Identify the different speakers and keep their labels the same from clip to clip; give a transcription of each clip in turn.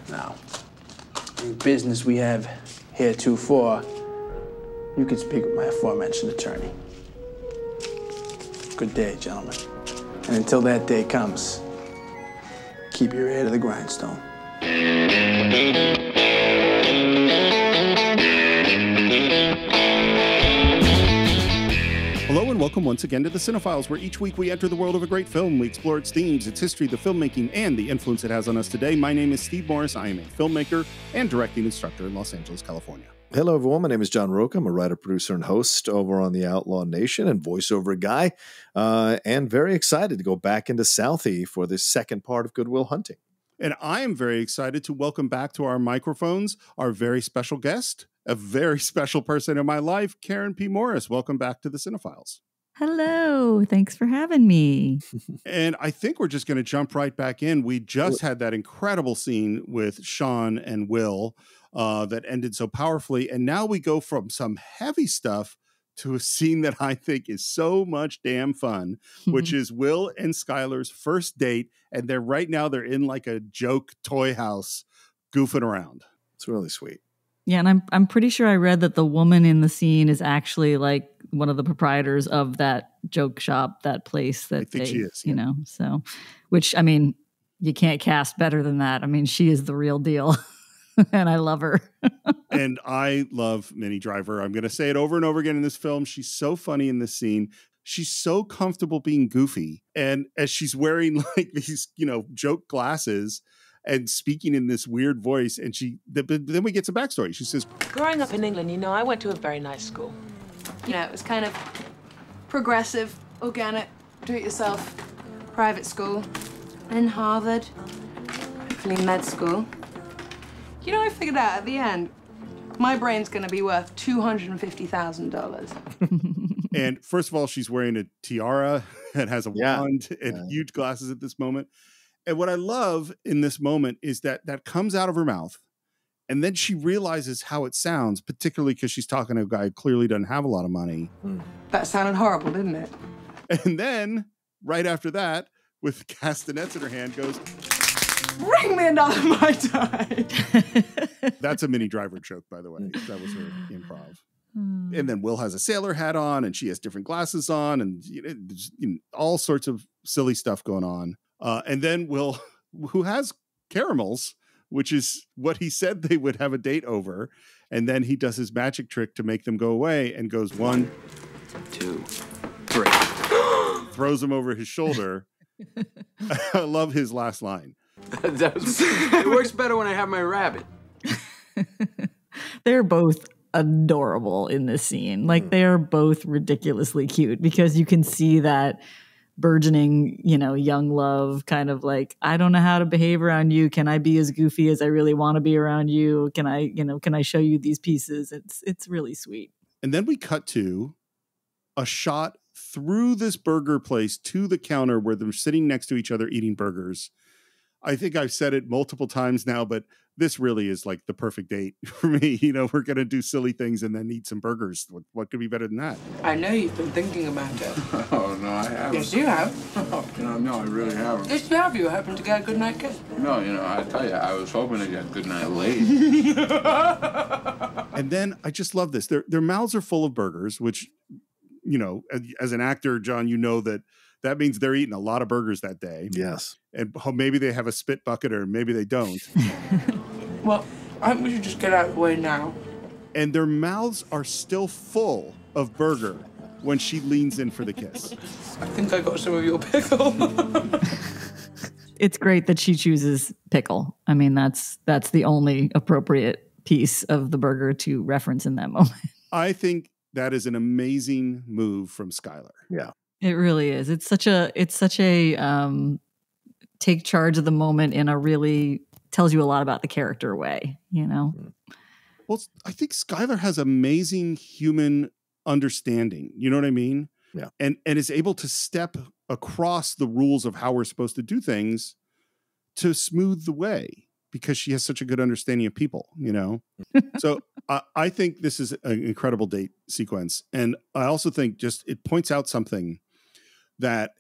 Speaker 1: Now, in business we have heretofore, you can speak with my aforementioned attorney. Good day, gentlemen. And until that day comes, keep your ear to the grindstone.
Speaker 2: Hello and welcome once again to the Cine-Files, where each week we enter the world of a great film. We explore its themes, its history, the filmmaking, and the influence it has on us today. My name is Steve Morris. I am a filmmaker and directing instructor in Los Angeles, California.
Speaker 3: Hello, everyone. My name is John Roca. I'm a writer, producer, and host over on the Outlaw Nation and voiceover guy. And very excited to go back into Southie for this second part of Good Will Hunting.
Speaker 2: And I am very excited to welcome back to our microphones our very special guest, a very special person in my life, Karen P. Morris. Welcome back to the Cine-Files.
Speaker 4: Hello. Thanks for having me.
Speaker 2: And I think we're just going to jump right back in. We just had that incredible scene with Sean and Will that ended so powerfully. And now we go from some heavy stuff to a scene that I think is so much damn fun, which is Will and Skylar's first date. And they're in like a joke toy house goofing around.
Speaker 3: It's really sweet.
Speaker 4: Yeah, and I'm pretty sure I read that the woman in the scene is actually like one of the proprietors of that joke shop, that place that
Speaker 2: I think she is, yeah.
Speaker 4: you know, so, which, I mean, you can't cast better than that. I mean, she is the real deal. And I love her.
Speaker 2: And I love Minnie Driver. I'm going to say it over and over again in this film. She's so funny in this scene. She's so comfortable being goofy. And as she's wearing like these, joke glasses and speaking in this weird voice, and then we get some backstory. She says,
Speaker 5: growing up in England, I went to a very nice school.
Speaker 6: It was kind of progressive, organic, do-it-yourself, private school. And Harvard, hopefully med school. I figured out at the end, my brain's going to be worth $250,000.
Speaker 2: And first of all, she's wearing a tiara and has a wand and huge glasses at this moment. And what I love in this moment is that comes out of her mouth. And then she realizes how it sounds, particularly because she's talking to a guy who clearly doesn't have a lot of money.
Speaker 6: That sounded horrible, didn't it?
Speaker 2: And then, right after that, with castanets in her hand, goes,
Speaker 6: bring me another Mai Tai.
Speaker 2: That's a Minnie Driver joke, by the way. That was her improv. And then Will has a sailor hat on, and she has different glasses on, and all sorts of silly stuff going on. And then Will, who has caramels, which is what he said they would have a date over. And then he does his magic trick to make them go away and goes 1, 2, 3. Throws them over his shoulder. I love his last line.
Speaker 7: It works better when I have my rabbit.
Speaker 4: They're both adorable in this scene. Like, they're both ridiculously cute because you can see that burgeoning, young love, kind of like, I don't know how to behave around you. Can I be as goofy as I really want to be around you? Can I show you these pieces? It's really sweet.
Speaker 2: And then we cut to a shot through this burger place to the counter where they're sitting next to each other eating burgers. I think I've said it multiple times now, but this really is like the perfect date for me. We're going to do silly things and then eat some burgers. What could be better than that?
Speaker 6: I know you've been thinking about it.
Speaker 7: Oh, no, I haven't.
Speaker 6: Yes, you have.
Speaker 7: No, I really haven't.
Speaker 6: Yes, you have. You were hoping to get a good night kiss.
Speaker 7: No, I tell you, I was hoping to get a good night late.
Speaker 2: And then I just love this. Their mouths are full of burgers, which, as an actor, John, that means they're eating a lot of burgers that day.
Speaker 3: Yes.
Speaker 2: And maybe they have a spit bucket or maybe they don't.
Speaker 6: Well, I think we should just get out of the way now.
Speaker 2: And their mouths are still full of burger when she leans in for the kiss.
Speaker 6: I think I got some of your pickle.
Speaker 4: It's great that she chooses pickle. I mean, that's the only appropriate piece of the burger to reference in that moment.
Speaker 2: I think that is an amazing move from Skylar.
Speaker 3: Yeah.
Speaker 4: It really is. It's such a take charge of the moment in a really tells you a lot about the character way,
Speaker 2: Well, I think Skylar has amazing human understanding. You know what I mean?
Speaker 3: Yeah.
Speaker 2: And is able to step across the rules of how we're supposed to do things to smooth the way because she has such a good understanding of people, So I think this is an incredible date sequence. And I also think it points out something that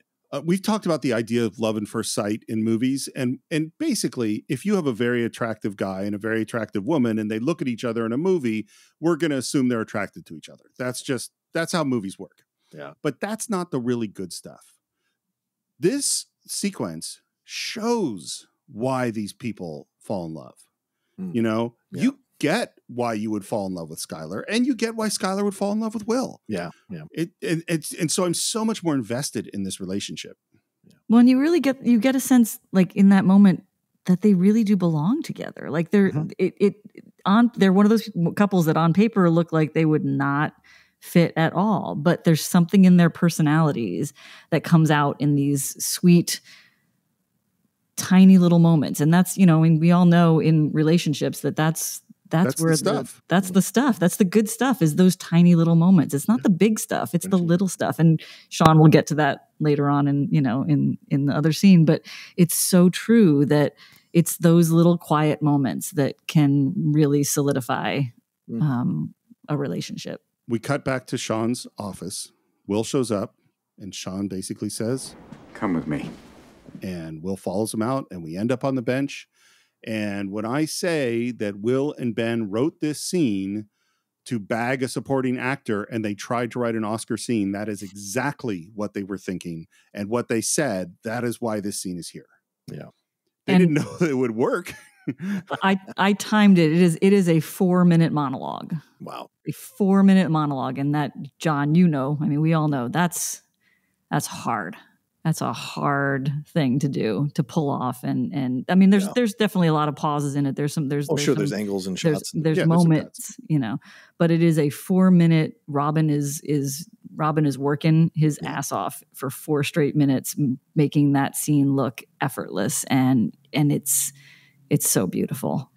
Speaker 2: we've talked about the idea of love at first sight in movies. And basically, if you have a very attractive guy and a very attractive woman and they look at each other in a movie, we're going to assume they're attracted to each other. That's how movies work.
Speaker 3: Yeah.
Speaker 2: But that's not the really good stuff. This sequence shows why these people fall in love. You know, you get why you would fall in love with Skylar, and you get why Skylar would fall in love with Will.
Speaker 3: Yeah.
Speaker 2: And so I'm so much more invested in this relationship.
Speaker 4: Well, and you get a sense, like in that moment, that they really do belong together. Like they're they're one of those couples that on paper look like they would not fit at all, but there's something in their personalities that comes out in these sweet, tiny little moments. And that's, I mean, we all know in relationships that's where
Speaker 2: the stuff.
Speaker 4: That's the stuff. That's the good stuff, is those tiny little moments. It's not the big stuff. It's the little stuff. And Sean will get to that later on in the other scene, but it's so true that it's those little quiet moments that can really solidify a relationship.
Speaker 2: We cut back to Sean's office. Will shows up and Sean basically says,
Speaker 7: Come with me.
Speaker 2: and Will follows him out and we end up on the bench. And when I say that Will and Ben wrote this scene to bag a supporting actor and they tried to write an Oscar scene, that is exactly what they were thinking. And what they said, that is why this scene is here.
Speaker 3: Yeah.
Speaker 2: They didn't know that it would work.
Speaker 4: I timed it. It is a 4-minute monologue.
Speaker 3: Wow.
Speaker 4: A 4-minute monologue. And that, John, I mean, we all know that's hard. That's a hard thing to do, to pull off. And I mean, there's definitely a lot of pauses in it. There's
Speaker 3: angles and shots.
Speaker 4: There's moments, but it is a 4-minute. Robin is working his ass off for 4 straight minutes, making that scene look effortless. And it's so beautiful.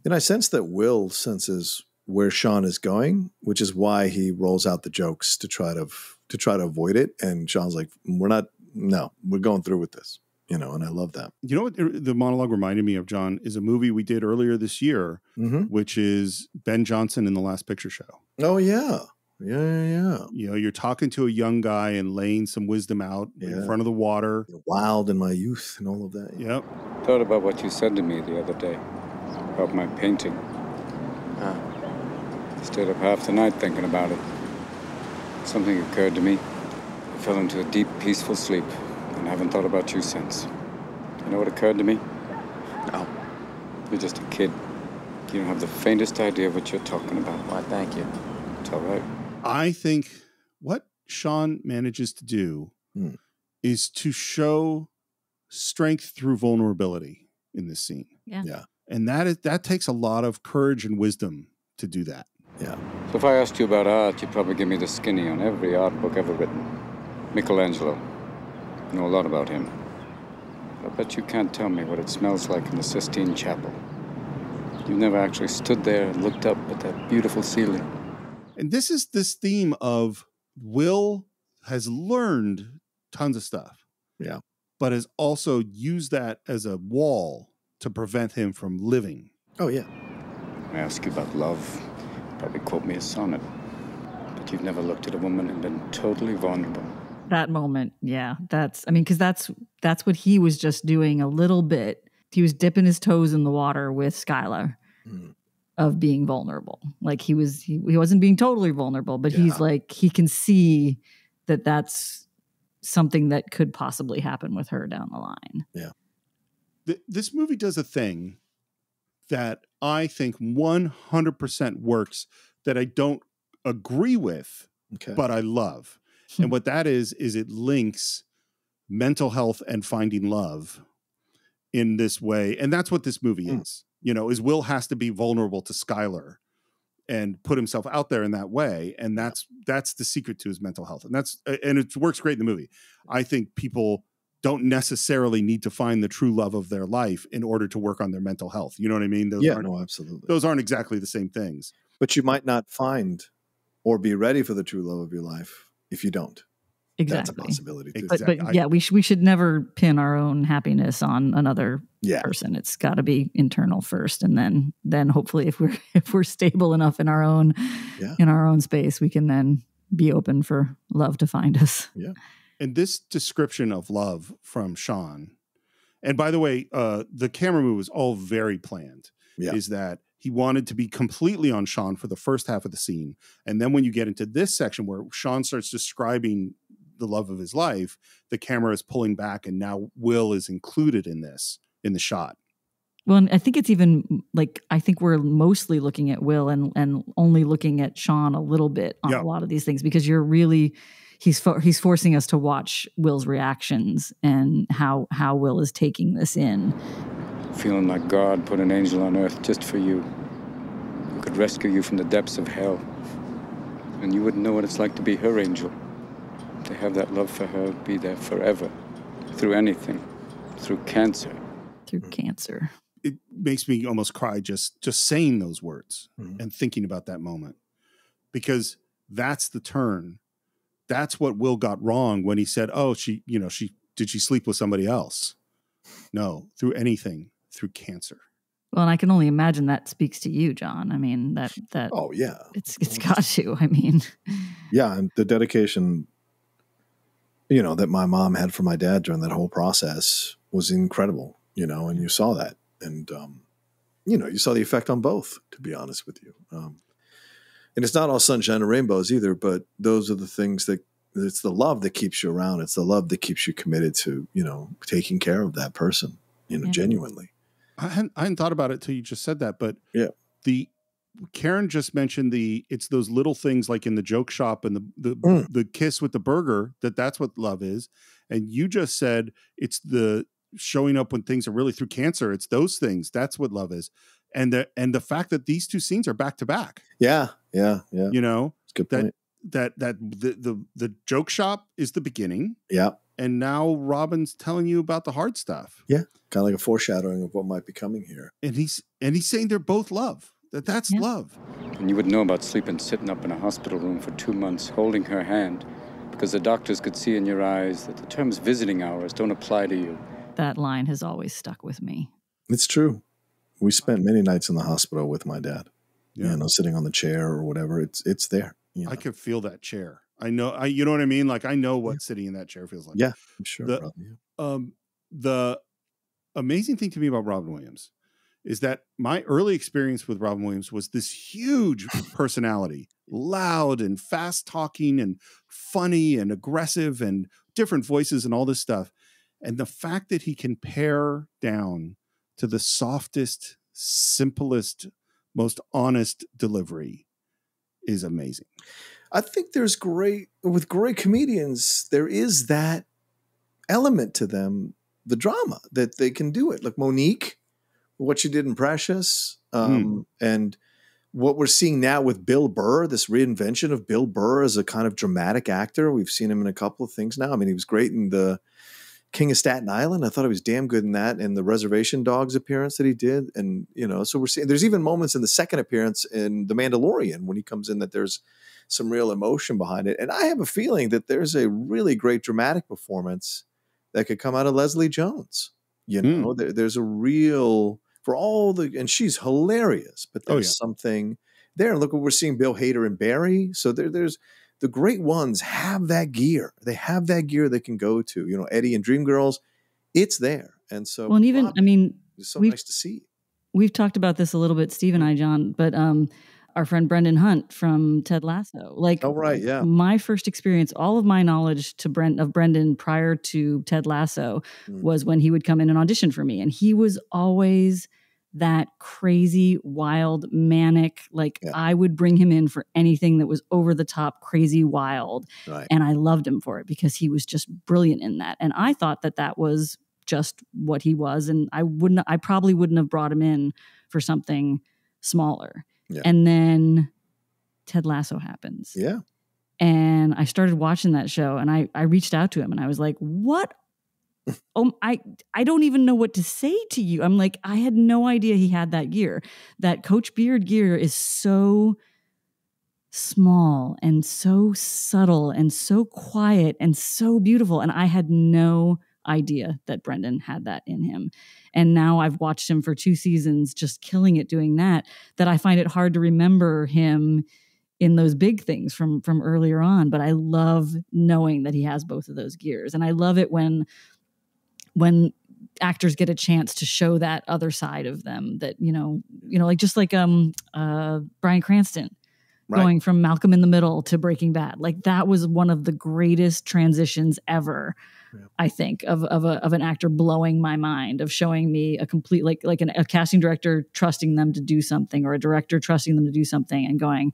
Speaker 3: And I sense that Will senses where Sean is going, which is why he rolls out the jokes to try to avoid it. And Sean's like, we're going through with this, and I love that.
Speaker 2: You know what the monologue reminded me of, John, is a movie we did earlier this year, which is Ben Johnson in The Last Picture Show.
Speaker 3: Oh, yeah. Yeah.
Speaker 2: You're talking to a young guy and laying some wisdom out in front of the water.
Speaker 3: Wild in my youth and all of that.
Speaker 2: Yep.
Speaker 8: Thought about what you said to me the other day about my painting. Stayed up half the night thinking about it. Something occurred to me. I fell into a deep, peaceful sleep and haven't thought about you since. You know what occurred to me?
Speaker 7: No.
Speaker 8: You're just a kid. You don't have the faintest idea what you're talking about.
Speaker 7: Why, thank you.
Speaker 8: It's all right.
Speaker 2: I think what Sean manages to do is to show strength through vulnerability in this scene.
Speaker 4: Yeah.
Speaker 2: And that takes a lot of courage and wisdom to do that.
Speaker 3: Yeah.
Speaker 8: So if I asked you about art, you'd probably give me the skinny on every art book ever written. Michelangelo. I know a lot about him. I bet you can't tell me what it smells like in the Sistine Chapel. You've never actually stood there and looked up at that beautiful ceiling.
Speaker 2: And this is this theme of Will has learned tons of stuff.
Speaker 3: Yeah.
Speaker 2: But has also used that as a wall to prevent him from living.
Speaker 3: Oh, yeah.
Speaker 8: I ask you about love. Probably quote me a sonnet. But you've never looked at a woman and been totally vulnerable.
Speaker 4: That moment, yeah. Because that's what he was just doing a little bit. He was dipping his toes in the water with Skylar of being vulnerable. Like he wasn't being totally vulnerable, but he's like, he can see that that's something that could possibly happen with her down the line.
Speaker 3: Yeah.
Speaker 2: This movie does a thing that I think 100% works that I don't agree with, but I love. And what that is it links mental health and finding love in this way. And that's what this movie is, is Will has to be vulnerable to Skylar and put himself out there in that way. And that's the secret to his mental health. And it works great in the movie. I think people don't necessarily need to find the true love of their life in order to work on their mental health. You know what I mean?
Speaker 3: Absolutely.
Speaker 2: Those aren't exactly the same things.
Speaker 3: But you might not find or be ready for the true love of your life if you don't.
Speaker 4: Exactly.
Speaker 3: That's a possibility too.
Speaker 4: But we should never pin our own happiness on another person. It's got to be internal first, and then hopefully if we're stable enough in our own space, we can then be open for love to find us.
Speaker 3: Yeah.
Speaker 2: And this description of love from Sean, and by the way, the camera move was all very planned, is that he wanted to be completely on Sean for the first half of the scene. And then when you get into this section where Sean starts describing the love of his life, the camera is pulling back and now Will is included in this, in the shot.
Speaker 4: Well, and I think it's even like, I think we're mostly looking at Will and only looking at Sean a little bit on a lot of these things, because you're really, he's forcing us to watch Will's reactions and how Will is taking this in.
Speaker 8: Feeling like God put an angel on earth just for you, who could rescue you from the depths of hell. And you wouldn't know what it's like to be her angel. To have that love for her, be there forever, through anything, through cancer.
Speaker 4: Through cancer.
Speaker 2: It makes me almost cry just saying those words and thinking about that moment, because that's the turn. That's what Will got wrong when he said, "Oh, did she sleep with somebody else?" No, through anything, through cancer.
Speaker 4: Well, and I can only imagine that speaks to you, John. I mean, that.
Speaker 3: Oh yeah,
Speaker 4: it's got to. I mean,
Speaker 3: yeah, and the dedication, that my mom had for my dad during that whole process was incredible. And you saw that. And, you saw the effect on both, to be honest with you. And it's not all sunshine and rainbows either, but those are the things it's the love that keeps you around. It's the love that keeps you committed to, taking care of that person, genuinely.
Speaker 2: I hadn't thought about it till you just said that, but Karen just mentioned it's those little things like in the joke shop and the kiss with the burger, that's what love is. And you just said it's the showing up when things are really through cancer. It's those things. That's what love is. And the fact that these two scenes are back to back.
Speaker 3: Yeah.
Speaker 2: It's
Speaker 3: a good point.
Speaker 2: That the joke shop is the beginning.
Speaker 3: Yeah.
Speaker 2: And now Robin's telling you about the hard stuff.
Speaker 3: Yeah. Kind of like a foreshadowing of what might be coming here.
Speaker 2: And he's saying they're both love. That's love.
Speaker 8: And you would know about sleeping sitting up in a hospital room for 2 months, holding her hand, because the doctors could see in your eyes that the terms visiting hours don't apply to you.
Speaker 4: That line has always stuck with me.
Speaker 3: It's true. We spent many nights in the hospital with my dad, sitting on the chair or whatever. It's there.
Speaker 2: I can feel that chair. I know. You know what I mean? Like, I know what sitting in that chair feels like.
Speaker 3: Yeah, I'm sure.
Speaker 2: The amazing thing to me about Robin Williams is that my early experience with Robin Williams was this huge personality, loud and fast talking and funny and aggressive and different voices and all this stuff. And the fact that he can pare down to the softest, simplest, most honest delivery is amazing.
Speaker 3: I think with great comedians, there is that element to them, the drama, that they can do it. Like Monique, what she did in Precious, and what we're seeing now with Bill Burr, this reinvention of Bill Burr as a kind of dramatic actor. We've seen him in a couple of things now. I mean, he was great in the King of Staten Island. I thought he was damn good in that, and the Reservation Dogs appearance that he did. And, so we're seeing, there's even moments in the second appearance in The Mandalorian when he comes in that there's some real emotion behind it. And I have a feeling that there's a really great dramatic performance that could come out of Leslie Jones. There's a real, and she's hilarious, but there's something there. And look what we're seeing Bill Hader and Barry. So there's, the great ones have that gear. They have that gear they can go to. Eddie and Dreamgirls, it's there. And so,
Speaker 4: well, and even,
Speaker 3: it's so nice to see.
Speaker 4: We've talked about this a little bit, Steve and I, John, but our friend Brendan Hunt from Ted Lasso. Like,
Speaker 3: oh, right, yeah.
Speaker 4: My first experience, all of my knowledge of Brendan prior to Ted Lasso was when he would come in and audition for me. And he was always that crazy, wild, manic, I would bring him in for anything that was over the top, crazy, wild.
Speaker 3: Right.
Speaker 4: And I loved him for it because he was just brilliant in that. And I thought that was just what he was. And I probably wouldn't have brought him in for something smaller.
Speaker 3: Yeah.
Speaker 4: And then Ted Lasso happens.
Speaker 3: Yeah.
Speaker 4: And I started watching that show and I reached out to him and I was like, what? I don't even know what to say to you. I'm like, I had no idea he had that gear. That Coach Beard gear is so small and so subtle and so quiet and so beautiful. And I had no idea that Brendan had that in him. And now I've watched him for 2 seasons, just killing it doing that I find it hard to remember him in those big things from earlier on. But I love knowing that he has both of those gears. And I love it when actors get a chance to show that other side of them, that, like just like Bryan Cranston going from Malcolm in the Middle to Breaking Bad. Like that was one of the greatest transitions ever. I think of an actor blowing my mind, of showing me a complete, a casting director trusting them to do something, or a director trusting them to do something, and going,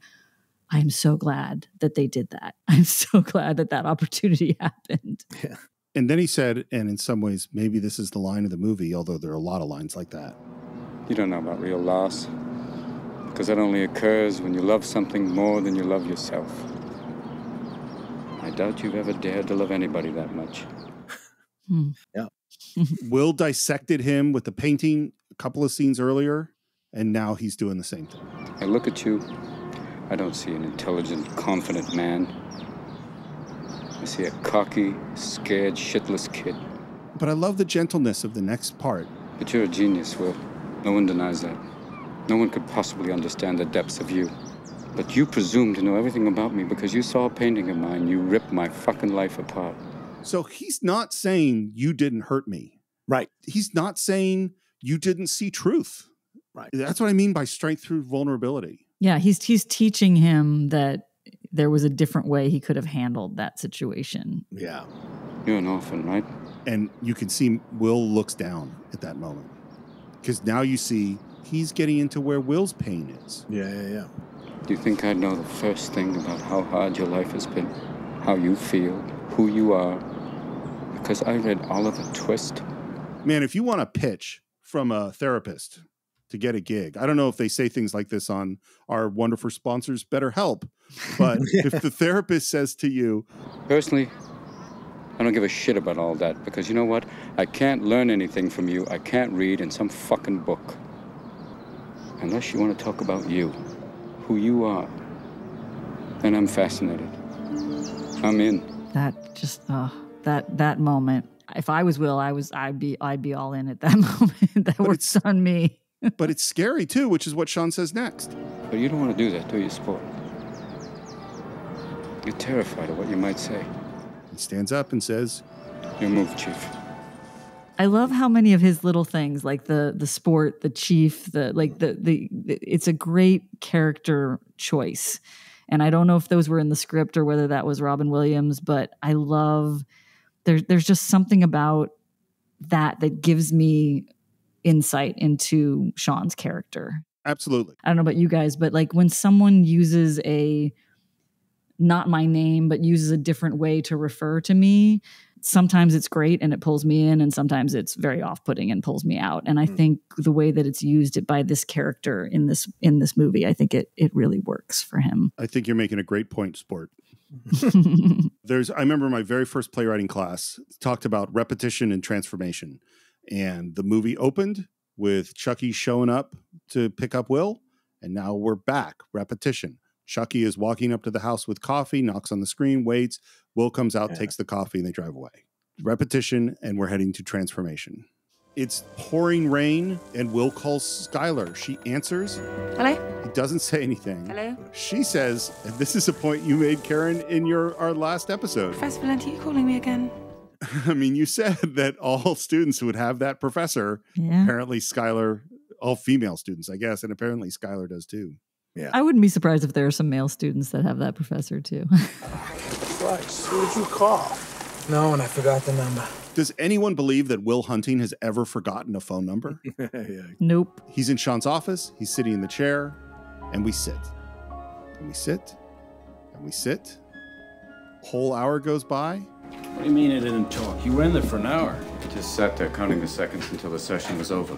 Speaker 4: I'm so glad that they did that. I'm so glad that opportunity happened.
Speaker 3: Yeah.
Speaker 2: And then he said, and in some ways, maybe this is the line of the movie, although there are a lot of lines like that.
Speaker 8: You don't know about real loss, because that only occurs when you love something more than you love yourself. I doubt you've ever dared to love anybody that much.
Speaker 3: Yeah.
Speaker 2: Will dissected him with the painting a couple of scenes earlier, and now he's doing the same thing.
Speaker 8: I look at you, I don't see an intelligent, confident man. I see a cocky, scared, shitless kid.
Speaker 2: But I love the gentleness of the next part.
Speaker 8: But you're a genius, Will. No one denies that. No one could possibly understand the depths of you. But you presume to know everything about me because you saw a painting of mine. You ripped my fucking life apart.
Speaker 2: So he's not saying you didn't hurt me.
Speaker 3: Right.
Speaker 2: He's not saying you didn't see truth.
Speaker 3: Right.
Speaker 2: That's what I mean by strength through vulnerability.
Speaker 4: Yeah, he's teaching him that there was a different way he could have handled that situation.
Speaker 3: Yeah.
Speaker 8: You're an orphan, right?
Speaker 2: And you can see Will looks down at that moment. Because now you see he's getting into where Will's pain is.
Speaker 3: Yeah.
Speaker 8: Do you think I'd know the first thing about how hard your life has been? How you feel? Who you are? Because I read Oliver Twist.
Speaker 2: Man, if you want a pitch from a therapist to get a gig, I don't know if they say things like this on our wonderful sponsors, BetterHelp, but if the therapist says to you...
Speaker 8: Personally, I don't give a shit about all that, because you know what? I can't learn anything from you. I can't read in some fucking book. Unless you want to talk about you, who you are, then I'm fascinated. I'm in.
Speaker 4: That just, that moment. If I was Will, I'd be all in at that moment. That works on me.
Speaker 2: But it's scary too, which is what Sean says next.
Speaker 8: But you don't want to do that, do you, Sport? You're terrified of what you might say.
Speaker 2: He stands up and says,
Speaker 8: "Your move, Chief."
Speaker 4: I love how many of his little things, like the sport, the chief, it's a great character choice. And I don't know if those were in the script or whether that was Robin Williams, but I love, there's just something about that gives me insight into Sean's character.
Speaker 2: Absolutely.
Speaker 4: I don't know about you guys, but like when someone uses not my name, but uses a different way to refer to me, sometimes it's great and it pulls me in, and sometimes it's very off-putting and pulls me out. And I think the way that it's used by this character in this movie, I think it really works for him.
Speaker 2: I think you're making a great point, Sport. I remember my very first playwriting class talked about repetition and transformation. And the movie opened with Chucky showing up to pick up Will. And now we're back. Repetition. Chucky is walking up to the house with coffee, knocks on the screen, waits. Will comes out, takes the coffee, and they drive away. Repetition, and we're heading to transformation. It's pouring rain, and Will calls Skylar. She answers.
Speaker 6: Hello?
Speaker 2: He doesn't say anything.
Speaker 6: Hello?
Speaker 2: She says, and this is a point you made, Karen, in our last episode.
Speaker 6: Professor Valenti, you calling me again?
Speaker 2: I mean, you said that all students would have that professor.
Speaker 4: Yeah.
Speaker 2: Apparently, Skylar, all female students, I guess, and apparently Skylar does too.
Speaker 3: Yeah.
Speaker 4: I wouldn't be surprised if there are some male students that have that professor too.
Speaker 1: Christ, who did you call?
Speaker 9: No, and I forgot the number.
Speaker 2: Does anyone believe that Will Hunting has ever forgotten a phone number?
Speaker 3: Yeah.
Speaker 4: Nope.
Speaker 2: He's in Sean's office. He's sitting in the chair, and we sit. And we sit. And we sit. A whole hour goes by.
Speaker 10: What do you mean I didn't talk? You were in there for an hour.
Speaker 8: I just sat there counting the seconds until the session was over.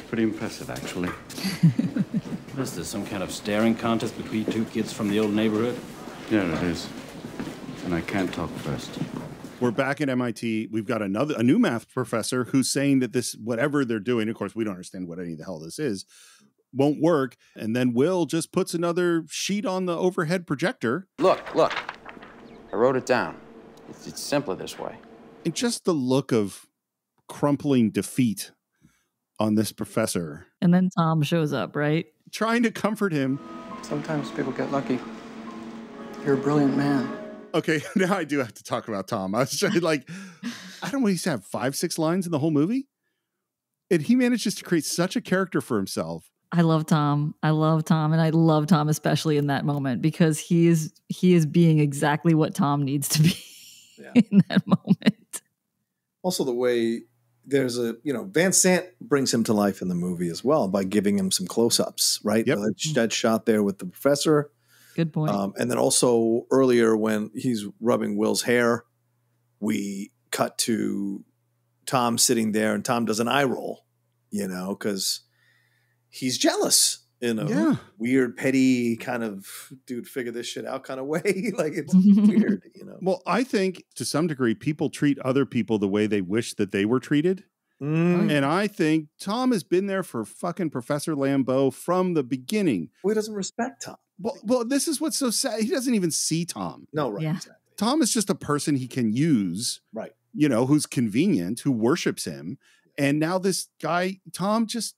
Speaker 8: Pretty impressive, actually.
Speaker 10: What is this, some kind of staring contest between two kids from the old neighborhood?
Speaker 8: Yeah, it is. And I can't talk first.
Speaker 2: We're back at MIT. We've got a new math professor who's saying that this, whatever they're doing, of course, we don't understand what any of the hell this is, won't work. And then Will just puts another sheet on the overhead projector.
Speaker 7: Look. I wrote it down. It's simpler this way.
Speaker 2: And just the look of crumpling defeat on this professor.
Speaker 4: And then Tom shows up, right?
Speaker 2: Trying to comfort him.
Speaker 7: Sometimes people get lucky.
Speaker 1: You're a brilliant man.
Speaker 2: Okay, now I do have to talk about Tom. I was trying like, I don't know, he's had 5-6 lines in the whole movie. And he manages to create such a character for himself.
Speaker 4: I love Tom. And I love Tom especially in that moment because he is being exactly what Tom needs to be in that moment.
Speaker 3: Also, the way there's Van Sant brings him to life in the movie as well by giving him some close-ups, right?
Speaker 2: Yep.
Speaker 3: That shot there with the professor.
Speaker 4: Good point.
Speaker 3: And then also earlier when he's rubbing Will's hair, we cut to Tom sitting there and Tom does an eye roll, because he's jealous in a weird, petty kind of dude, figure this shit out kind of way. Like it's weird,
Speaker 2: Well, I think to some degree, people treat other people the way they wish that they were treated. And I think Tom has been there for fucking Professor Lambeau from the beginning.
Speaker 3: Well, he doesn't respect Tom.
Speaker 2: Well, this is what's so sad. He doesn't even see Tom.
Speaker 3: No, right.
Speaker 4: Yeah.
Speaker 3: Exactly.
Speaker 2: Tom is just a person he can use,
Speaker 3: right?
Speaker 2: Who's convenient, who worships him. And now this guy, Tom, just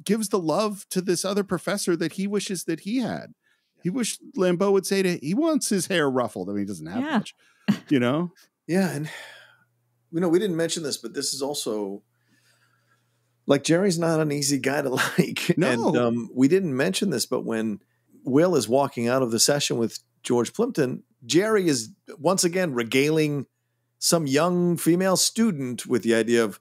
Speaker 2: gives the love to this other professor that he wishes that he had. He wished Lambeau would say he wants his hair ruffled. I mean, he doesn't have much,
Speaker 3: Yeah. And, we didn't mention this, but this is also like Jerry's not an easy guy to like.
Speaker 2: No.
Speaker 3: And we didn't mention this, but when Will is walking out of the session with George Plimpton, Jerry is once again regaling some young female student with the idea of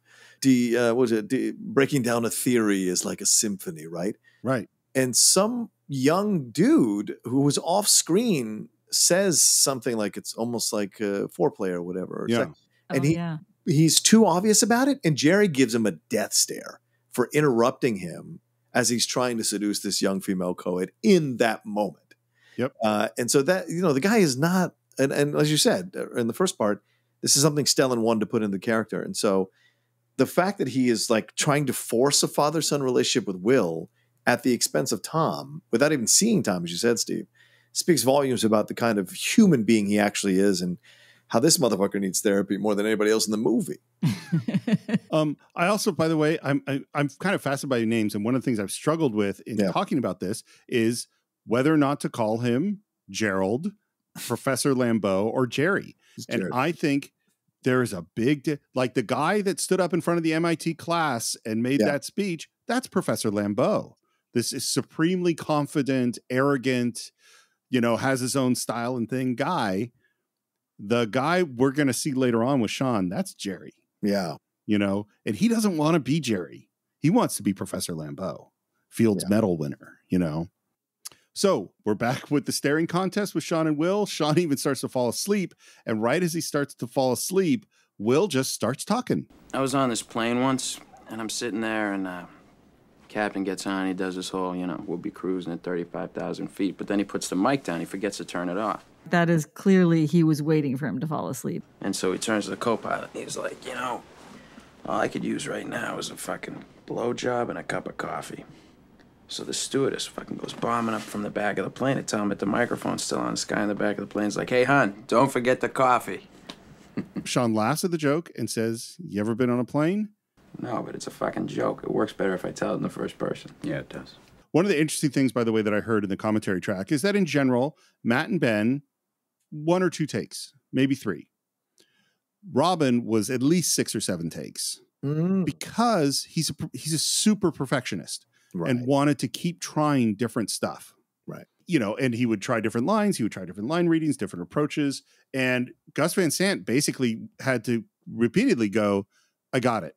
Speaker 3: breaking down a theory is like a symphony, right?
Speaker 2: Right.
Speaker 3: And some young dude who was off screen says something like it's almost like a foreplay or whatever.
Speaker 2: Yeah.
Speaker 3: He's too obvious about it. And Jerry gives him a death stare for interrupting him as he's trying to seduce this young female co-ed in that moment.
Speaker 2: Yep.
Speaker 3: And so that, the guy is not, and as you said in the first part, this is something Stellan wanted to put in the character. And so the fact that he is like trying to force a father-son relationship with Will at the expense of Tom, without even seeing Tom, as you said, Steve, speaks volumes about the kind of human being he actually is and how this motherfucker needs therapy more than anybody else in the movie.
Speaker 2: I also, by the way, I'm kind of fascinated by your names. And one of the things I've struggled with in talking about this is whether or not to call him Gerald, Professor Lambeau, or Jerry. And I think there is a big, like the guy that stood up in front of the MIT class and made that speech, that's Professor Lambeau. This is supremely confident, arrogant, has his own style and thing guy. The guy we're going to see later on with Sean, that's Jerry.
Speaker 3: Yeah.
Speaker 2: And he doesn't want to be Jerry. He wants to be Professor Lambeau, Fields Medal winner, So we're back with the staring contest with Sean and Will. Sean even starts to fall asleep. And right as he starts to fall asleep, Will just starts talking.
Speaker 7: I was on this plane once, and I'm sitting there, and captain gets on. He does this whole, we'll be cruising at 35,000 feet. But then he puts the mic down. He forgets to turn it off.
Speaker 4: That is clearly he was waiting for him to fall asleep.
Speaker 7: And so he turns to the co-pilot. He's like, all I could use right now is a fucking blowjob and a cup of coffee. So the stewardess fucking goes bombing up from the back of the plane to tell him that the microphone's still on. This guy in the back of the plane's like, hey, hon, don't forget the coffee.
Speaker 2: Sean laughs at the joke and says, you ever been on a plane?
Speaker 7: No, but it's a fucking joke. It works better if I tell it in the first person. Yeah, it does.
Speaker 2: One of the interesting things, by the way, that I heard in the commentary track is that in general, Matt and Ben, 1 or 2 takes, maybe 3. Robin was at least 6 or 7 takes because he's a super perfectionist and wanted to keep trying different stuff.
Speaker 3: Right.
Speaker 2: And he would try different lines. He would try different line readings, different approaches. And Gus Van Sant basically had to repeatedly go, I got it.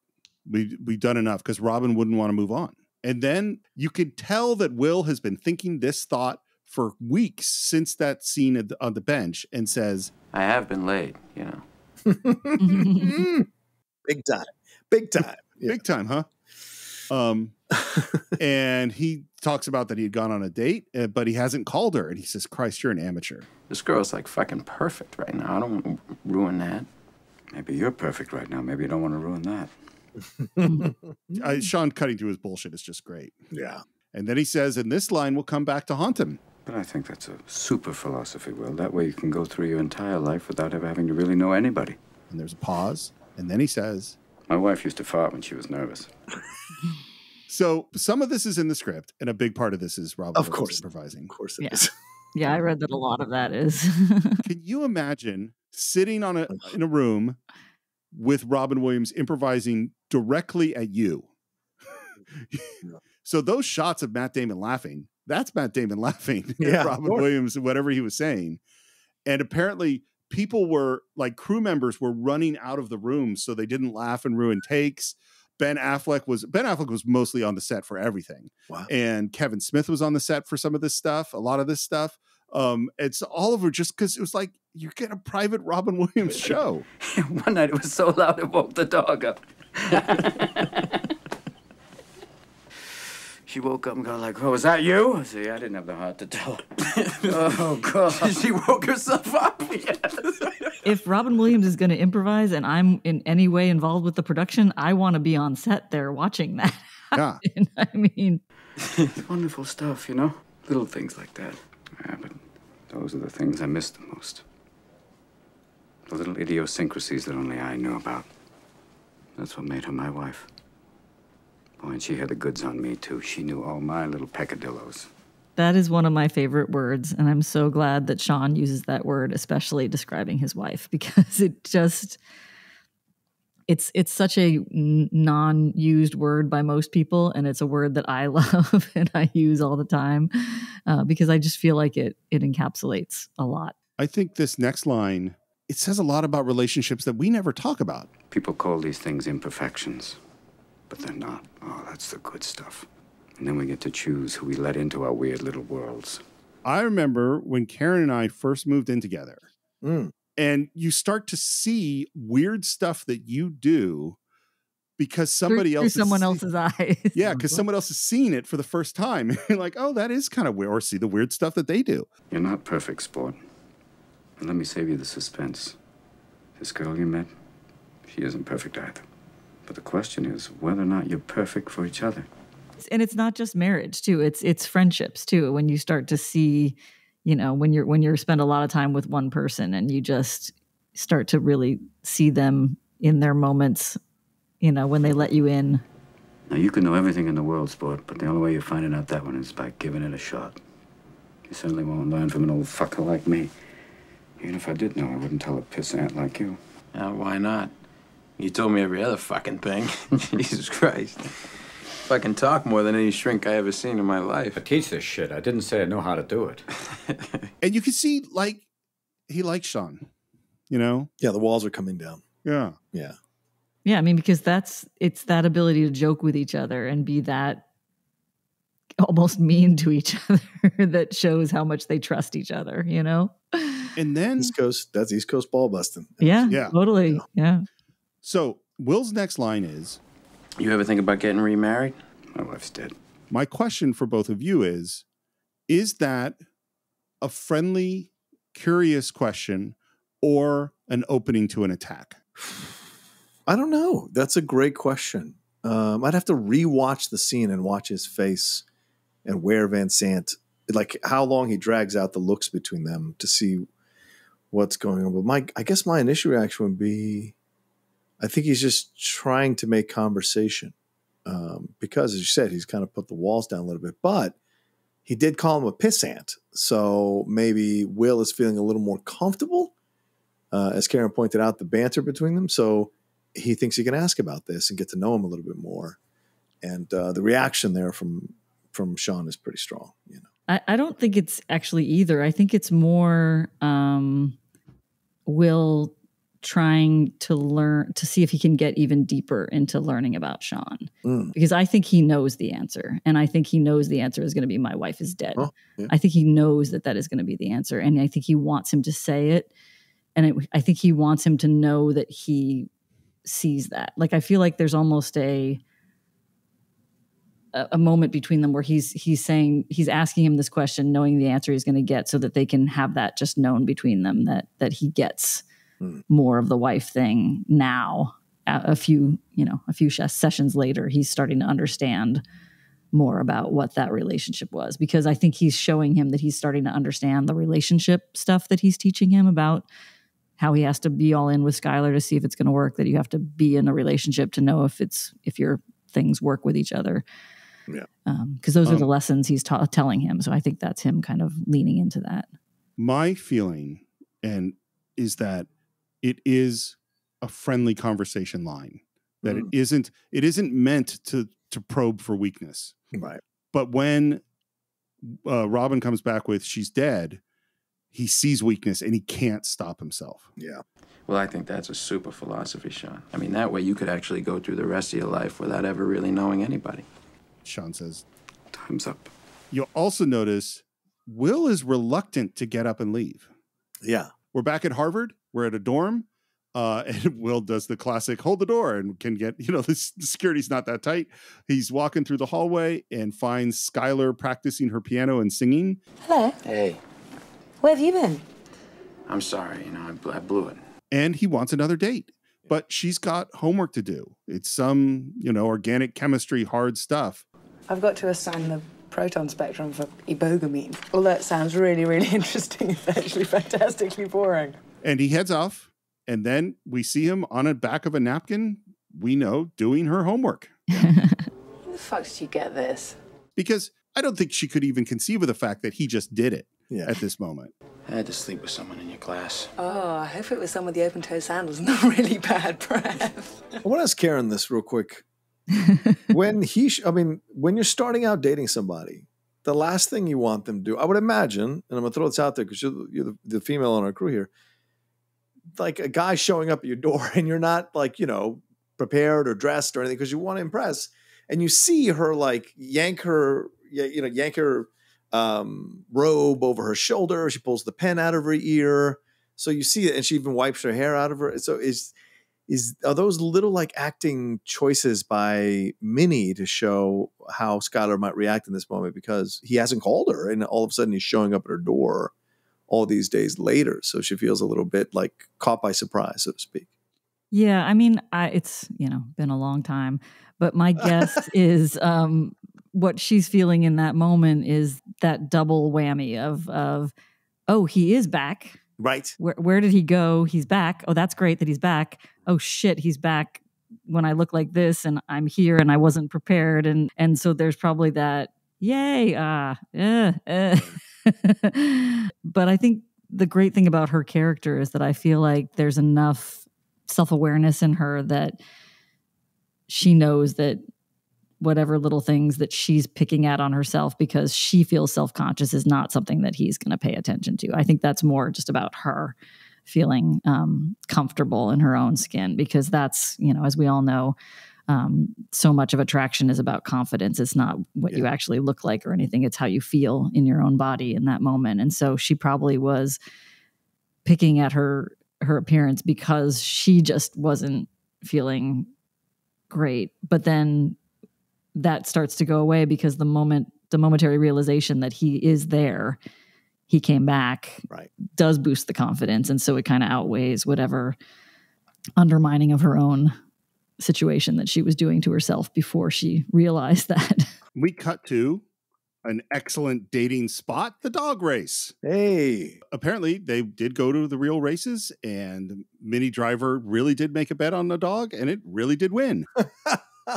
Speaker 2: We've done enough because Robin wouldn't want to move on. And then you could tell that Will has been thinking this thought for weeks since that scene on the bench and says,
Speaker 7: I have been laid,
Speaker 3: Big time. Big time. Yeah.
Speaker 2: Big time, huh? And he talks about that he had gone on a date, but he hasn't called her. And he says, Christ, you're an amateur.
Speaker 7: This girl's like fucking perfect right now. I don't want to ruin that.
Speaker 8: Maybe you're perfect right now. Maybe you don't want to ruin that.
Speaker 2: Sean cutting through his bullshit is just great.
Speaker 3: Yeah.
Speaker 2: And then he says, and this line will come back to haunt him.
Speaker 8: But I think that's a super philosophy, Will. That way you can go through your entire life without ever having to really know anybody.
Speaker 2: And there's a pause. And then he says,
Speaker 8: my wife used to fart when she was nervous.
Speaker 2: So some of this is in the script, and a big part of this is Rob improvising.
Speaker 3: Of course it is.
Speaker 4: Yeah, I read that a lot of that is.
Speaker 2: Can you imagine sitting in a room with Robin Williams improvising directly at you? So those shots of Matt Damon laughing, that's Matt Damon laughing at Robin Williams, whatever he was saying. And apparently people were like, crew members were running out of the room so they didn't laugh and ruin takes. Ben Affleck was mostly on the set for everything.
Speaker 3: Wow.
Speaker 2: And Kevin Smith was on the set for some of this stuff, a lot of this stuff. It's all over just because it was like, you're getting a private Robin Williams show.
Speaker 7: One night it was so loud it woke the dog up. She woke up and got like, "Oh, was that you?" I said, "Yeah, I didn't have the heart to tell her." Oh, God. She woke herself up.
Speaker 4: If Robin Williams is going to improvise and I'm in any way involved with the production, I want to be on set there watching that happen. I mean,
Speaker 8: it's wonderful stuff, you know? Little things like that. Yeah, but those are the things I miss the most. The little idiosyncrasies that only I knew about. That's what made her my wife. Oh, and she had the goods on me, too. She knew all my little peccadillos.
Speaker 4: that is one of my favorite words. And I'm so glad that Sean uses that word, especially describing his wife, because it just, it's such a non-used word by most people. And it's a word that I love and I use all the time because I just feel like it encapsulates a lot.
Speaker 2: I think this next line, it says a lot about relationships that we never talk about.
Speaker 8: People call these things imperfections, but they're not. Oh, that's the good stuff. And then we get to choose who we let into our weird little worlds.
Speaker 2: I remember when Karen and I first moved in together, and you start to see weird stuff that you do because somebody else
Speaker 4: through someone else's eyes.
Speaker 2: Yeah, because someone else is seeing it for the first time. You're like, oh, that is kind of weird. Or see the weird stuff that they do.
Speaker 8: You're not perfect, sport. And let me save you the suspense. This girl you met, she isn't perfect either. But the question is whether or not you're perfect for each other.
Speaker 4: And it's not just marriage too. It's friendships too. When you start to see, you know, when you're spend a lot of time with one person and you just start to really see them in their moments, you know, when they let you in.
Speaker 8: Now you can know everything in the world, sport, but the only way you're finding out that one is by giving it a shot. You certainly won't learn from an old fucker like me. Even if I did know, I wouldn't tell a pissant like you.
Speaker 7: Why not? You told me every other fucking thing. Jesus Christ. Fucking talk more than any shrink I ever seen in my life.
Speaker 8: I teach this shit. I didn't say I know how to do it.
Speaker 2: And you can see, like, he likes Sean, you know?
Speaker 3: Yeah, the walls are coming down.
Speaker 2: Yeah.
Speaker 3: Yeah.
Speaker 4: Yeah, I mean, because it's that ability to joke with each other and be that almost mean to each other that shows how much they trust each other, you know?
Speaker 2: And then
Speaker 3: that's East Coast ball busting.
Speaker 4: Yeah, totally. Yeah.
Speaker 2: So Will's next line is,
Speaker 7: you ever think about getting remarried?
Speaker 8: My wife's dead.
Speaker 2: My question for both of you is that a friendly, curious question or an opening to an attack?
Speaker 3: I don't know. That's a great question. I'd have to rewatch the scene and watch his face and where Van Sant, like how long he drags out the looks between them to see what's going on. But I guess my initial reaction would be, I think he's just trying to make conversation because, as you said, he's kind of put the walls down a little bit. But he did call him a pissant, so maybe Will is feeling a little more comfortable. As Karen pointed out, the banter between them, so he thinks he can ask about this and get to know him a little bit more. And the reaction there from Sean is pretty strong. You know,
Speaker 4: I don't think it's actually either. I think it's more Will trying to learn to see if he can get even deeper into learning about Sean, because I think he knows the answer, and I think he knows the answer is going to be my wife is dead.
Speaker 3: Oh, yeah.
Speaker 4: I think he knows that is going to be the answer, and I think he wants him to say it, and I think he wants him to know that he sees that. Like, I feel like there's almost a moment between them where he's asking him this question, knowing the answer he's going to get, so that they can have that just known between them that he gets more of the wife thing now. A few sessions later, he's starting to understand more about what that relationship was, because I think he's showing him that he's starting to understand the relationship stuff that he's teaching him about, how he has to be all in with Skylar to see if it's going to work, that you have to be in a relationship to know if your things work with each other.
Speaker 3: Yeah.
Speaker 4: Because those are the lessons he's telling him. So I think that's him kind of leaning into that.
Speaker 2: My feeling is that it is a friendly conversation line, that it isn't meant to probe for weakness.
Speaker 3: Right.
Speaker 2: But when Robin comes back with she's dead, he sees weakness and he can't stop himself.
Speaker 3: Yeah.
Speaker 7: Well, I think that's a super philosophy, Sean. I mean, that way you could actually go through the rest of your life without ever really knowing anybody.
Speaker 2: Sean says,
Speaker 7: "Time's up."
Speaker 2: You'll also notice Will is reluctant to get up and leave.
Speaker 3: Yeah.
Speaker 2: We're back at Harvard. We're at a dorm. And Will does the classic hold the door and can get, the security's not that tight. He's walking through the hallway and finds Skylar practicing her piano and singing.
Speaker 5: Hello.
Speaker 7: Hey,
Speaker 5: Where have you been?
Speaker 7: I'm sorry, I blew it.
Speaker 2: And he wants another date. But she's got homework to do. It's some, organic chemistry, hard stuff.
Speaker 5: I've got to assign the proton spectrum for ibogamine. Well, that sounds really, really interesting. It's actually fantastically boring.
Speaker 2: And he heads off. And then we see him on the back of a napkin, we know, doing her homework.
Speaker 5: Where the fuck did you get this?
Speaker 2: Because I don't think she could even conceive of the fact that he just did it at this moment.
Speaker 7: I had to sleep with someone in your class.
Speaker 5: Oh, I hope it was some with the open-toe sandals and the really bad breath.
Speaker 3: I want to ask Karen this real quick. When when you're starting out dating somebody, the last thing you want them to do, I would imagine, and I'm going to throw this out there because you're the female on our crew here, like a guy showing up at your door and you're not prepared or dressed or anything because you want to impress, and you see her yank her robe over her shoulder. She pulls the pen out of her ear. So you see it, and she even wipes her hair out of her. So are those little acting choices by Minnie to show how Skylar might react in this moment, because he hasn't called her and all of a sudden he's showing up at her door all these days later. So she feels a little bit caught by surprise, so to speak.
Speaker 4: Yeah. I mean, it's, been a long time, but my guess is what she's feeling in that moment is that double whammy of, oh, he is back.
Speaker 3: Right.
Speaker 4: Where did he go? He's back. Oh, that's great that he's back. Oh shit, he's back when I look like this and I'm here and I wasn't prepared. And so there's probably that, yay, But I think the great thing about her character is that I feel like there's enough self-awareness in her that she knows that whatever little things that she's picking at on herself because she feels self-conscious is not something that he's going to pay attention to. I think that's more just about her feeling comfortable in her own skin, because that's, as we all know, so much of attraction is about confidence. It's not what you actually look like or anything. It's how you feel in your own body in that moment. And so she probably was picking at her appearance because she just wasn't feeling great. But then that starts to go away because the momentary realization that he is there, he came back,
Speaker 3: right,
Speaker 4: does boost the confidence. And so it kind of outweighs whatever undermining of her own situation that she was doing to herself before she realized that.
Speaker 2: We cut to an excellent dating spot, the dog race.
Speaker 3: Hey.
Speaker 2: Apparently they did go to the real races, and Minnie Driver really did make a bet on the dog, and it really did win.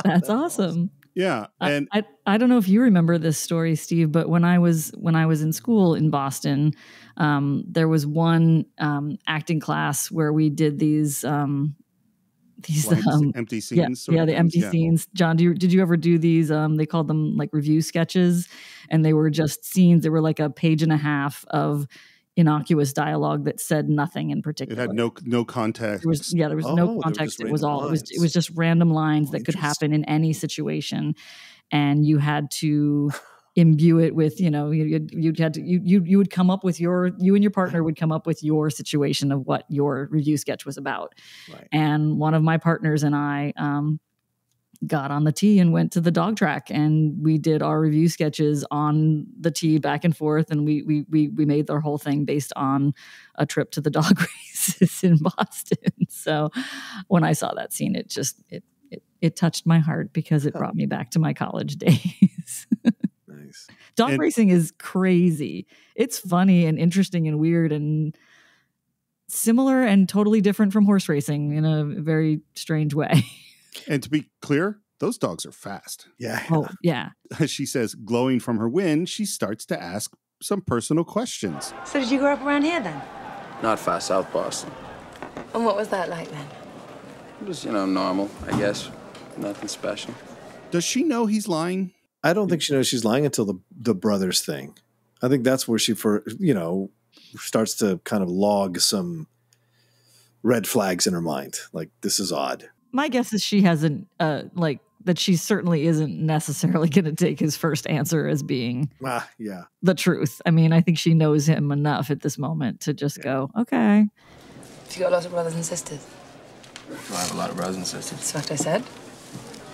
Speaker 4: That's awesome.
Speaker 2: Yeah. And
Speaker 4: I don't know if you remember this story, Steve, but when I was in school in Boston, there was one acting class where we did these
Speaker 2: empty scenes.
Speaker 4: The empty scenes. John, did you ever do these? They called them review sketches, and they were just scenes. They were like a page and a half of innocuous dialogue that said nothing in particular.
Speaker 2: It had no context.
Speaker 4: There was no context. It was just random lines that could happen in any situation, and you had to imbue it with, you would come up with you and your partner would come up with your situation of what your review sketch was about.
Speaker 3: Right.
Speaker 4: And one of my partners and I got on the tee and went to the dog track, and we did our review sketches on the tee back and forth. And we made our whole thing based on a trip to the dog races in Boston. So when I saw that scene, it touched my heart because it brought me back to my college days.
Speaker 3: Nice.
Speaker 4: Dog racing is crazy. It's funny and interesting and weird and similar and totally different from horse racing in a very strange way.
Speaker 2: And to be clear, those dogs are fast.
Speaker 3: Yeah.
Speaker 4: Oh, yeah.
Speaker 2: As she says, glowing from her win, she starts to ask some personal questions.
Speaker 5: So did you grow up around here then?
Speaker 7: Not far south Boston.
Speaker 5: And what was that like then?
Speaker 7: It was, normal, I guess. Nothing special.
Speaker 2: Does she know he's lying?
Speaker 3: I don't think she knows she's lying until the brothers thing. I think that's where she, starts to kind of log some red flags in her mind. Like, this is odd.
Speaker 4: My guess is she hasn't, that she certainly isn't necessarily going to take his first answer as being the truth. I mean, I think she knows him enough at this moment to just go, okay.
Speaker 5: Have you got lots of brothers and sisters?
Speaker 7: Do I have a lot of brothers and sisters?
Speaker 5: That's what I said.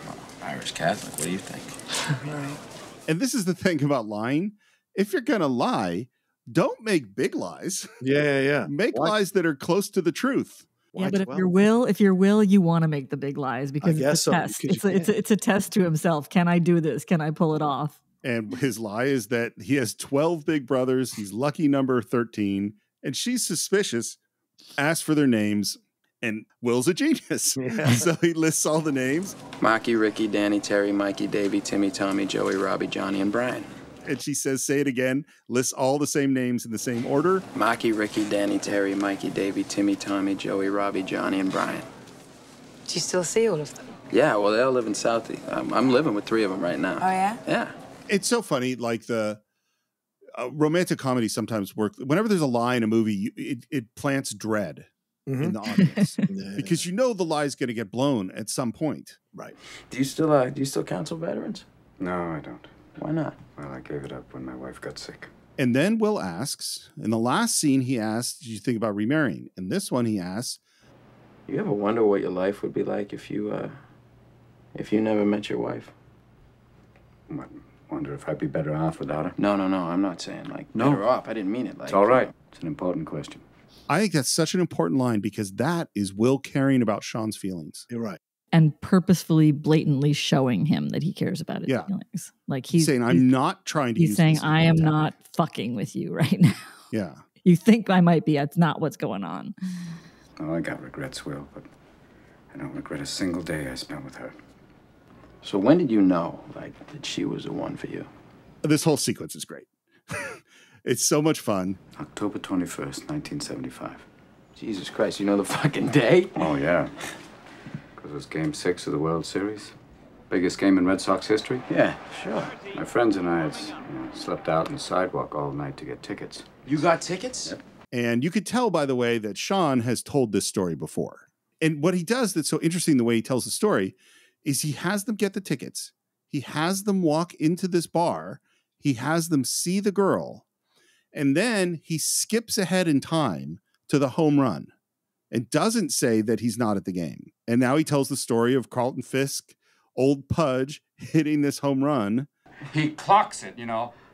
Speaker 7: Well, Irish Catholic, what do you think?
Speaker 5: Right.
Speaker 2: And this is the thing about lying. If you're going to lie, don't make big lies.
Speaker 3: Yeah.
Speaker 2: Make lies that are close to the truth.
Speaker 4: Yeah, but if your will, you want to make the big lies because it's a test. It's a test to himself. Can I do this? Can I pull it off?
Speaker 2: And his lie is that he has 12 big brothers. He's lucky number 13. And she's suspicious, asks for their names, and Will's a genius. Yeah. So he lists all the names.
Speaker 7: Marky, Ricky, Danny, Terry, Mikey, Davey, Timmy, Tommy, Joey, Robbie, Johnny, and Brian.
Speaker 2: And she says, say it again, lists all the same names in the same order.
Speaker 7: Marky, Ricky, Danny, Terry, Mikey, Davey, Timmy, Tommy, Joey, Robbie, Johnny, and Brian.
Speaker 5: Do you still see all of them?
Speaker 7: Yeah, well, they all live in Southie. I'm living with 3 of them right now.
Speaker 5: Oh, yeah?
Speaker 7: Yeah.
Speaker 2: It's so funny, like the romantic comedy sometimes work. Whenever there's a lie in a movie, it plants dread in the audience. Because the lie is going to get blown at some point.
Speaker 3: Right.
Speaker 7: Do you still counsel veterans?
Speaker 8: No, I don't.
Speaker 7: Why not?
Speaker 8: Well, I gave it up when my wife got sick.
Speaker 2: And then Will asks, in the last scene, he asks, did you think about remarrying? In this one, he asks,
Speaker 7: you ever wonder what your life would be like if you never met your wife?
Speaker 8: What, wonder if I'd be better off without her?
Speaker 7: No, I'm not saying better off. I didn't mean it like.
Speaker 8: It's all right. It's an important question.
Speaker 2: I think that's such an important line because that is Will caring about Sean's feelings.
Speaker 3: You're right.
Speaker 4: And purposefully, blatantly showing him that he cares about his feelings. Like he's saying,
Speaker 2: I'm not trying to.
Speaker 4: He's saying, I am not fucking with you right now.
Speaker 2: Yeah.
Speaker 4: You think I might be. That's not what's going on.
Speaker 8: Oh, I got regrets, Will, but I don't regret a single day I spent with her.
Speaker 7: So when did you know, that she was the one for you?
Speaker 2: This whole sequence is great. It's so much fun.
Speaker 8: October 21st, 1975.
Speaker 7: Jesus Christ, you know the fucking day?
Speaker 8: Oh, yeah. Because it was Game 6 of the World Series. Biggest game in Red Sox history.
Speaker 7: Yeah, sure.
Speaker 8: My friends and I had slept out on the sidewalk all night to get tickets.
Speaker 7: You got tickets?
Speaker 8: Yep.
Speaker 2: And you could tell, by the way, that Sean has told this story before. And what he does that's so interesting, the way he tells the story, is he has them get the tickets. He has them walk into this bar. He has them see the girl. And then he skips ahead in time to the home run and doesn't say that he's not at the game. And now he tells the story of Carlton Fisk, old Pudge, hitting this home run.
Speaker 11: He clocks it,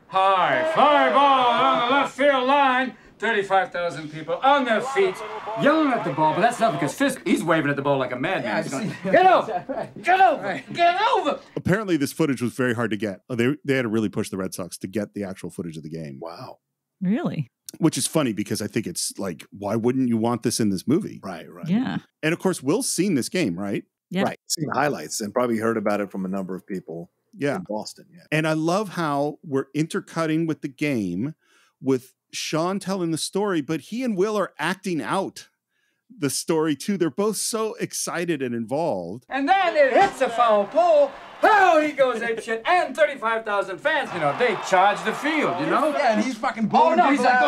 Speaker 11: High fly ball on the left field line. 35,000 people on their feet, yelling at the ball, but that's not because Fisk, he's waving at the ball like a madman. He's going, get over! Get over! Get over!
Speaker 2: Apparently, this footage was very hard to get. They had to really push the Red Sox to get the actual footage of the game.
Speaker 3: Wow.
Speaker 4: Really?
Speaker 2: Which is funny because I think it's like, why wouldn't you want this in this movie?
Speaker 3: Right.
Speaker 4: Yeah.
Speaker 2: And of course, Will's seen this game, right?
Speaker 4: Yeah.
Speaker 3: Right. Seen highlights and probably heard about it from a number of people in Boston. Yeah.
Speaker 2: And I love how we're intercutting with the game with Sean telling the story, but he and Will are acting out the story too. They're both so excited and involved.
Speaker 11: And then it hits a foul pole. Oh, he goes apeshit. And 35,000 fans, they charge the field,
Speaker 7: Yeah, and he's fucking blowing.
Speaker 11: He's like,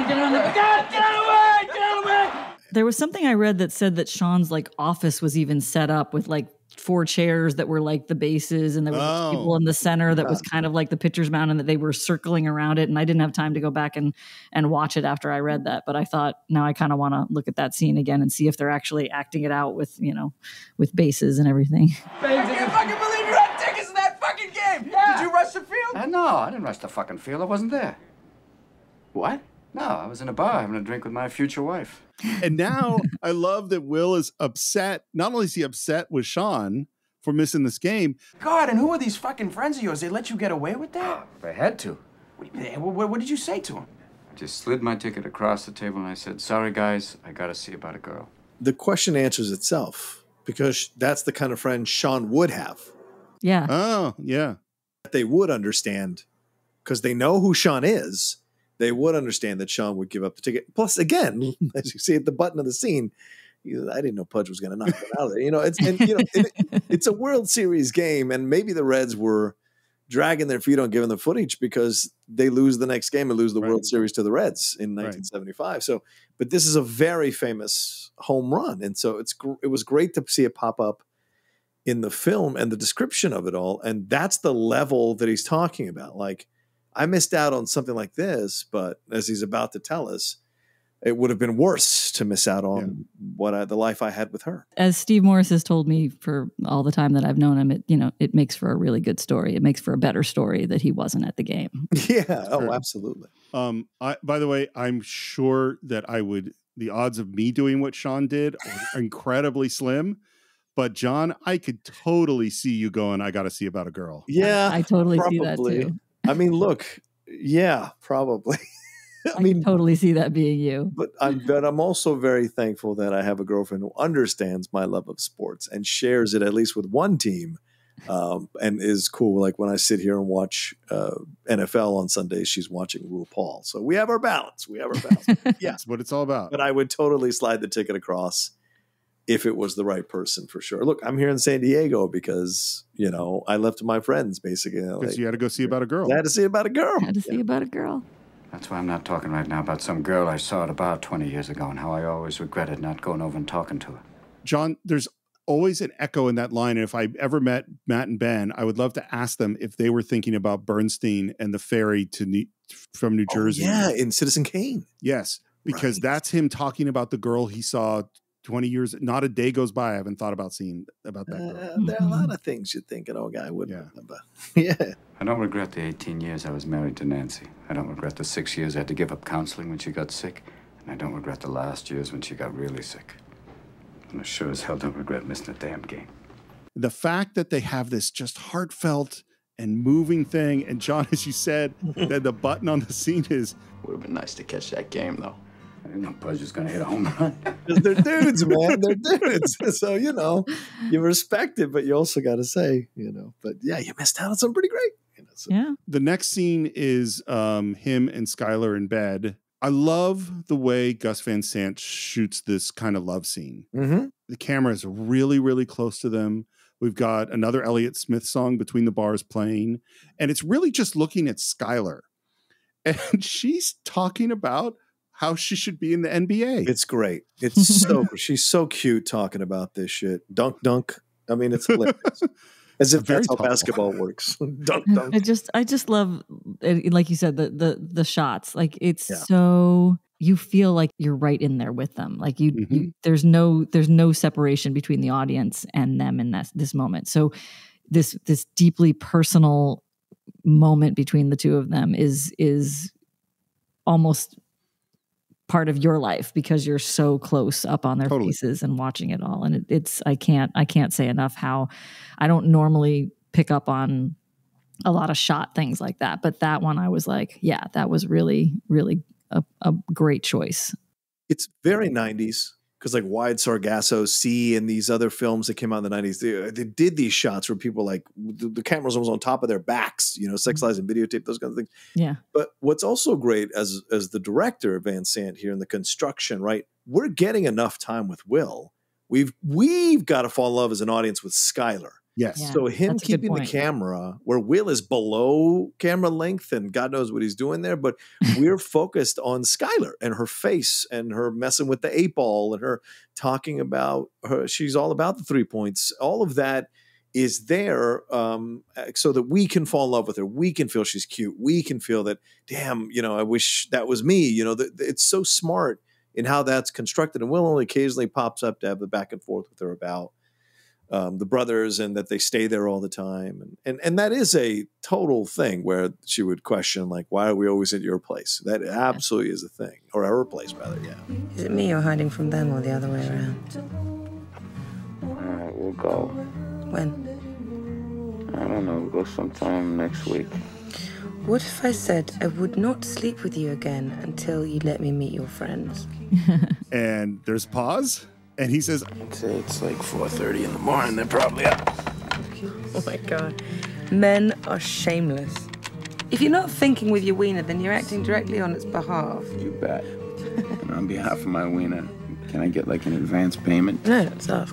Speaker 11: get on the get away! Get away!
Speaker 4: There was something I read that said that Sean's office was even set up with 4 chairs that were like the bases, and there were people in the center that was kind of like the pitcher's mound, and that they were circling around it. And I didn't have time to go back and watch it after I read that, but I thought now I kind of want to look at that scene again and see if they're actually acting it out with with bases and everything.
Speaker 7: I can't fucking believe you had tickets to that fucking game. Yeah. Did you rush the field?
Speaker 8: No, I didn't rush the fucking field. I wasn't there.
Speaker 7: What?
Speaker 8: No, I was in a bar having a drink with my future wife.
Speaker 2: And now I love that Will is upset. Not only is he upset with Sean for missing this game.
Speaker 7: God, and who are these fucking friends of yours? They let you get away with that?
Speaker 8: They had to.
Speaker 7: What did you say to him?
Speaker 8: I just slid my ticket across the table and I said, sorry, guys, I got to see about a girl.
Speaker 3: The question answers itself because that's the kind of friend Sean would have.
Speaker 4: Yeah.
Speaker 2: Oh, yeah.
Speaker 3: They would understand because they know who Sean is. They would understand that Sean would give up the ticket. Plus, again, as you see at the button of the scene, I didn't know Pudge was going to knock it out of there. It's a World Series game, and maybe the Reds were dragging their feet on giving the footage because they lose the next game and lose the World Series to the Reds in 1975. So, but this is a very famous home run, and so it was great to see it pop up in the film and the description of it all, and that's the level that he's talking about. Like, I missed out on something like this, but as he's about to tell us, it would have been worse to miss out on the life I had with her.
Speaker 4: As Steve Morris has told me for all the time that I've known him, it makes for a really good story. It makes for a better story that he wasn't at the game.
Speaker 3: Yeah. Oh, absolutely.
Speaker 2: By the way, I'm sure that the odds of me doing what Sean did are incredibly slim. But John, I could totally see you going, I got to see About a Girl.
Speaker 3: Yeah.
Speaker 4: I totally see that too.
Speaker 3: I mean, look, yeah, probably.
Speaker 4: I mean, totally see that being you.
Speaker 3: But I'm also very thankful that I have a girlfriend who understands my love of sports and shares it at least with one team, and is cool. Like when I sit here and watch NFL on Sundays, she's watching RuPaul. So we have our balance. Yeah,
Speaker 2: that's what it's all about.
Speaker 3: But I would totally slide the ticket across if it was the right person, for sure. Look, I'm here in San Diego because, I left my friends basically.
Speaker 2: Because you had to go see About a Girl.
Speaker 3: I had to see About a Girl.
Speaker 4: I had to see About a Girl.
Speaker 8: That's why I'm not talking right now about some girl I saw at a bar 20 years ago and how I always regretted not going over and talking to her.
Speaker 2: John, there's always an echo in that line. And if I ever met Matt and Ben, I would love to ask them if they were thinking about Bernstein and the ferry from New Jersey.
Speaker 3: Yeah, in Citizen Kane.
Speaker 2: Yes, because that's him talking about the girl he saw 20 years. Not a day goes by I haven't thought about that girl.
Speaker 3: There are a lot of things you'd think an old guy wouldn't remember. Yeah.
Speaker 8: I don't regret the 18 years I was married to Nancy. I don't regret the 6 years I had to give up counseling when she got sick. And I don't regret the last years when she got really sick. And I sure as hell don't regret missing a damn game.
Speaker 2: The fact that they have this just heartfelt and moving thing, and John, as you said, that the button on the scene is...
Speaker 7: Would have been nice to catch that game, though.
Speaker 8: I didn't know Pudge was going to hit a home run.
Speaker 3: They're dudes, man. They're dudes. So, you respect it, but you also got to say, but yeah, you missed out on something pretty great.
Speaker 4: Yeah.
Speaker 2: The next scene is him and Skylar in bed. I love the way Gus Van Sant shoots this kind of love scene.
Speaker 3: Mm-hmm.
Speaker 2: The camera is really, really close to them. We've got another Elliott Smith song Between the Bars playing, and it's really just looking at Skylar. And she's talking about how she should be in the NBA.
Speaker 3: It's great. She's so cute talking about this shit. Dunk. I mean, it's hilarious. As if that's how basketball works. Dunk.
Speaker 4: I just love, like you said, the shots. Like so you feel like you're right in there with them. Like you there's no separation between the audience and them in this moment. So this deeply personal moment between the two of them is almost part of your life because you're so close up on their faces and watching it all. And I can't say enough how I don't normally pick up on a lot of shot things like that. But that one I was like, yeah, that was really, really a great choice.
Speaker 3: It's very 90s because like Wide Sargasso Sea and these other films that came out in the 90s, they did these shots where people like the camera was on top of their backs, sexualized and videotape, those kinds of things.
Speaker 4: Yeah.
Speaker 3: But what's also great as the director, Van Sant, here in the construction, right? We're getting enough time with Will. We've got to fall in love as an audience with Skylar.
Speaker 2: Yes.
Speaker 4: Yeah,
Speaker 3: so him keeping the camera where Will is below camera length and God knows what he's doing there, but we're focused on Skylar and her face and her messing with the 8 ball and her talking about her. She's all about the 3 points. All of that is there so that we can fall in love with her. We can feel she's cute. We can feel that, damn, I wish that was me. It's so smart in how that's constructed. And Will only occasionally pops up to have the back and forth with her about the brothers and that they stay there all the time. And that is a total thing where she would question, like, why are we always at your place? That absolutely is a thing. Or her place, rather, yeah.
Speaker 5: Is it me you're hiding from them or the other way around?
Speaker 7: All right, we'll go.
Speaker 5: When?
Speaker 7: I don't know. We'll go sometime next week.
Speaker 5: What if I said I would not sleep with you again until you let me meet your friends?
Speaker 2: And there's pause. And he says,
Speaker 7: I'd say it's like 4:30 in the morning. They're probably up.
Speaker 5: Oh my God. Men are shameless. If you're not thinking with your wiener, then you're acting directly on its behalf.
Speaker 7: You bet. And on behalf of my wiener, can I get like an advance payment?
Speaker 5: No, it's off.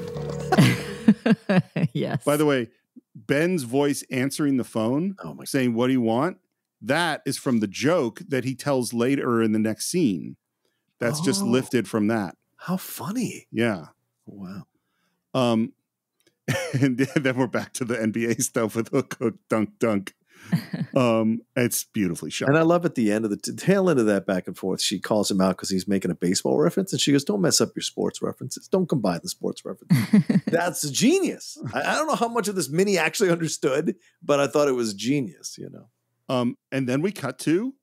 Speaker 4: Yes.
Speaker 2: By the way, Ben's voice answering the phone, saying, "What do you want?" That is from the joke that he tells later in the next scene. That's just lifted from that.
Speaker 3: How funny.
Speaker 2: Yeah.
Speaker 3: Wow.
Speaker 2: And then we're back to the NBA stuff with hook, hook, dunk, dunk. It's beautifully shot.
Speaker 3: And I love at the end of the tail end of that back and forth, she calls him out because he's making a baseball reference. And she goes, don't mess up your sports references. Don't combine the sports references. That's genius. I don't know how much of this Minnie actually understood, but I thought it was genius, you know.
Speaker 2: And then we cut to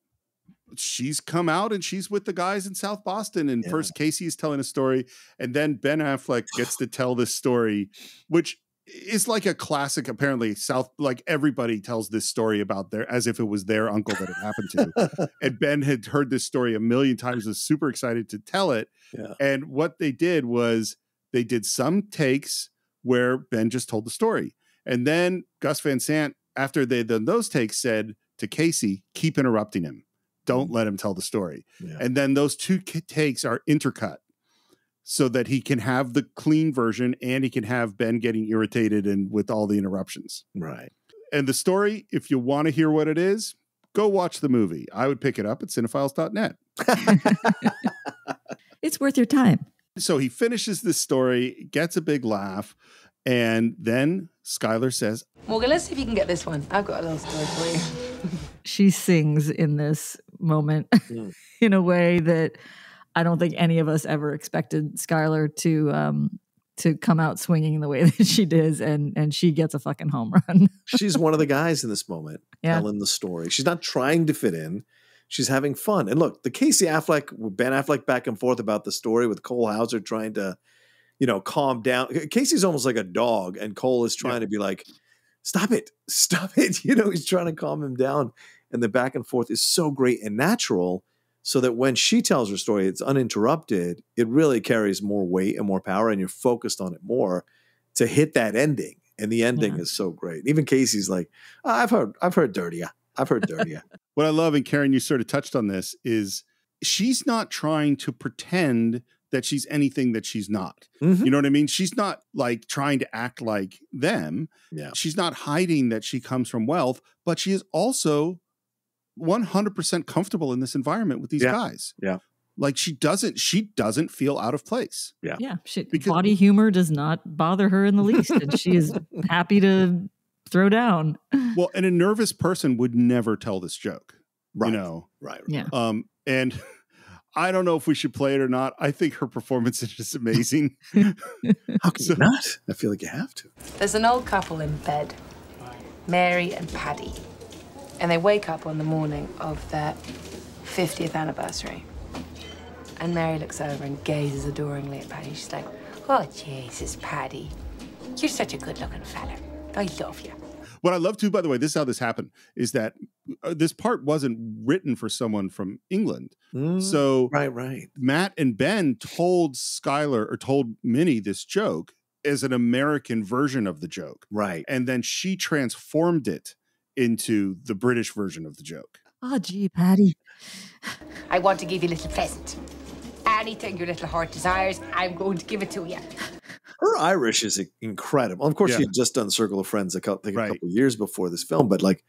Speaker 2: she's come out and she's with the guys in South Boston. And first Casey is telling a story, and then Ben Affleck gets to tell this story, which is like a classic. Apparently, like everybody tells this story about as if it was their uncle that it happened to. And Ben had heard this story a million times, was super excited to tell it.
Speaker 3: Yeah.
Speaker 2: And what they did was they did some takes where Ben just told the story. And then Gus Van Sant, after they'd done those takes, said to Casey, keep interrupting him. Don't let him tell the story.
Speaker 3: Yeah.
Speaker 2: And then those two takes are intercut so that he can have the clean version and he can have Ben getting irritated and with all the interruptions.
Speaker 3: Right.
Speaker 2: And the story, if you want to hear what it is, go watch the movie. I would pick it up at Cine-Files.net.
Speaker 4: It's worth your time.
Speaker 2: So he finishes this story, gets a big laugh, and then Skylar says,
Speaker 5: Morgan, let's see if you can get this one. I've got a little story for you.
Speaker 4: She sings in this moment in a way that I don't think any of us ever expected Skylar to come out swinging the way that she does, and she gets a fucking home run.
Speaker 3: She's one of the guys in this moment telling the story. She's not trying to fit in. She's having fun. And look, the Casey Affleck, Ben Affleck back and forth about the story with Cole Hauser trying to, calm down. Casey's almost like a dog, and Cole is trying to be like, stop it. He's trying to calm him down. And the back and forth is so great and natural, so that when she tells her story, it's uninterrupted. It really carries more weight and more power, and you're focused on it more to hit that ending. And the ending is so great. Even Casey's like, I've heard dirtier. I've heard dirtier.
Speaker 2: What I love, and Karen, you sort of touched on this, is she's not trying to pretend that she's anything that she's not.
Speaker 3: Mm-hmm.
Speaker 2: You know what I mean? She's not like trying to act like them.
Speaker 3: Yeah.
Speaker 2: She's not hiding that she comes from wealth, but she is also 100% comfortable in this environment with these guys.
Speaker 3: Yeah.
Speaker 2: Like she doesn't feel out of place.
Speaker 3: Yeah.
Speaker 4: Yeah. Body humor does not bother her in the least. And she is happy to throw down.
Speaker 2: Well, and a nervous person would never tell this joke.
Speaker 3: Right.
Speaker 2: Right.
Speaker 4: Yeah.
Speaker 2: And I don't know if we should play it or not. I think her performance is just amazing.
Speaker 3: How can you not? I feel like you have to.
Speaker 5: There's an old couple in bed, Mary and Paddy, and they wake up on the morning of their 50th anniversary. And Mary looks over and gazes adoringly at Paddy. She's like, oh, Jesus, Paddy, you're such a good-looking fella. I love you.
Speaker 2: What I love too, by the way, this is how this happened, is that this part wasn't written for someone from England. So
Speaker 3: right.
Speaker 2: Matt and Ben told Skylar, or told Minnie, this joke as an American version of the joke.
Speaker 3: Right.
Speaker 2: And then she transformed it into the British version of the joke.
Speaker 4: Oh, gee, Patty.
Speaker 5: I want to give you a little present. Anything your little heart desires, I'm going to give it to you.
Speaker 3: Her Irish is incredible. Of course, she had just done Circle of Friends a couple of years before this film, but like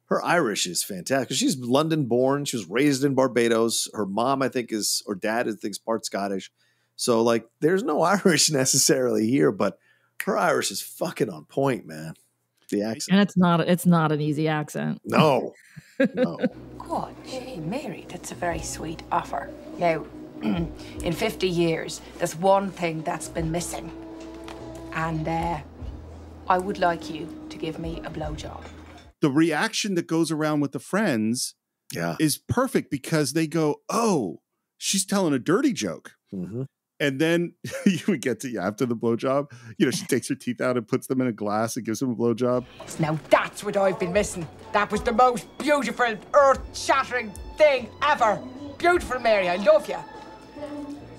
Speaker 3: her Irish is fantastic. She's London born. She was raised in Barbados. Her mom, I think, or dad, I think, is part Scottish. So like, there's no Irish necessarily here, but her Irish is fucking on point, man. The accent.
Speaker 4: And it's not an easy accent.
Speaker 3: No.
Speaker 5: God, gee, Mary, that's a very sweet offer. Now, in 50 years, there's one thing that's been missing. And I would like you to give me a blowjob.
Speaker 2: The reaction that goes around with the friends is perfect, because they go, oh, she's telling a dirty joke.
Speaker 3: Mm-hmm.
Speaker 2: And then you would get to, after the blowjob, she takes her teeth out and puts them in a glass and gives him a blowjob.
Speaker 5: Now that's what I've been missing. That was the most beautiful, earth-shattering thing ever. Beautiful, Mary, I love you.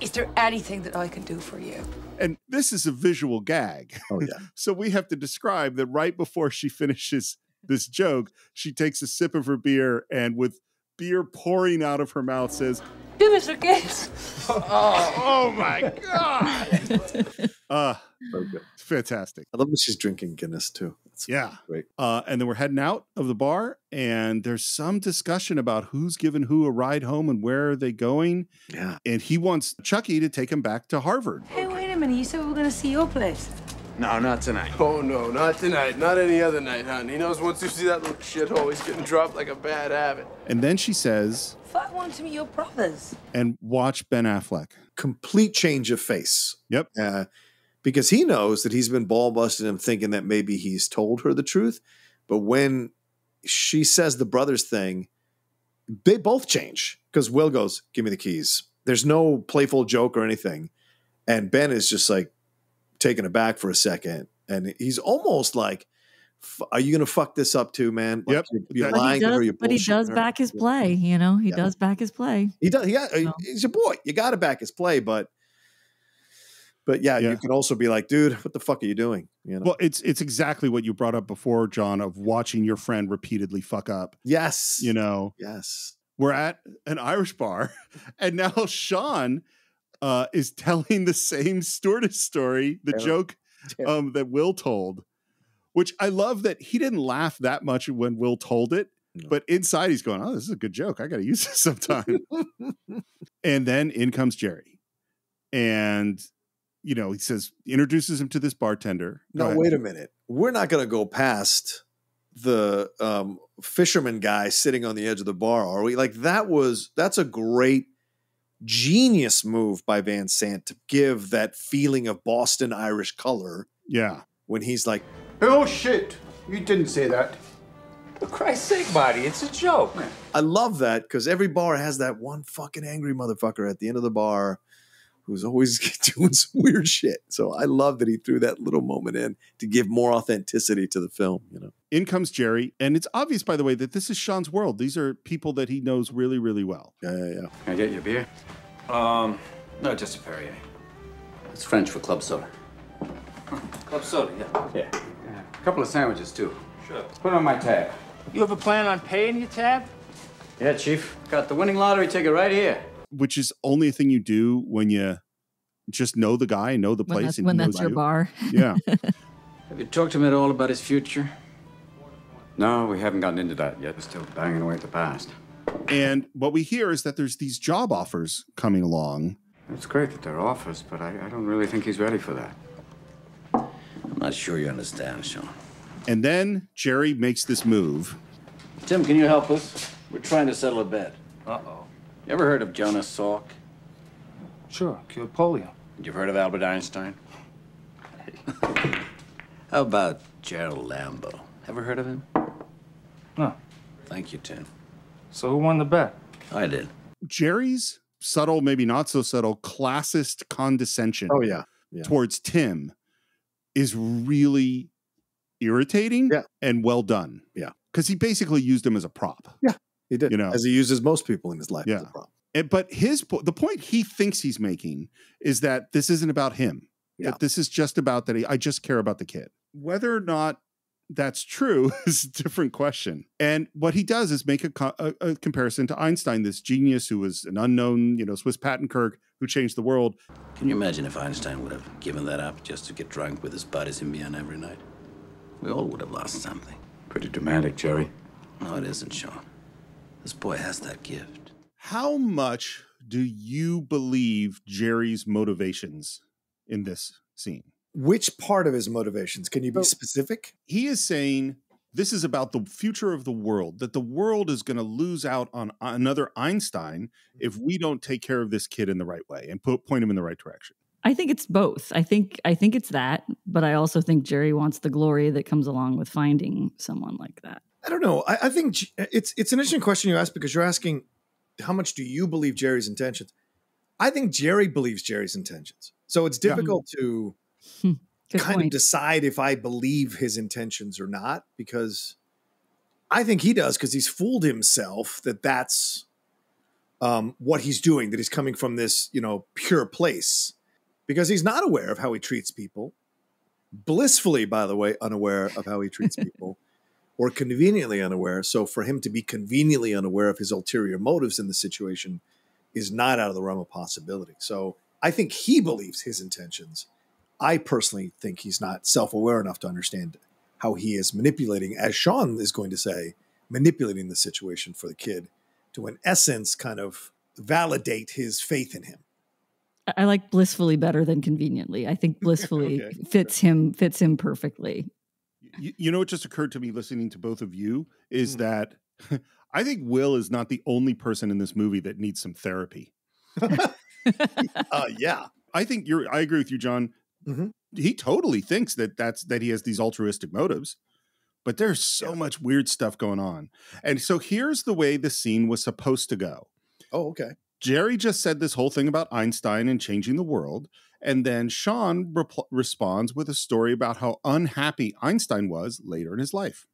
Speaker 5: Is there anything that I can do for you?
Speaker 2: And this is a visual gag.
Speaker 3: Oh, yeah.
Speaker 2: So we have to describe that right before she finishes this joke, she takes a sip of her beer and with beer pouring out of her mouth says,
Speaker 6: Give us a kiss.
Speaker 2: oh my God.
Speaker 3: Okay.
Speaker 2: Fantastic.
Speaker 3: I love that she's drinking Guinness too. That's great.
Speaker 2: And then we're heading out of the bar, and there's some discussion about who's giving who a ride home and where are they going.
Speaker 3: Yeah.
Speaker 2: And he wants Chucky to take him back to Harvard.
Speaker 6: Hey, wait a minute. You said we were going to see your place.
Speaker 7: No, not tonight.
Speaker 1: Oh, no, not tonight. Not any other night, hon. He knows once you see that little shithole, he's getting dropped like a bad habit.
Speaker 2: And then she says,
Speaker 6: Fuck, want to meet your brothers.
Speaker 2: and watch Ben Affleck.
Speaker 3: Complete change of face.
Speaker 2: Yep.
Speaker 3: Because he knows that he's been ball busting him thinking that maybe he's told her the truth. But when she says the brothers thing, they both change. Because Will goes, give me the keys. There's no playful joke or anything. And Ben is just like taken aback for a second. And he's almost like, are you going to fuck this up too, man? Like, you're lying to her. You're
Speaker 4: but he does back his play. You know, he does back his play.
Speaker 3: He does. Yeah, he's a boy. You got to back his play. But yeah, you can also be like, dude, what the fuck are you doing? You know?
Speaker 2: Well, it's exactly what you brought up before, John, of watching your friend repeatedly fuck up.
Speaker 3: Yes.
Speaker 2: You know?
Speaker 3: Yes.
Speaker 2: We're at an Irish bar, and now Sean is telling the same stewardess story, the joke that Will told, which I love that he didn't laugh that much when Will told it, but inside he's going, oh, this is a good joke. I got to use this sometime. And then in comes Jerry. And, you know, he introduces him to this bartender.
Speaker 3: No, wait a minute. We're not going to go past the fisherman guy sitting on the edge of the bar, are we? Like, that's a great genius move by Van Sant to give that feeling of Boston Irish color.
Speaker 2: Yeah.
Speaker 3: When he's like,
Speaker 12: oh shit, you didn't say that. For Christ's sake, Marty, it's a joke.
Speaker 3: I love that because every bar has that one fucking angry motherfucker at the end of the bar who's always doing some weird shit. So I love that he threw that little moment in to give more authenticity to the film, you know.
Speaker 2: In comes Jerry, and it's obvious, by the way, that this is Sean's world. These are people that he knows really, really well.
Speaker 3: Yeah.
Speaker 10: Can I get you a beer? No, just a Perrier. It's French for club soda. Club soda, yeah. A couple of sandwiches, too. Sure. Put on my tab.
Speaker 1: You ever plan on paying your tab?
Speaker 10: Yeah, Chief. Got the winning lottery ticket right here.
Speaker 2: Which is only a thing you do when you just know the guy, know the place.
Speaker 4: When that's your bar.
Speaker 2: Yeah.
Speaker 10: Have you talked to him at all about his future? No, we haven't gotten into that yet. We're still banging away at the past.
Speaker 2: And what we hear is that there's these job offers coming along.
Speaker 10: It's great that they're offers, but I don't really think he's ready for that.
Speaker 13: I'm not sure you understand, Sean.
Speaker 2: And then Jerry makes this move.
Speaker 7: Tim, can you help us? We're trying to settle a bet. Uh-oh. You ever heard of Jonas Salk?
Speaker 9: Sure, cured polio.
Speaker 7: You've heard of Albert Einstein?
Speaker 13: How about Gerald Lambeau? Ever heard of him?
Speaker 9: No.
Speaker 13: Thank you, Tim.
Speaker 9: So who won the bet?
Speaker 13: I did.
Speaker 2: Jerry's subtle, maybe not so subtle, classist condescension towards Tim is really irritating and well done.
Speaker 3: Yeah.
Speaker 2: Because he basically used him as a prop.
Speaker 3: Yeah, he did.
Speaker 2: You know,
Speaker 3: as he uses most people in his life as a prop.
Speaker 2: But the point he thinks he's making is that this isn't about him. Yeah. That this is just about that I just care about the kid. Whether or not that's true is a different question. And what he does is make a comparison to Einstein, this genius who was an unknown, Swiss patent clerk who changed the world.
Speaker 13: Can you imagine if Einstein would have given that up just to get drunk with his buddies in Vienna every night? We all would have lost something.
Speaker 10: Pretty dramatic, Jerry.
Speaker 13: No, it isn't, Sean. This boy has that gift.
Speaker 2: How much do you believe Jerry's motivations in this scene?
Speaker 3: Which part of his motivations? Can you be specific?
Speaker 2: He is saying this is about the future of the world, that the world is going to lose out on another Einstein if we don't take care of this kid in the right way and point him in the right direction.
Speaker 4: I think it's both. I think it's that, but I also think Jerry wants the glory that comes along with finding someone like that.
Speaker 3: I don't know. I think it's an interesting question you ask because you're asking how much do you believe Jerry's intentions? I think Jerry believes Jerry's intentions. So it's difficult to kind of decide if I believe his intentions or not, because I think he does, because he's fooled himself that that's what he's doing, that he's coming from this, pure place. because he's not aware of how he treats people. Blissfully, by the way, unaware of how he treats people, or conveniently unaware. So for him to be conveniently unaware of his ulterior motives in the situation is not out of the realm of possibility. So I think he believes his intentions. I personally think he's not self-aware enough to understand how he is manipulating, as Sean is going to say, manipulating the situation for the kid to, in essence, kind of validate his faith in him.
Speaker 4: I like blissfully better than conveniently. I think blissfully fits him perfectly.
Speaker 2: You know what just occurred to me listening to both of you is that I think Will is not the only person in this movie that needs some therapy.
Speaker 3: Yeah.
Speaker 2: I agree with you, John.
Speaker 3: Mm-hmm.
Speaker 2: He totally thinks that he has these altruistic motives, but there's so much weird stuff going on. And so here's the way the scene was supposed to go.
Speaker 3: Oh, okay.
Speaker 2: Jerry just said this whole thing about Einstein and changing the world. And then Sean responds with a story about how unhappy Einstein was later in his life.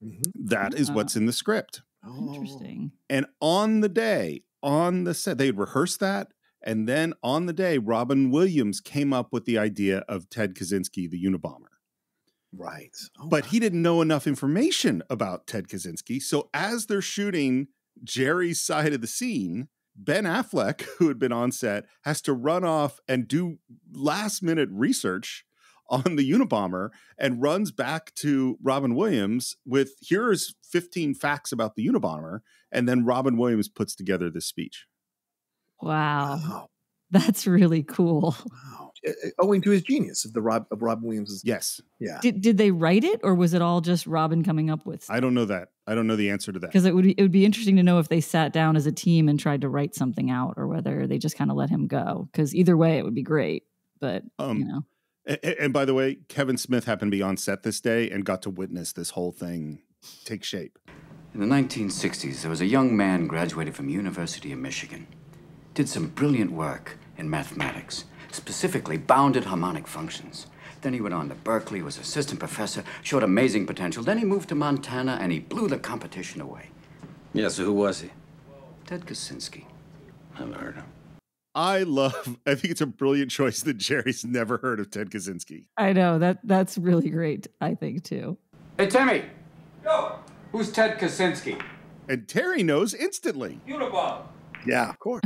Speaker 2: Mm-hmm. That is what's in the script.
Speaker 4: Oh. Interesting.
Speaker 2: And on the set, they had rehearsed that. And then on the day, Robin Williams came up with the idea of Ted Kaczynski, the Unabomber.
Speaker 3: Right. Oh,
Speaker 2: but he didn't know enough information about Ted Kaczynski. So as they're shooting Jerry's side of the scene, Ben Affleck, who had been on set, has to run off and do last-minute research on the Unabomber and runs back to Robin Williams with, here's 15 facts about the Unabomber, and then Robin Williams puts together this speech.
Speaker 4: Wow. That's really cool.
Speaker 3: Wow. Owing to his genius of Robin Williams.
Speaker 2: Yes.
Speaker 3: Yeah.
Speaker 4: Did they write it, or was it all just Robin coming up with stuff?
Speaker 2: I don't know that. I don't know the answer to that.
Speaker 4: Because it would be interesting to know if they sat down as a team and tried to write something out, or whether they just kind of let him go. Because either way, it would be great. But, you know.
Speaker 2: And by the way, Kevin Smith happened to be on set this day and got to witness this whole thing take shape.
Speaker 8: In the 1960s, there was a young man graduated from University of Michigan. Did some brilliant work in mathematics, specifically bounded harmonic functions. Then he went on to Berkeley, was assistant professor, showed amazing potential. Then he moved to Montana, and he blew the competition away.
Speaker 13: Yeah, so who was he?
Speaker 8: Ted Kaczynski.
Speaker 13: I've heard him.
Speaker 2: I think it's a brilliant choice that Jerry's never heard of Ted Kaczynski.
Speaker 4: I know, that's really great, I think, too.
Speaker 11: Hey, Timmy! Yo! Who's Ted Kaczynski?
Speaker 2: And Terry knows instantly.
Speaker 11: Unabomber.
Speaker 3: Yeah, of course.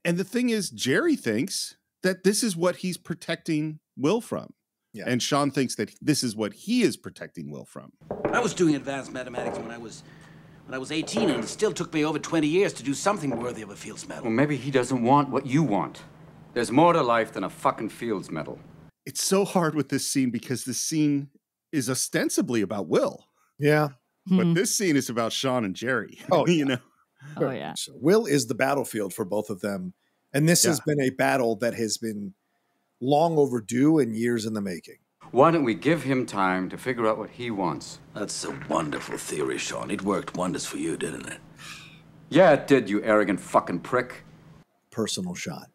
Speaker 2: And the thing is, Jerry thinks that this is what he's protecting Will from. Yeah. And Sean thinks that this is what he is protecting Will from.
Speaker 13: I was doing advanced mathematics when I was 18, and it still took me over 20 years to do something worthy of a Fields Medal.
Speaker 8: Well, maybe he doesn't want what you want. There's more to life than a fucking Fields Medal.
Speaker 2: It's so hard with this scene because this scene is ostensibly about Will.
Speaker 3: Yeah.
Speaker 2: But this scene is about Sean and Jerry.
Speaker 3: Oh,
Speaker 2: you know?
Speaker 4: Oh, yeah.
Speaker 3: So Will is the battlefield for both of them. And this has been a battle that has been long overdue and years in the making.
Speaker 8: Why don't we give him time to figure out what he wants?
Speaker 13: That's a wonderful theory, Sean. It worked wonders for you, didn't it?
Speaker 8: Yeah, it did, you arrogant fucking prick.
Speaker 3: Personal shot.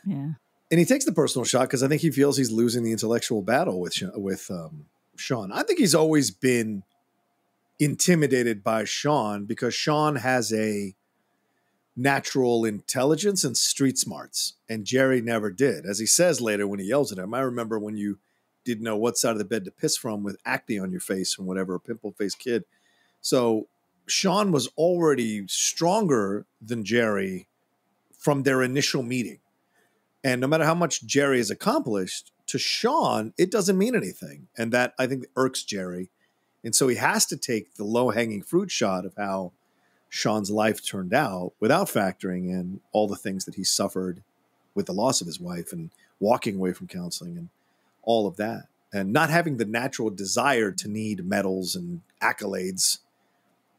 Speaker 4: Yeah.
Speaker 3: And he takes the personal shot because I think he feels he's losing the intellectual battle with Sean. I think he's always been intimidated by Sean because Sean has a natural intelligence and street smarts, and Jerry never did. As he says later when he yells at him, I remember when you didn't know what side of the bed to piss from with acne on your face and whatever, a pimple-faced kid. So Sean was already stronger than Jerry from their initial meeting. And no matter how much Jerry has accomplished, to Sean, it doesn't mean anything. And that, I think, irks Jerry. And so he has to take the low-hanging fruit shot of how Sean's life turned out without factoring in all the things that he suffered with the loss of his wife and walking away from counseling and all of that. And not having the natural desire to need medals and accolades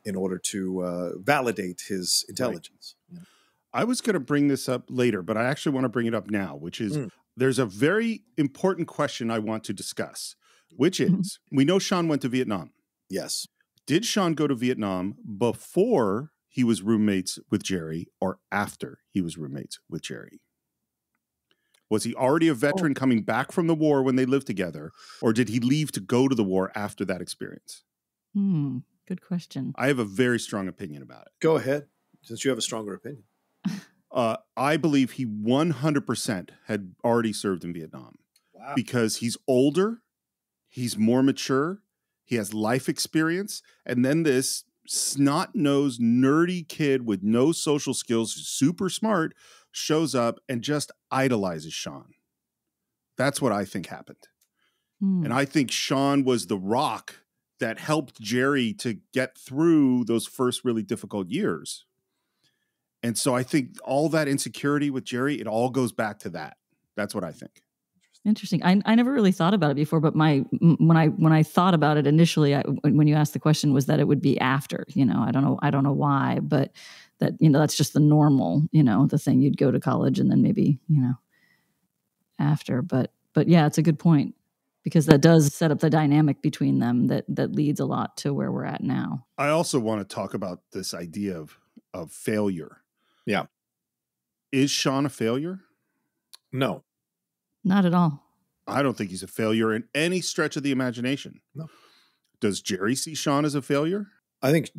Speaker 3: in order to validate his intelligence.
Speaker 2: Right. I was going to bring this up later, but I actually want to bring it up now, which is there's a very important question I want to discuss, which is, we know Sean went to Vietnam.
Speaker 3: Yes.
Speaker 2: Did Sean go to Vietnam before he was roommates with Jerry or after he was roommates with Jerry? Was he already a veteran coming back from the war when they lived together, or did he leave to go to the war after that experience?
Speaker 4: Good question.
Speaker 2: I have a very strong opinion about it.
Speaker 3: Go ahead, since you have a stronger opinion.
Speaker 2: I believe he 100% had already served in Vietnam.
Speaker 3: Wow.
Speaker 2: Because he's older, he's more mature, he has life experience, and then this snot-nosed, nerdy kid with no social skills, who's super smart, shows up and just idolizes Sean. That's what I think happened. And I think Sean was the rock that helped Jerry to get through those first really difficult years. And so I think all that insecurity with Jerry, it all goes back to that. That's what I think.
Speaker 4: Interesting. I never really thought about it before, but when I thought about it initially, when you asked the question, was that it would be after. I don't know why, but that that's just the normal. The thing, you'd go to college and then maybe after. But yeah, it's a good point, because that does set up the dynamic between them that leads a lot to where we're at now.
Speaker 2: I also want to talk about this idea of failure.
Speaker 3: Yeah.
Speaker 2: Is Sean a failure?
Speaker 3: No.
Speaker 4: Not at all.
Speaker 2: I don't think he's a failure in any stretch of the imagination.
Speaker 3: No.
Speaker 2: Does Jerry see Sean as a failure?
Speaker 3: I think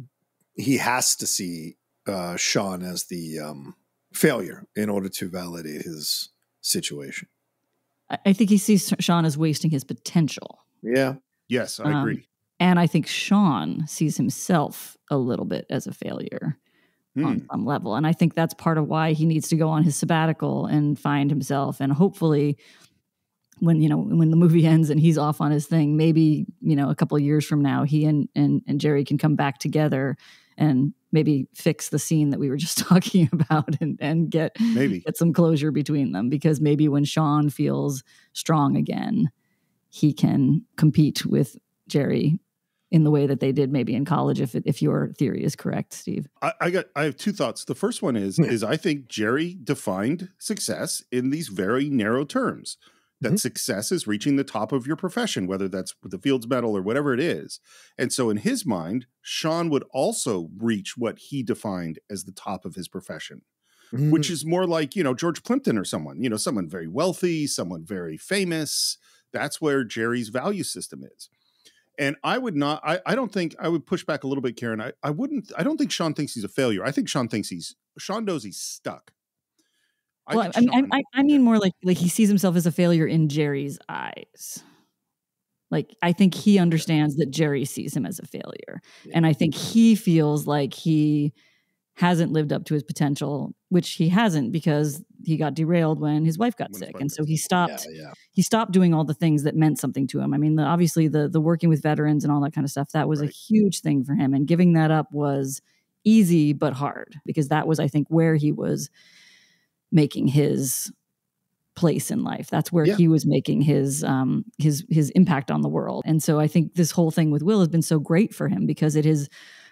Speaker 3: he has to see Sean as the failure in order to validate his situation.
Speaker 4: I think he sees Sean as wasting his potential.
Speaker 3: Yeah.
Speaker 2: Yes, I agree.
Speaker 4: And I think Sean sees himself a little bit as a failure on some level. And I think that's part of why he needs to go on his sabbatical and find himself. And hopefully when the movie ends and he's off on his thing, maybe, a couple of years from now, he and Jerry can come back together and maybe fix the scene that we were just talking about and get some closure between them. Because maybe when Sean feels strong again, he can compete with Jerry in the way that they did maybe in college, if your theory is correct, Steve.
Speaker 2: I have two thoughts. The first one is I think Jerry defined success in these very narrow terms. That success is reaching the top of your profession, whether that's the Fields Medal or whatever it is. And so in his mind, Sean would also reach what he defined as the top of his profession, which is more like, George Plimpton or someone, someone very wealthy, someone very famous. That's where Jerry's value system is. And I would not, I don't think, I would push back a little bit, Karen. I don't think Sean thinks he's a failure. I think Sean knows he's stuck.
Speaker 4: I mean more like he sees himself as a failure in Jerry's eyes. Like, I think he understands that Jerry sees him as a failure. Yeah. And I think he feels like he hasn't lived up to his potential, which he hasn't, because he got derailed when his wife got sick. And so he stopped, he stopped doing all the things that meant something to him. I mean, obviously the working with veterans and all that kind of stuff, that was a huge thing for him. And giving that up was easy, but hard, because that was, I think, where he was making his place in life. That's where he was making his impact on the world. And so I think this whole thing with Will has been so great for him, because it has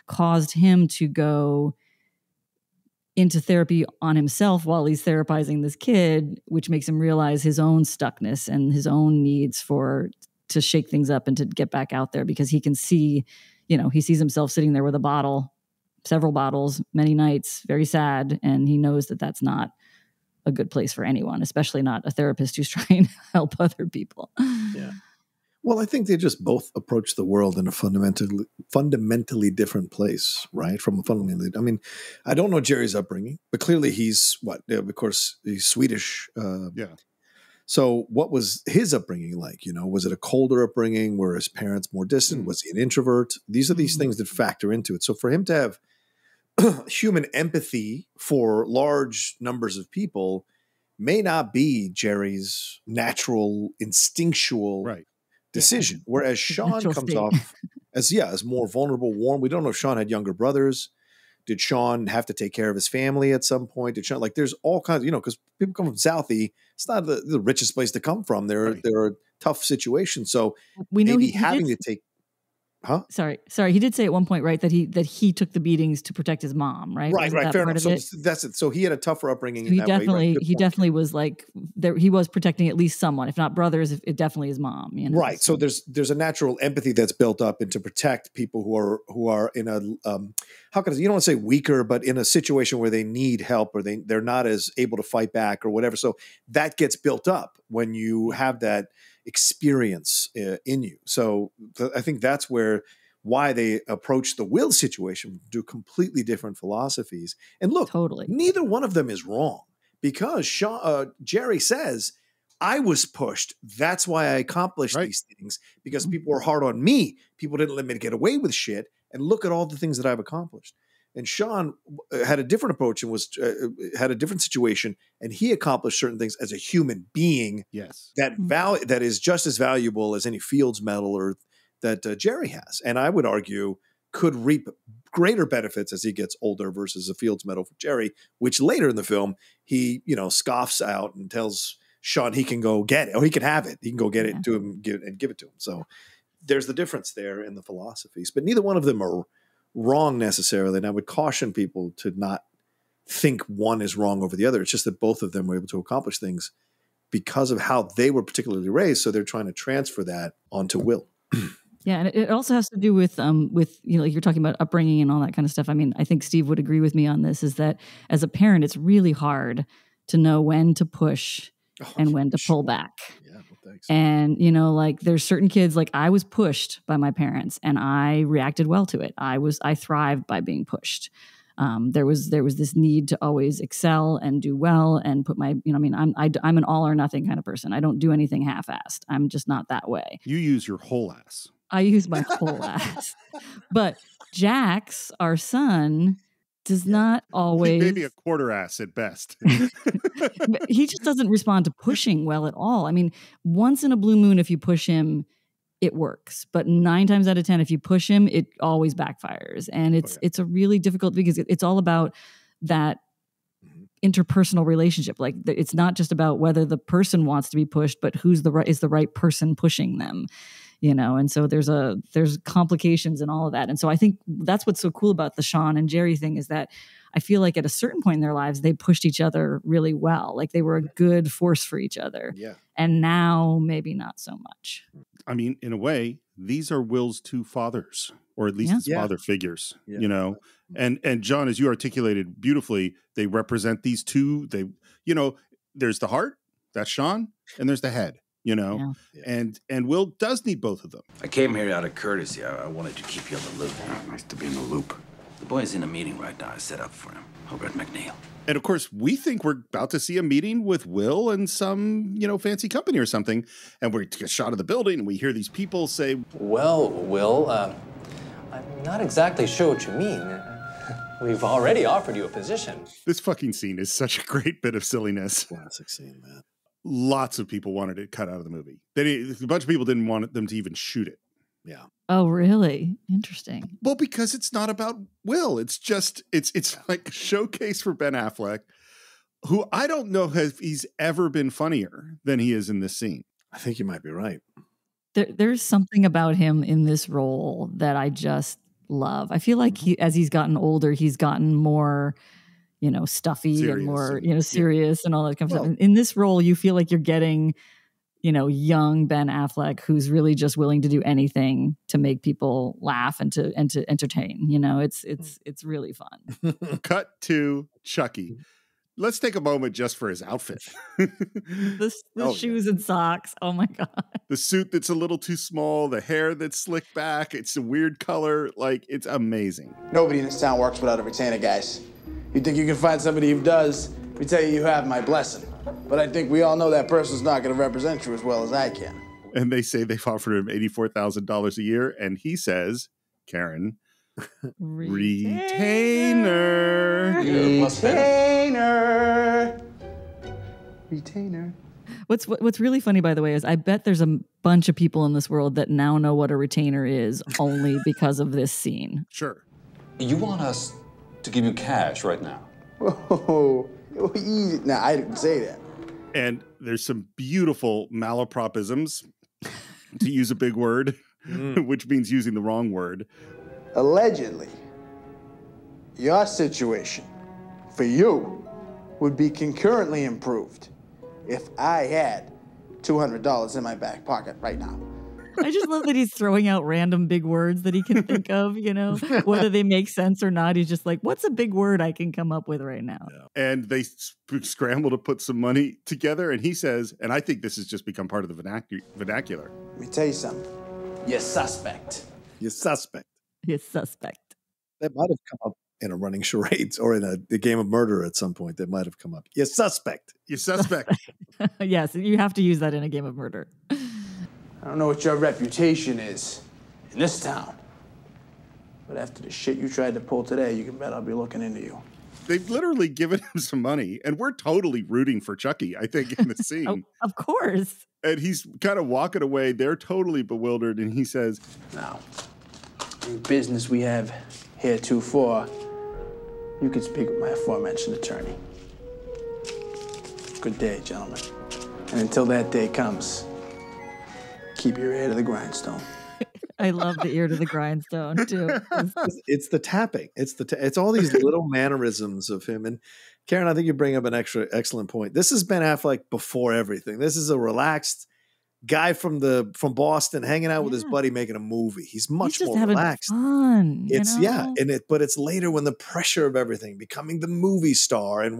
Speaker 4: caused him to go into therapy on himself while he's therapizing this kid, which makes him realize his own stuckness and his own needs to shake things up and to get back out there, because he can see, he sees himself sitting there with a bottle, several bottles, many nights, very sad. And he knows that that's not a good place for anyone, especially not a therapist who's trying to help other people.
Speaker 3: Yeah. Well, I think they just both approach the world in a fundamentally different place, right? I mean, I don't know Jerry's upbringing, but clearly he's of course, he's Swedish. So what was his upbringing like? Was it a colder upbringing? Were his parents more distant? Was he an introvert? These are these things that factor into it. So for him to have human empathy for large numbers of people may not be Jerry's natural, instinctual decision. Whereas Sean comes off as more vulnerable, warm. We don't know if Sean had younger brothers. Did Sean have to take care of his family at some point? Did Sean, there's all kinds, because people come from Southie, it's not the richest place to come from. There are tough situations. So
Speaker 4: we know
Speaker 3: maybe having to take. Huh?
Speaker 4: Sorry. He did say at one point, right, that he took the beatings to protect his mom, right?
Speaker 3: Right. Fair enough. So that's it. So he had a tougher upbringing.
Speaker 4: So he definitely was like there. He was protecting at least someone, if not brothers. It definitely his mom.
Speaker 3: Right. So there's a natural empathy that's built up and to protect people who are in a how can I, you don't want to say weaker, but in a situation where they need help or they're not as able to fight back or whatever. So that gets built up when you have that experience in you. So I think that's where why they approach the Will situation, do completely different philosophies. And look,
Speaker 4: Totally.
Speaker 3: neither one of them is wrong because Jerry says, I was pushed. That's why I accomplished these things, because people were hard on me. People didn't let me get away with shit. And look at all the things that I've accomplished. And Sean had a different approach and had a different situation, and he accomplished certain things as a human being.
Speaker 2: Yes,
Speaker 3: that is just as valuable as any Fields Medal or that Jerry has, and I would argue could reap greater benefits as he gets older versus a Fields Medal for Jerry, which later in the film he scoffs out and tells Sean he can go get it, or he can have it. He can go get it to him and give it to him. So there's the difference there in the philosophies, but neither one of them are wrong necessarily. And I would caution people to not think one is wrong over the other. It's just that both of them were able to accomplish things because of how they were particularly raised. So they're trying to transfer that onto Will.
Speaker 4: Yeah, and it also has to do with like you're talking about upbringing and all that kind of stuff. I mean, I think Steve would agree with me on this, is that as a parent, it's really hard to know when to push and when to pull back.
Speaker 3: Yeah, well, thanks.
Speaker 4: And, like there's certain kids, like I was pushed by my parents and I reacted well to it. I thrived by being pushed. There was this need to always excel and do well and put my, I'm an all or nothing kind of person. I don't do anything half-assed. I'm just not that way.
Speaker 2: You use your whole ass.
Speaker 4: I use my whole ass. But Jax, our son, does not always.
Speaker 2: Maybe a quarter ass at best.
Speaker 4: He just doesn't respond to pushing well at all. I mean, once in a blue moon, if you push him, it works. But 9 times out of 10, if you push him, it always backfires. And it's a really difficult, because it's all about that interpersonal relationship. Like it's not just about whether the person wants to be pushed, but is the right person pushing them. And so there's complications and all of that. And so I think that's what's so cool about the Sean and Jerry thing, is that I feel like at a certain point in their lives, they pushed each other really well. Like they were a good force for each other.
Speaker 3: Yeah.
Speaker 4: And now maybe not so much.
Speaker 2: I mean, in a way, these are Will's two fathers, or at least his father figures, and John, as you articulated beautifully, they represent these two. There's the heart, that's Sean, and there's the head. And Will does need both of them.
Speaker 13: I came here out of courtesy. I wanted to keep you in the loop.
Speaker 10: Nice to be in the loop.
Speaker 13: The boy's in a meeting right now. I set up for him over at McNeil.
Speaker 2: And of course, we think we're about to see a meeting with Will and some, fancy company or something. And we take a shot of the building and we hear these people say,
Speaker 14: "Well, Will, I'm not exactly sure what you mean. We've already offered you a position."
Speaker 2: This fucking scene is such a great bit of silliness.
Speaker 3: Classic scene, man.
Speaker 2: Lots of people wanted it cut out of the movie. A bunch of people didn't want them to even shoot it.
Speaker 3: Yeah.
Speaker 4: Oh, really? Interesting.
Speaker 2: Well, because it's not about Will. It's just, it's like a showcase for Ben Affleck, who I don't know if he's ever been funnier than he is in this scene.
Speaker 3: I think you might be right.
Speaker 4: There's something about him in this role that I just love. I feel like as he's gotten older, he's gotten more, stuffy
Speaker 2: serious
Speaker 4: and more, serious and all that kind of stuff. In this role, you feel like you're getting, young Ben Affleck, who's really just willing to do anything to make people laugh and to entertain. It's really fun.
Speaker 2: Cut to Chucky. Let's take a moment just for his outfit.
Speaker 4: The shoes and socks. Oh my God.
Speaker 2: The suit that's a little too small, the hair that's slicked back. It's a weird color. Like, it's amazing.
Speaker 1: Nobody in this town works without a retainer, guys. You think you can find somebody who does? We tell you have my blessing. But I think we all know that person's not going to represent you as well as I can.
Speaker 2: And they say they've offered him $84,000 a year. And he says, Karen, retainer.
Speaker 1: Retainer.
Speaker 4: What's really funny, by the way, is I bet there's a bunch of people in this world that now know what a retainer is only because of this scene.
Speaker 2: Sure.
Speaker 15: You want us to give you cash right now?
Speaker 1: Whoa, easy. Nah, I didn't say that.
Speaker 2: And there's some beautiful malapropisms, to use a big word, which means using the wrong word.
Speaker 1: Allegedly, your situation for you would be concurrently improved if I had $200 in my back pocket right now.
Speaker 4: I just love that he's throwing out random big words that he can think of, whether they make sense or not. He's just like, what's a big word I can come up with right now?
Speaker 2: And they scramble to put some money together. And he says, and I think this has just become part of the vernacular.
Speaker 1: Let me tell you something. You're suspect.
Speaker 3: You're suspect.
Speaker 4: He's suspect.
Speaker 3: That might have come up in a running charades or in a game of murder at some point. That might have come up. You're suspect.
Speaker 2: You're suspect.
Speaker 4: Yes, you have to use that in a game of murder.
Speaker 1: I don't know what your reputation is in this town, but after the shit you tried to pull today, you can bet I'll be looking into you.
Speaker 2: They've literally given him some money, and we're totally rooting for Chucky, I think, in the scene.
Speaker 4: Oh, of course.
Speaker 2: And he's kind of walking away. They're totally bewildered, and he says,
Speaker 1: Now, in business we have heretofore, you can speak with my aforementioned attorney. Good day, gentlemen. And until that day comes, keep your ear to the grindstone.
Speaker 4: I love the ear to the grindstone too.
Speaker 3: It's the tapping. It's all these little mannerisms of him. And Karen, I think you bring up an excellent point. This is Ben Affleck before everything. This is a relaxed guy from Boston hanging out with his buddy making a movie. He's much more relaxed.
Speaker 4: Fun,
Speaker 3: but it's later when the pressure of everything, becoming the movie star and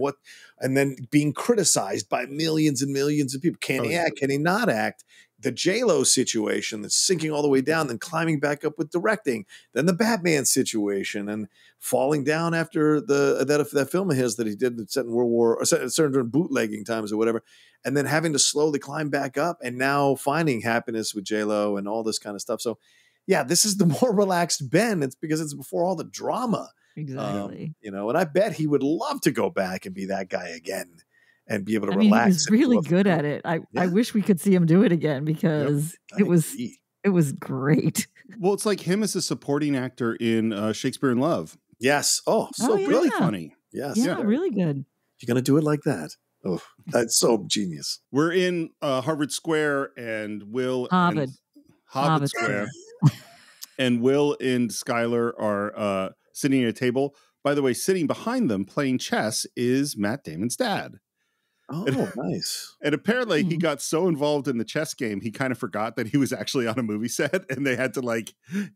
Speaker 3: then being criticized by millions and millions of people. Can he act? Can he not act? The J-Lo situation that's sinking all the way down, then climbing back up with directing, then the Batman situation, and falling down after that film of his that he did set in World War, or set during bootlegging times or whatever, and then having to slowly climb back up, and now finding happiness with J-Lo and all this kind of stuff. So, yeah, this is the more relaxed Ben. It's because it's before all the drama,
Speaker 4: exactly.
Speaker 3: And I bet he would love to go back and be that guy again. And be able to relax.
Speaker 4: He was really good at it. I wish we could see him do it again because it was great.
Speaker 2: Well, it's like him as a supporting actor in Shakespeare in Love.
Speaker 3: Yes. Oh,
Speaker 2: really funny.
Speaker 3: Yes.
Speaker 4: Yeah, really good.
Speaker 3: You're going to do it like that. Oh, that's so genius.
Speaker 2: We're in Harvard Square and Will
Speaker 4: Harvard
Speaker 2: Square. And Will and Skylar are sitting at a table. By the way, sitting behind them playing chess is Matt Damon's dad.
Speaker 3: Oh, nice.
Speaker 2: And apparently he got so involved in the chess game, he kind of forgot that he was actually on a movie set, and they had to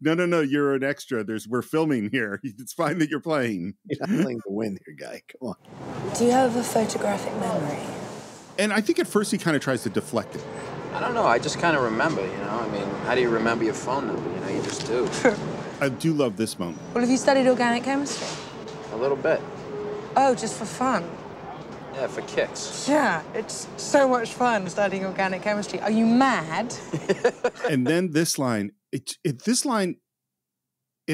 Speaker 2: no, you're an extra. We're filming here. It's fine that you're playing.
Speaker 3: You're not playing to win here, guy. Come on.
Speaker 5: Do you have a photographic memory?
Speaker 2: And I think at first he kind of tries to deflect it.
Speaker 7: I don't know. I just kind of remember, I mean, how do you remember your phone number? You just do.
Speaker 2: I do love this moment.
Speaker 5: Well, have you studied organic chemistry?
Speaker 7: A little bit.
Speaker 5: Oh, just for fun?
Speaker 7: Yeah, for kicks.
Speaker 5: Yeah, it's so much fun studying organic chemistry. Are you mad?
Speaker 2: And then this line, it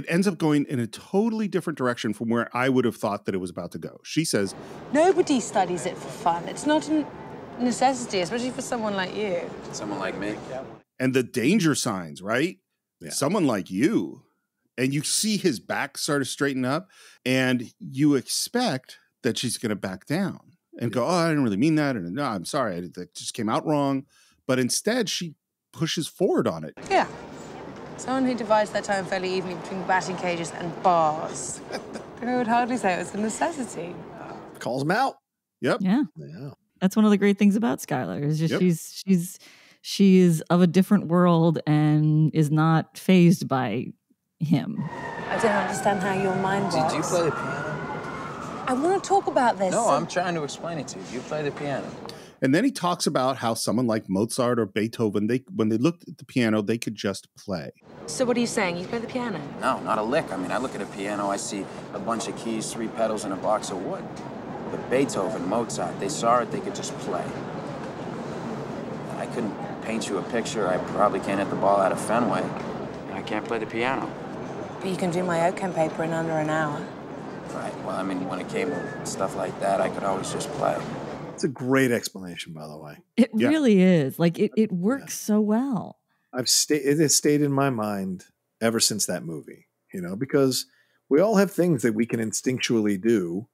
Speaker 2: ends up going in a totally different direction from where I would have thought that it was about to go. She says,
Speaker 5: nobody studies it for fun. It's not a necessity, especially for someone like you.
Speaker 7: Someone like me.
Speaker 2: And the danger signs, right? Yeah. Someone like you. And you see his back sort of straighten up, and you expect that she's going to back down and go, oh, I didn't really mean that. And no, I'm sorry. It just came out wrong. But instead, she pushes forward on it.
Speaker 5: Yeah. Someone who divides their time fairly evenly between batting cages and bars. I would hardly say it was a necessity.
Speaker 3: Calls him out.
Speaker 2: Yep.
Speaker 4: Yeah. That's one of the great things about Skylar is just she's of a different world and is not fazed by him.
Speaker 5: I don't understand how your mind works.
Speaker 7: Do you play the piano?
Speaker 5: I want to talk about this.
Speaker 7: No, I'm trying to explain it to you. You play the piano.
Speaker 2: And then he talks about how someone like Mozart or Beethoven, when they looked at the piano, they could just play.
Speaker 5: So what are you saying? You play the piano?
Speaker 7: No, not a lick. I mean, I look at a piano, I see a bunch of keys, 3 pedals, and a box of wood. But Beethoven, Mozart, they saw it, they could just play. I couldn't paint you a picture. I probably can't hit the ball out of Fenway. I can't play the piano.
Speaker 5: But you can do my Oakham paper in under an hour.
Speaker 7: Right. Well, I mean, when it came to stuff like that, I could always just play.
Speaker 3: It's a great explanation, by the way.
Speaker 4: It really is. Like, it works so well.
Speaker 3: It has stayed in my mind ever since that movie, because we all have things that we can instinctually do.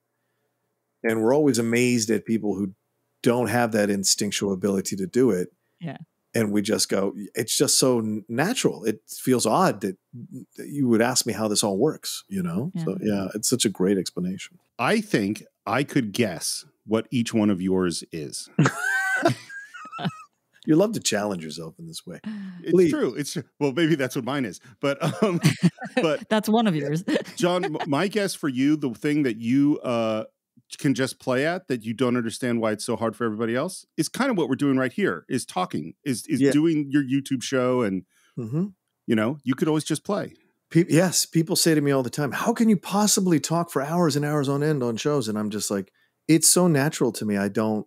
Speaker 3: And we're always amazed at people who don't have that instinctual ability to do it.
Speaker 4: Yeah.
Speaker 3: And we just go, it's just so natural. It feels odd that you would ask me how this all works, Yeah. So, yeah, it's such a great explanation.
Speaker 2: I think I could guess what each one of yours is.
Speaker 3: You love to challenge yourself in this way.
Speaker 2: It's true. It's true. Well, maybe that's what mine is. But
Speaker 4: that's one of yours.
Speaker 2: John, my guess for you, the thing that you can just play at that you don't understand why it's so hard for everybody else is kind of what we're doing right here, is talking, is doing your YouTube show. And, you could always just play.
Speaker 3: Yes, people say to me all the time, how can you possibly talk for hours and hours on end on shows? And I'm just like, it's so natural to me. I don't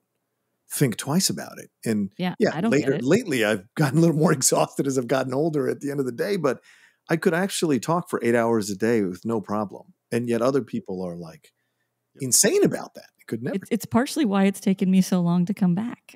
Speaker 3: think twice about it. And
Speaker 4: I don't get it.
Speaker 3: lately I've gotten a little more exhausted as I've gotten older at the end of the day, but I could actually talk for 8 hours a day with no problem. And yet other people are like insane about that. It could never.
Speaker 4: It's partially why it's taken me so long to come back.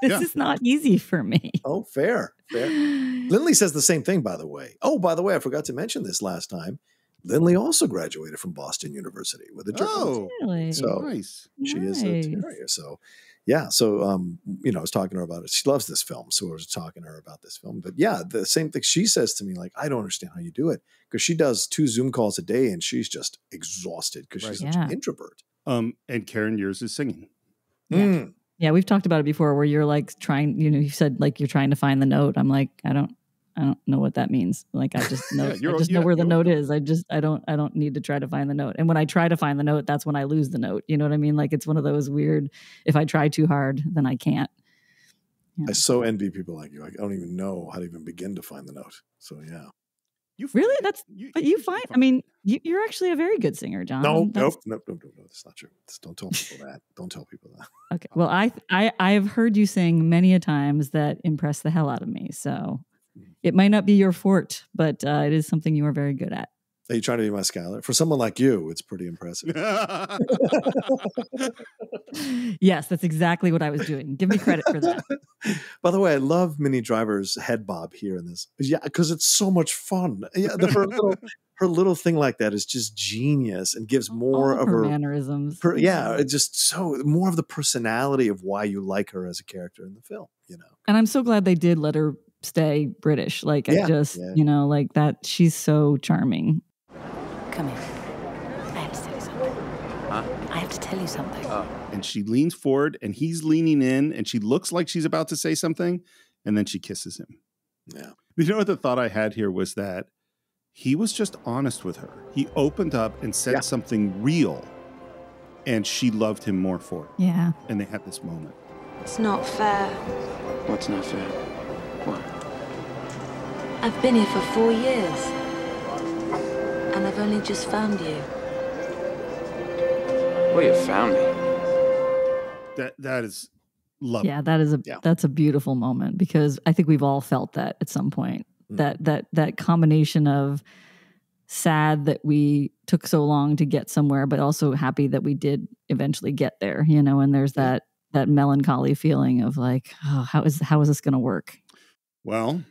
Speaker 4: This is not easy for me.
Speaker 3: Oh, fair. Lindley says the same thing, by the way. Oh, by the way, I forgot to mention this last time. Lindley also graduated from Boston University with a journalism.
Speaker 2: Oh,
Speaker 4: really?
Speaker 3: So
Speaker 2: nice.
Speaker 3: She is a terrier. So, yeah. So, I was talking to her about it. She loves this film. So I was talking to her about this film. But yeah, the same thing she says to me, like, I don't understand how you do it. Because she does 2 Zoom calls a day and she's just exhausted because she's such an introvert.
Speaker 2: And Karen, yours is singing.
Speaker 4: Yeah, we've talked about it before where you're like trying, you said like you're trying to find the note. I'm like, I don't know what that means. Like, I just know, know where the note is. I don't need to try to find the note. And when I try to find the note, that's when I lose the note. You know what I mean? Like, it's one of those weird, if I try too hard, then I can't.
Speaker 3: I so envy people like you. I don't even know how to even begin to find the note. So yeah.
Speaker 4: Really? But you find, I mean, you're actually a very good singer, John.
Speaker 3: Nope. That's not true. Don't tell people that. Don't tell people that.
Speaker 4: Okay. Well, I've heard you sing many a times that impress the hell out of me. So it might not be your forte, but it is something you are very good at.
Speaker 3: Are you trying to be my Skylar? For someone like you, it's pretty impressive.
Speaker 4: Yes, that's exactly what I was doing. Give me credit for that.
Speaker 3: By the way, I love Minnie Driver's head bob here in this. Yeah, because it's so much fun. Yeah, her little thing like that is just genius and gives more of her
Speaker 4: mannerisms.
Speaker 3: It's just so more of the personality of why you like her as a character in the film.
Speaker 4: And I'm so glad they did let her stay British. Like like that. She's so charming.
Speaker 16: Come here. I have to tell you something.
Speaker 10: Huh?
Speaker 16: I have to tell you something.
Speaker 2: And she leans forward and he's leaning in and she looks like she's about to say something and then she kisses him.
Speaker 3: Yeah.
Speaker 2: You know what the thought I had here was that he was just honest with her. He opened up and said something real and she loved him more for it.
Speaker 4: Yeah.
Speaker 2: And they had this moment.
Speaker 16: It's not fair.
Speaker 7: What's not fair? What?
Speaker 16: I've been here for 4 years. And I've only just found you.
Speaker 7: Well, you found me.
Speaker 2: That is lovely.
Speaker 4: Yeah, that's a beautiful moment because I think we've all felt that at some point. That combination of sad that we took so long to get somewhere, but also happy that we did eventually get there, and there's that melancholy feeling of like, oh, how is this going to work?
Speaker 2: Well,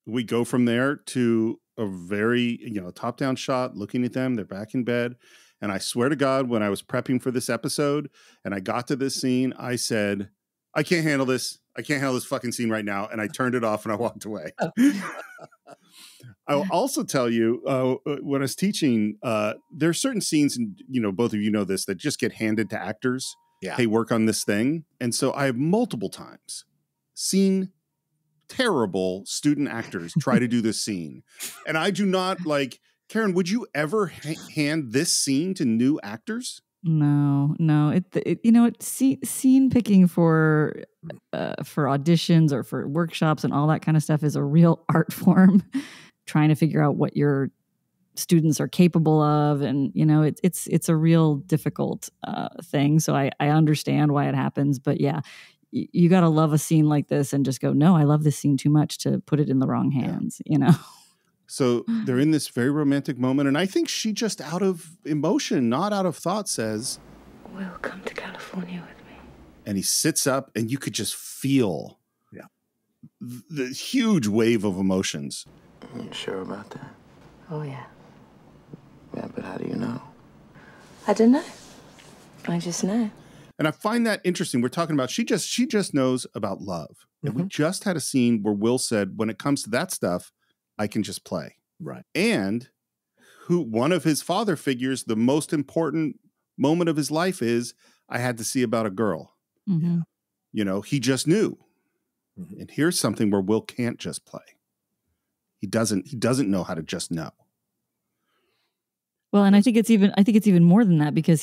Speaker 2: we go from there to a very, top-down shot looking at them. They're back in bed. And I swear to God, when I was prepping for this episode and I got to this scene, I said, I can't handle this. I can't handle this fucking scene right now. And I turned it off and I walked away. I'll also tell you, when I was teaching, there are certain scenes, and both of you know this, that just get handed to actors.
Speaker 3: Yeah.
Speaker 2: Hey, work on this thing. And so I have multiple times seen terrible student actors try to do this scene. And I do not Karen, would you ever hand this scene to new actors?
Speaker 4: No. Scene picking for auditions or for workshops and all that kind of stuff is a real art form. Trying to figure out what your students are capable of, and it's a real difficult thing. So I understand why it happens, but yeah, you got to love a scene like this and just go, no, I love this scene too much to put it in the wrong hands.
Speaker 2: So they're in this very romantic moment, and I think she just out of emotion, not out of thought, says,
Speaker 16: "We'll come to California with me."
Speaker 2: And he sits up, and you could just feel the huge wave of emotions.
Speaker 7: You sure about that?
Speaker 16: Oh, yeah.
Speaker 7: Yeah, but how do you know?
Speaker 16: I don't know. I just know.
Speaker 2: And I find that interesting. We're talking about she just knows about love. And we just had a scene where Will said, when it comes to that stuff, I can just play.
Speaker 3: Right.
Speaker 2: And one of his father figures, the most important moment of his life is, I had to see about a girl.
Speaker 4: Mm-hmm.
Speaker 2: He just knew. And here's something where Will can't just play. He doesn't know how to just know. Well,
Speaker 4: and I think it's even more than that because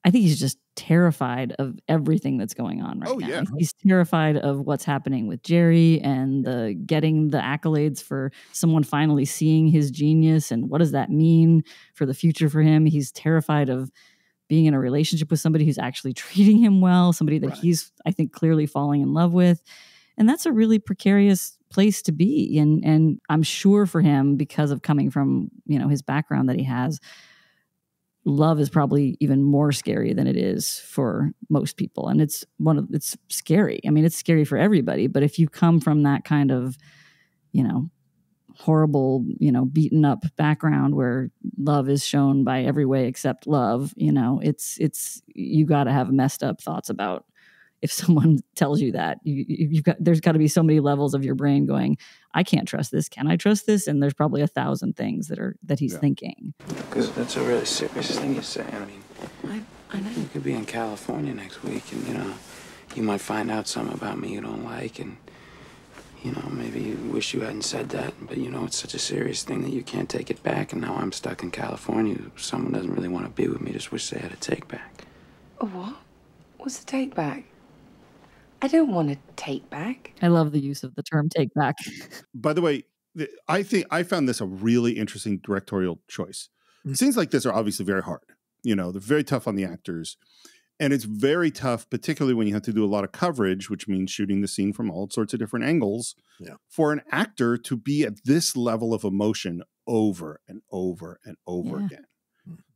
Speaker 4: I think he's just terrified of everything that's going on right now.
Speaker 2: Yeah.
Speaker 4: He's terrified of what's happening with Jerry and getting the accolades for someone finally seeing his genius, and what does that mean for the future for him. He's terrified of being in a relationship with somebody who's actually treating him well, somebody that he's, I think, clearly falling in love with. And that's a really precarious place to be. And I'm sure for him, because of coming from, his background that he has, love is probably even more scary than it is for most people. And it's scary. I mean, it's scary for everybody. But if you come from that kind of, horrible, beaten up background where love is shown by every way except love, it's you got to have messed up thoughts about if someone tells you that. There's got to be so many levels of your brain going, I can't trust this. Can I trust this? And there's probably 1,000 things that he's thinking.
Speaker 7: Because that's a really serious thing you're saying. I mean, I know you could be in California next week, and you might find out something about me you don't like, and maybe you wish you hadn't said that, but it's such a serious thing that you can't take it back, and now I'm stuck in California. Someone doesn't really want to be with me, just wish they had a take back.
Speaker 5: A what? What's a take back? I don't want to take back.
Speaker 4: I love the use of the term take back.
Speaker 2: By the way, I think I found this a really interesting directorial choice. Scenes like this are obviously very hard. They're very tough on the actors. And it's very tough, particularly when you have to do a lot of coverage, which means shooting the scene from all sorts of different angles, for an actor to be at this level of emotion over and over and over again.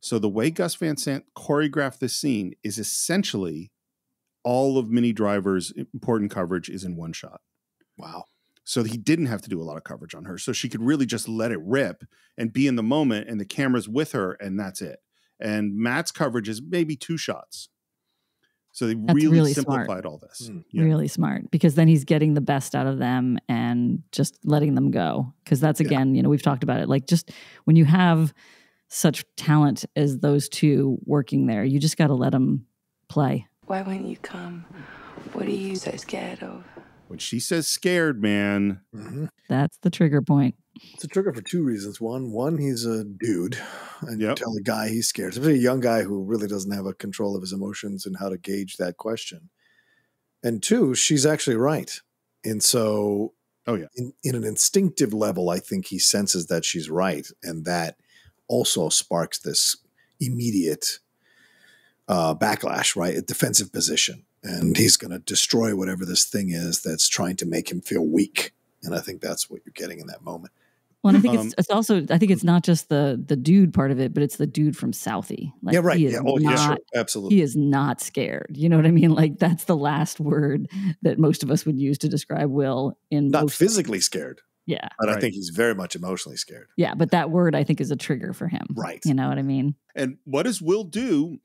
Speaker 2: So the way Gus Van Sant choreographed this scene is essentially all of Minnie Driver's important coverage is in one shot.
Speaker 3: Wow.
Speaker 2: So he didn't have to do a lot of coverage on her. So she could really just let it rip and be in the moment, and the camera's with her, and that's it. And Matt's coverage is maybe 2 shots. So they really simplified all this.
Speaker 4: Really smart, because then he's getting the best out of them and just letting them go. Because that's, again, we've talked about it. Like, just when you have such talent as those two working there, you just got to let them play.
Speaker 5: Why won't you come? What are you so scared of?
Speaker 2: When she says scared, man.
Speaker 4: That's the trigger point.
Speaker 3: It's a trigger for 2 reasons. One, he's a dude, and you tell a guy he's scared, especially a young guy who really doesn't have a control of his emotions and how to gauge that question. And 2, she's actually right. And so, in an instinctive level, I think he senses that she's right, and that also sparks this immediate backlash, right? A defensive position. And he's going to destroy whatever this thing is that's trying to make him feel weak. And I think that's what you're getting in that moment.
Speaker 4: Well, and I think it's also, I think it's not just the dude part of it, but it's the dude from Southie. Like,
Speaker 3: yeah, right.
Speaker 4: Sure.
Speaker 3: Absolutely.
Speaker 4: He is not scared. You know what I mean? Like, that's the last word that most of us would use to describe Will.
Speaker 3: Not physically scared.
Speaker 4: Yeah.
Speaker 3: But I think he's very much emotionally scared.
Speaker 4: Yeah, but that word, I think, is a trigger for him.
Speaker 3: Right.
Speaker 4: You know what I mean?
Speaker 2: And what does Will do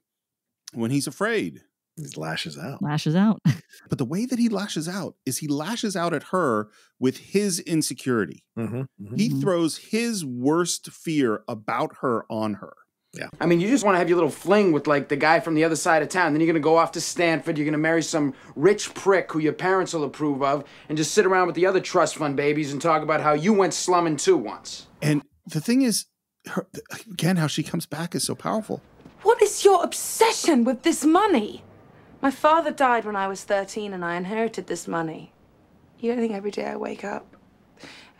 Speaker 2: when he's afraid?
Speaker 3: He lashes out.
Speaker 4: Lashes out.
Speaker 2: But the way that he lashes out is he lashes out at her with his insecurity. He throws his worst fear about her on her.
Speaker 3: Yeah.
Speaker 7: I mean, you just want to have your little fling with, like, the guy from the other side of town. Then you're going to go off to Stanford. You're going to marry some rich prick who your parents will approve of and just sit around with the other trust fund babies and talk about how you went slumming too once.
Speaker 2: And the thing is, again, how she comes back is so powerful.
Speaker 5: What is your obsession with this money? My father died when I was 13 and I inherited this money. You don't think every day I wake up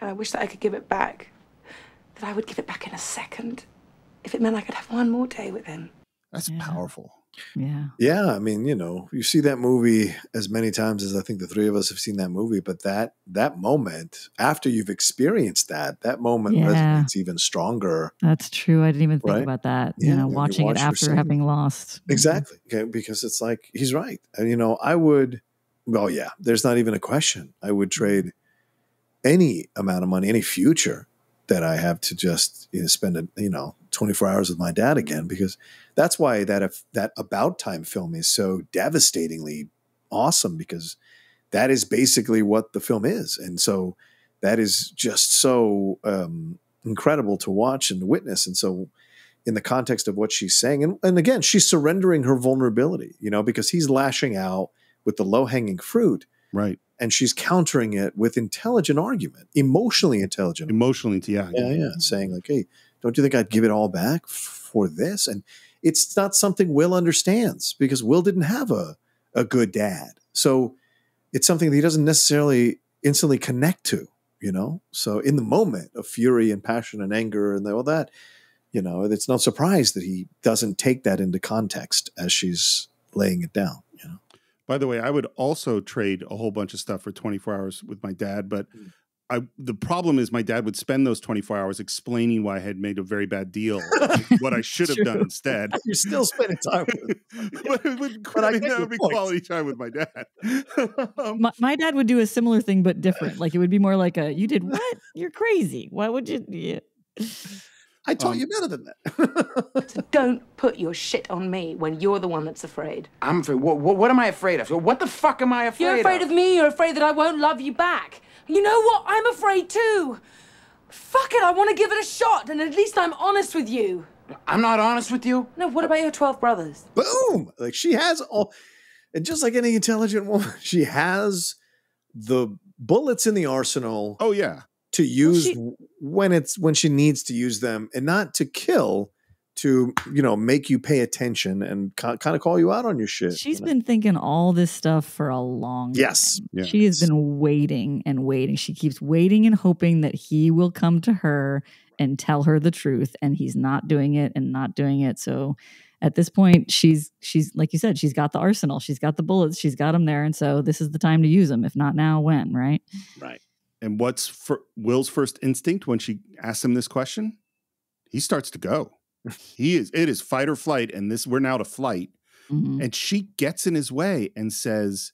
Speaker 5: and I wish that I could give it back, that I would give it back in a second if it meant I could have one more day with him.
Speaker 2: That's powerful.
Speaker 4: Yeah.
Speaker 3: Yeah. I mean, you see that movie as many times as I think the 3 of us have seen that movie, but that moment, after you've experienced that moment resonates even stronger.
Speaker 4: That's true. I didn't even think about that, watching it after having lost.
Speaker 3: Exactly. Okay, because it's like, he's right. And, there's not even a question. I would trade any amount of money, any future that I have to just spend 24 hours with my dad again, because that's why that About Time film is so devastatingly awesome, because that is basically what the film is. And so that is just so incredible to watch and witness. And so in the context of what she's saying, and again, she's surrendering her vulnerability, because he's lashing out with the low-hanging fruit.
Speaker 2: Right.
Speaker 3: And she's countering it with intelligent argument, emotionally intelligent.
Speaker 2: Yeah.
Speaker 3: Saying like, hey, don't you think I'd give it all back for this? And it's not something Will understands because Will didn't have a good dad. So it's something that he doesn't necessarily instantly connect to, you know? So in the moment of fury and passion and anger and all that, you know, it's no surprise that he doesn't take that into context as she's laying it down, you know?
Speaker 2: By the way, I would also trade a whole bunch of stuff for 24 hours with my dad, but the problem is my dad would spend those 24 hours explaining why I had made a very bad deal, what I should have done instead.
Speaker 3: You're still spending time with him.
Speaker 2: But I that would be quality time with my dad.
Speaker 4: My dad would do a similar thing, but different. Like it would be more like you did what? You're crazy. Why would you? Yeah.
Speaker 3: I taught you better than that.
Speaker 5: So don't put your shit on me when you're the one that's afraid.
Speaker 7: I'm afraid. What am I afraid of? What the fuck am I afraid of?
Speaker 5: You're afraid of me. You're afraid that I won't love you back. You know what? I'm afraid too. Fuck it. I want to give it a shot, and at least I'm honest with you.
Speaker 7: I'm not honest with you?
Speaker 5: No, what about your 12 brothers?
Speaker 3: Boom! Like she has all, and just like any intelligent woman, she has the bullets in the arsenal.
Speaker 2: Oh yeah.
Speaker 3: To use when she needs to use them, and not to kill, to, you know, make you pay attention and kind of call you out on your shit.
Speaker 4: She's been thinking all this stuff for a long time.
Speaker 3: Yes.
Speaker 2: Yeah.
Speaker 4: She has been waiting and waiting. She keeps waiting and hoping that he will come to her and tell her the truth, and he's not doing it and not doing it. So at this point, she's like you said, she's got the arsenal, she's got the bullets, she's got them there, and so this is the time to use them. If not now, when? Right?
Speaker 3: Right.
Speaker 2: And what's Will's first instinct when she asks him this question? He starts to go. It is fight or flight, and we're now to flight. Mm-hmm. And she gets in his way and says,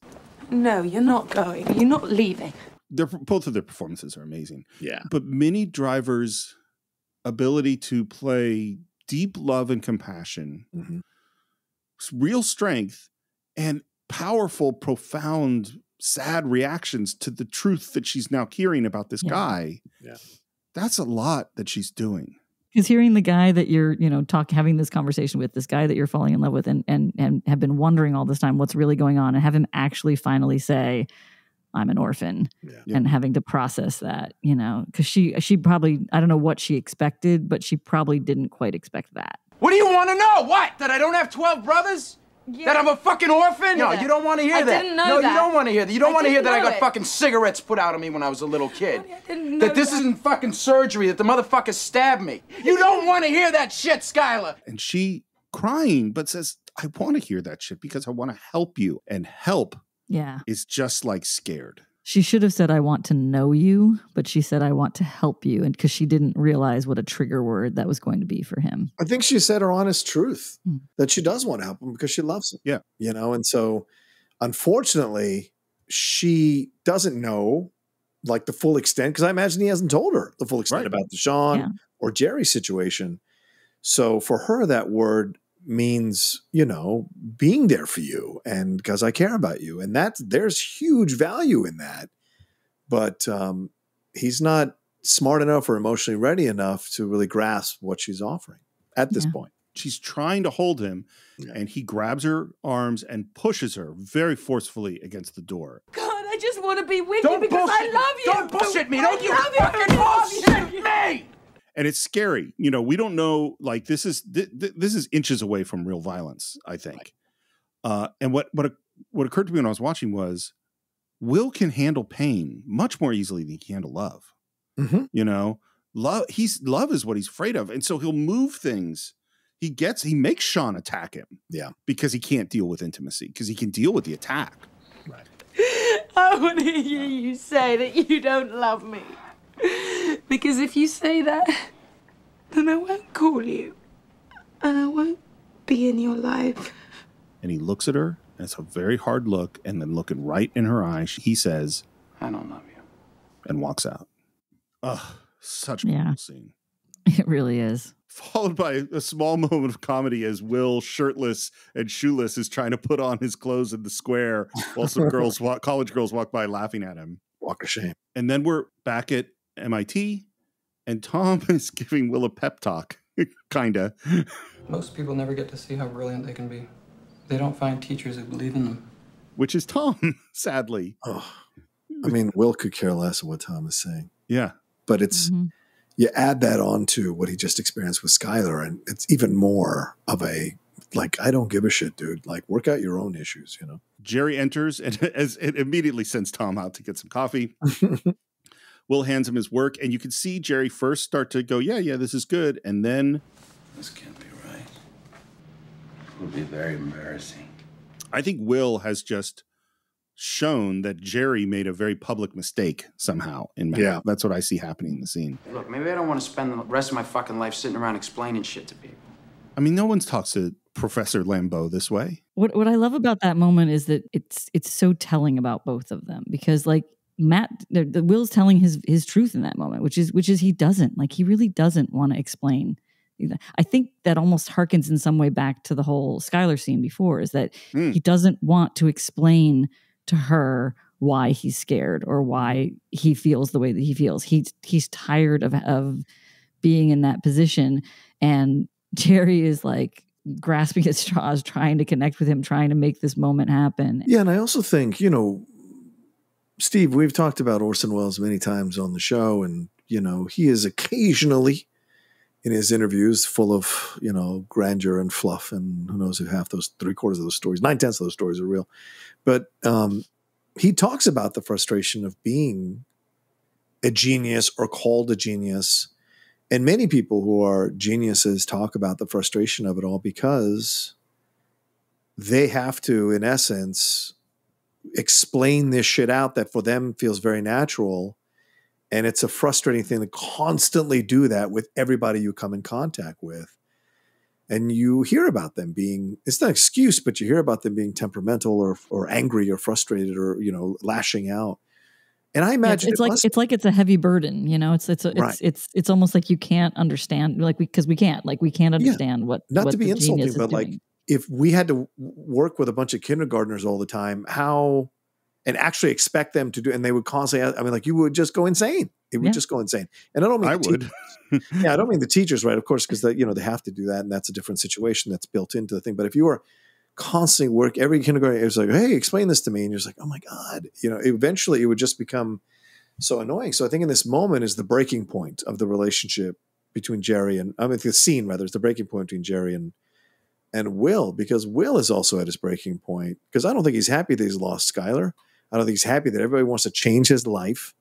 Speaker 5: "No, you're not going. You're not leaving."
Speaker 2: Both of their performances are amazing.
Speaker 3: Yeah.
Speaker 2: But Minnie Driver's ability to play deep love and compassion, real strength, and powerful, profound, sad reactions to the truth that she's now hearing about this guy.
Speaker 3: Yeah.
Speaker 2: That's a lot that she's doing.
Speaker 4: Because hearing the guy that you're, having this conversation with, this guy that you're falling in love with and have been wondering all this time what's really going on, and have him actually finally say, I'm an orphan, and having to process that, because she probably, I don't know what she expected, but she probably didn't quite expect that.
Speaker 7: What do you want to know? What? That I don't have 12 brothers? Yeah. That I'm a fucking orphan? No, you don't want to hear that.
Speaker 5: Didn't know
Speaker 7: no,
Speaker 5: that.
Speaker 7: You don't want to hear that. You don't want to hear that I got
Speaker 5: it.
Speaker 7: fucking cigarettes put out of me when I was a little kid.
Speaker 5: I didn't know
Speaker 7: that this isn't fucking surgery, that the motherfucker stabbed me. You don't want to hear that shit, Skylar.
Speaker 2: And she, crying, but says, I want to hear that shit because I want to help you. And help is just like scared.
Speaker 4: She should have said, I want to know you, but she said, I want to help you. And because she didn't realize what a trigger word that was going to be for him.
Speaker 3: I think she said her honest truth that she does want to help him because she loves him.
Speaker 2: Yeah.
Speaker 3: And so unfortunately, she doesn't know like the full extent, because I imagine he hasn't told her the full extent about the Sean or Jerry situation. So for her, that word means, being there for you and because I care about you. And there's huge value in that. But he's not smart enough or emotionally ready enough to really grasp what she's offering at this point.
Speaker 2: She's trying to hold him and he grabs her arms and pushes her very forcefully against the door.
Speaker 5: God, I just want to be with you because I love you.
Speaker 7: Don't bullshit me. Don't you fucking bullshit me.
Speaker 2: And it's scary. We don't know, like, this is inches away from real violence, I think. And what occurred to me when I was watching was Will can handle pain much more easily than he can handle love.
Speaker 3: Mm-hmm.
Speaker 2: Love is what he's afraid of. And so he'll move things. He makes Sean attack him.
Speaker 3: Yeah.
Speaker 2: Because he can't deal with intimacy, because he can deal with the attack.
Speaker 3: Right.
Speaker 5: I want to hear you say that you don't love me. Because if you say that, then I won't call you. And I won't be in your life.
Speaker 2: And he looks at her, and it's a very hard look, and then looking right in her eyes, he says,
Speaker 7: I don't love you.
Speaker 2: And walks out. Ugh, such a cool scene.
Speaker 4: It really is.
Speaker 2: Followed by a small moment of comedy as Will, shirtless and shoeless, is trying to put on his clothes in the square while some college girls walk by laughing at him.
Speaker 3: Walk of shame.
Speaker 2: And then we're back at MIT, and Tom is giving Will a pep talk, kinda.
Speaker 17: Most people never get to see how brilliant they can be. They don't find teachers who believe in them.
Speaker 2: Which is Tom, sadly.
Speaker 3: Oh, I mean, Will could care less of what Tom is saying.
Speaker 2: Yeah.
Speaker 3: But it's, you add that on to what he just experienced with Skylar, and it's even more of a, like, I don't give a shit, dude. Like, work out your own issues, you know?
Speaker 2: Jerry enters and it immediately sends Tom out to get some coffee. Will hands him his work, and you can see Jerry first start to go, yeah, this is good. And then...
Speaker 13: This can't be right. It would be very embarrassing.
Speaker 2: I think Will has just shown that Jerry made a very public mistake somehow in Matt.
Speaker 3: Yeah.
Speaker 2: That's what I see happening in the scene.
Speaker 7: Look, maybe I don't want to spend the rest of my fucking life sitting around explaining shit to people.
Speaker 2: I mean, no one's talks to Professor Lambeau this way.
Speaker 4: What I love about that moment is that it's so telling about both of them, because like Matt, the Will's telling his truth in that moment, which is he really doesn't want to explain. I think that almost harkens in some way back to the whole Skylar scene before, is that he doesn't want to explain to her why he's scared or why he feels the way that he feels. He's tired of being in that position, and Jerry is like grasping at straws, trying to connect with him, trying to make this moment happen.
Speaker 3: Yeah, and I also think, you know, Steve, we've talked about Orson Welles many times on the show, and, you know, he is occasionally in his interviews full of, you know, grandeur and fluff, and who knows if half those 3/4 of those stories, 9/10 of those stories are real. But he talks about the frustration of being a genius or called a genius. And many people who are geniuses talk about the frustration of it all because they have to, in essence, explain this shit out that for them feels very natural. And it's a frustrating thing to constantly do that with everybody you come in contact with. And you hear about them being, it's not an excuse, but you hear about them being temperamental or angry or frustrated or, you know, lashing out. And I imagine
Speaker 4: it's like it's a heavy burden, you know. It's almost like you can't understand, like because we can't understand what.
Speaker 3: Not to be insulting, but
Speaker 4: doing.
Speaker 3: like if we had to work with a bunch of kindergartners all the time, how, and actually expect them to do, and they would constantly, I mean, like you would just go insane. It would just go insane. And I don't mean
Speaker 2: I would.
Speaker 3: Yeah, I don't mean the teachers, right? Of course, because you know they have to do that, and that's a different situation that's built into the thing. But if you were constantly work every kindergarten, it was like, hey, explain this to me, and you're just like, oh my god, you know. Eventually, it would just become so annoying. So I think in this moment is the breaking point of the relationship between Jerry and, I mean, the scene rather is the breaking point between Jerry and Will, because Will is also at his breaking point, because I don't think he's happy that he's lost Skylar. I don't think he's happy that everybody wants to change his life.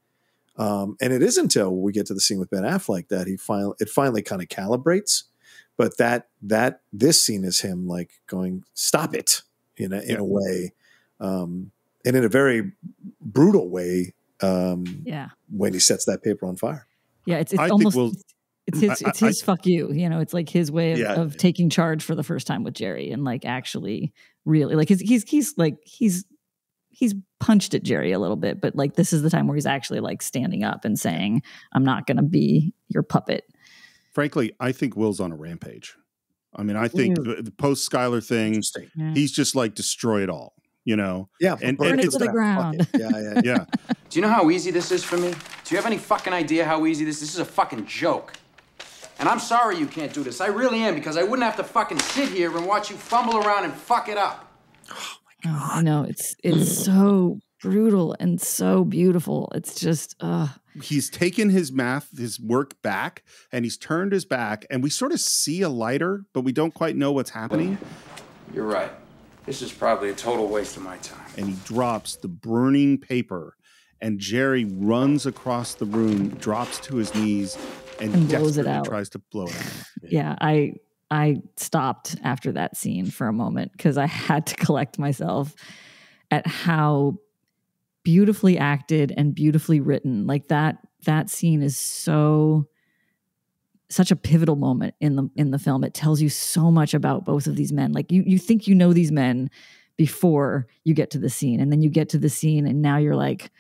Speaker 3: And it isn't until we get to the scene with Ben Affleck that it finally kind of calibrates. But this scene is him like going, stop it, in a way, and in a very brutal way. When he sets that paper on fire.
Speaker 4: Yeah, it's almost it's his fuck you. You know, it's like his way of taking charge for the first time with Jerry, and like actually really like he's punched at Jerry a little bit, but like this is the time where he's actually like standing up and saying, I'm not going to be your puppet.
Speaker 2: Frankly, I think Will's on a rampage. I mean, I think the post Skylar thing, he's just like destroy it all, you know?
Speaker 3: Yeah.
Speaker 2: And
Speaker 4: burn it to the ground.
Speaker 3: Yeah.
Speaker 7: Do you know how easy this is for me? Do you have any fucking idea how easy this is? This is a fucking joke. And I'm sorry you can't do this. I really am, because I wouldn't have to fucking sit here and watch you fumble around and fuck it up.
Speaker 4: Oh, I know, it's so brutal and so beautiful. It's just
Speaker 2: he's taken his work back, and he's turned his back, and we sort of see a lighter, but we don't quite know what's happening.
Speaker 7: You're right. This is probably a total waste of my time.
Speaker 2: And he drops the burning paper, and Jerry runs across the room, drops to his knees, and
Speaker 4: blows it out.
Speaker 2: Tries to blow it out.
Speaker 4: Yeah, I stopped after that scene for a moment because I had to collect myself at how beautifully acted and beautifully written. Like that scene is such a pivotal moment in the film. It tells you so much about both of these men. Like you think you know these men before you get to the scene, and then you get to the scene and now you're like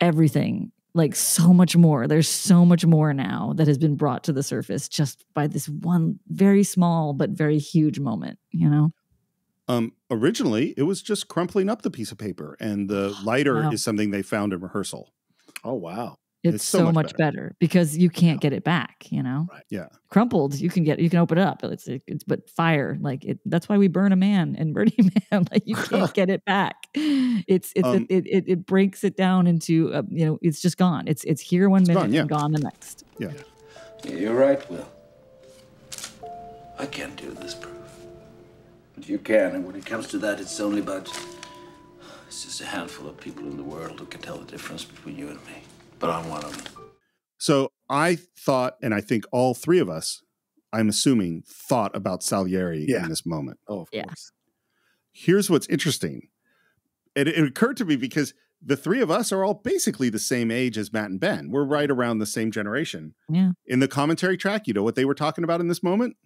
Speaker 4: everything. Like so much more. There's so much more now that has been brought to the surface just by this one very small but very huge moment, you know?
Speaker 2: Originally, it was just crumpling up the piece of paper, and the lighter is something they found in rehearsal.
Speaker 3: Oh, wow.
Speaker 4: It's so much better because you can't get it back, you know?
Speaker 3: Right.
Speaker 2: Yeah.
Speaker 4: Crumpled, you can open it up. But fire, like that's why we burn a man in Burning Man. Like you can't get it back. It breaks it down into, it's just gone. It's here one minute and gone the next.
Speaker 2: Yeah.
Speaker 13: You're right, Will. I can't do this proof. But you can, and when it comes to that, it's just a handful of people in the world who can tell the difference between you and me. But I'm one of them.
Speaker 2: So I thought, and I think all three of us, I'm assuming, thought about Salieri in this moment.
Speaker 3: Oh, of course.
Speaker 2: Here's what's interesting. It occurred to me because the three of us are all basically the same age as Matt and Ben. We're right around the same generation.
Speaker 4: Yeah.
Speaker 2: In the commentary track, you know what they were talking about in this moment?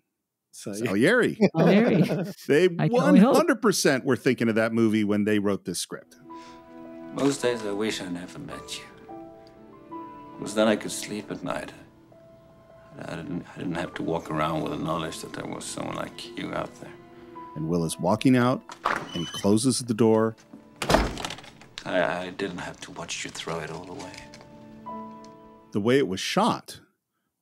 Speaker 2: Salieri. They 100% were thinking of that movie when they wrote this script.
Speaker 13: Most days I wish I never met you. Because then I could sleep at night. I didn't have to walk around with the knowledge that there was someone like you out there.
Speaker 2: And Will is walking out, and he closes the door.
Speaker 13: I didn't have to watch you throw it all away.
Speaker 2: The way it was shot,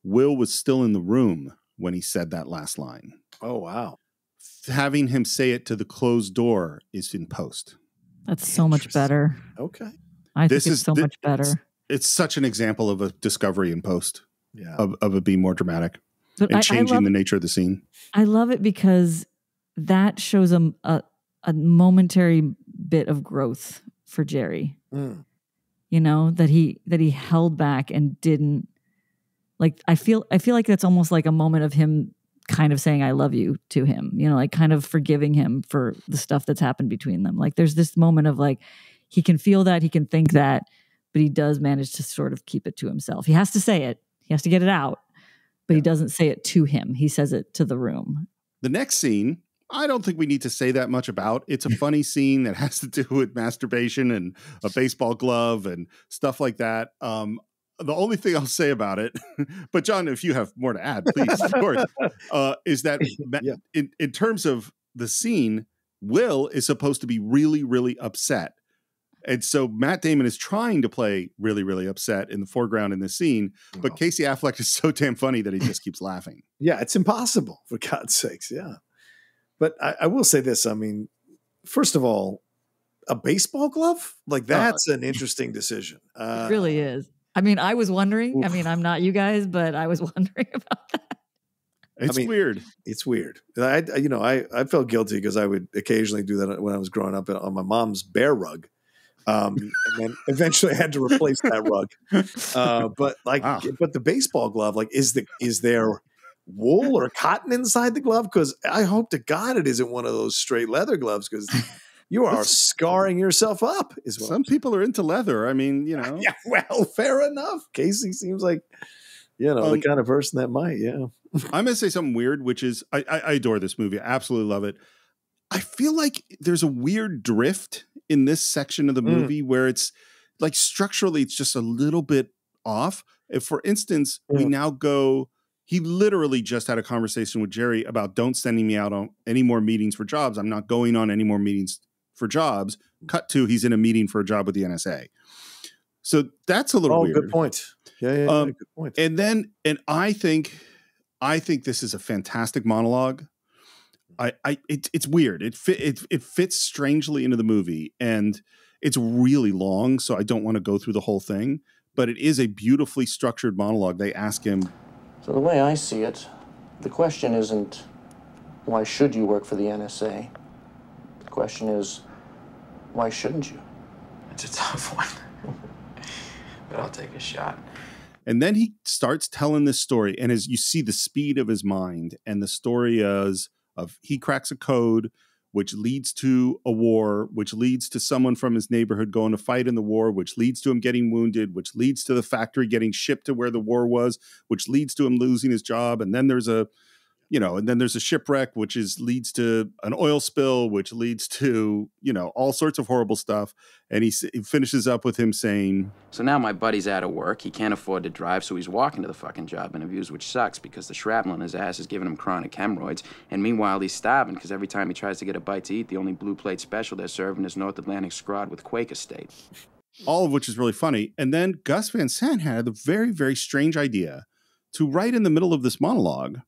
Speaker 2: Will was still in the room when he said that last line.
Speaker 3: Oh, wow.
Speaker 2: Having him say it to the closed door is in post.
Speaker 4: That's so much better.
Speaker 3: Okay.
Speaker 4: I think it's so much better.
Speaker 2: It's such an example of a discovery in post.
Speaker 3: Yeah.
Speaker 2: Of it being more dramatic
Speaker 4: But
Speaker 2: changing the nature of the scene.
Speaker 4: I love it because that shows a momentary bit of growth for Jerry. You know, that he held back and didn't, like, I feel like that's almost like a moment of him kind of saying I love you to him, you know, like kind of forgiving him for the stuff that's happened between them. Like there's this moment of like he can feel that, he can think that, but he does manage to sort of keep it to himself. He has to say it. He has to get it out, but he doesn't say it to him. He says it to the room.
Speaker 2: The next scene, I don't think we need to say that much about. It's a funny scene that has to do with masturbation and a baseball glove and stuff like that. The only thing I'll say about it, but John, if you have more to add, please, of course, is that in terms of the scene, Will is supposed to be really, really upset. And so Matt Damon is trying to play really, really upset in the foreground in this scene, but Casey Affleck is so damn funny that he just keeps laughing.
Speaker 3: Yeah, it's impossible, for God's sakes. Yeah. But I will say this. I mean, first of all, a baseball glove? Like, that's an interesting decision.
Speaker 4: It really is. I mean, I was wondering. I mean, I'm not you guys, but I was wondering about that.
Speaker 2: It's weird.
Speaker 3: It's weird. I felt guilty because I would occasionally do that when I was growing up on my mom's bear rug. And then eventually I had to replace that rug. But the baseball glove, like, is there wool or cotton inside the glove? Because I hope to God it isn't one of those straight leather gloves, because you are scarring yourself up.
Speaker 2: Some people are into leather. I mean, you know.
Speaker 3: Yeah, well, fair enough. Casey seems like, the kind of person that might. Yeah.
Speaker 2: I'm going to say something weird, which is I adore this movie. I absolutely love it. I feel like there's a weird drift in this section of the movie where it's like structurally it's just a little bit off. If, for instance, we now go, he literally just had a conversation with Jerry about don't sending me out on any more meetings for jobs. I'm not going on any more meetings for jobs. Cut to, he's in a meeting for a job with the NSA. So that's a little weird.
Speaker 3: Good point. Yeah, good point.
Speaker 2: And I think this is a fantastic monologue. It's weird. It fits strangely into the movie, and it's really long, so I don't want to go through the whole thing. But it is a beautifully structured monologue. They ask him.
Speaker 18: So the way I see it, the question isn't why should you work for the NSA. The question is why shouldn't you?
Speaker 7: It's a tough one, but I'll take a shot.
Speaker 2: And then he starts telling this story, and as you see the speed of his mind, and the story is. He cracks a code, which leads to a war, which leads to someone from his neighborhood going to fight in the war, which leads to him getting wounded, which leads to the factory getting shipped to where the war was, which leads to him losing his job. And then there's a shipwreck, which leads to an oil spill, which leads to, all sorts of horrible stuff. And he finishes up with him saying,
Speaker 7: so now my buddy's out of work. He can't afford to drive, so he's walking to the fucking job interviews, which sucks because the shrapnel in his ass is giving him chronic hemorrhoids. And meanwhile, he's starving because every time he tries to get a bite to eat, the only blue plate special they're serving is North Atlantic scrod with Quaker State.
Speaker 2: all of which is really funny. And then Gus Van Sant had the very, very strange idea to write in the middle of this monologue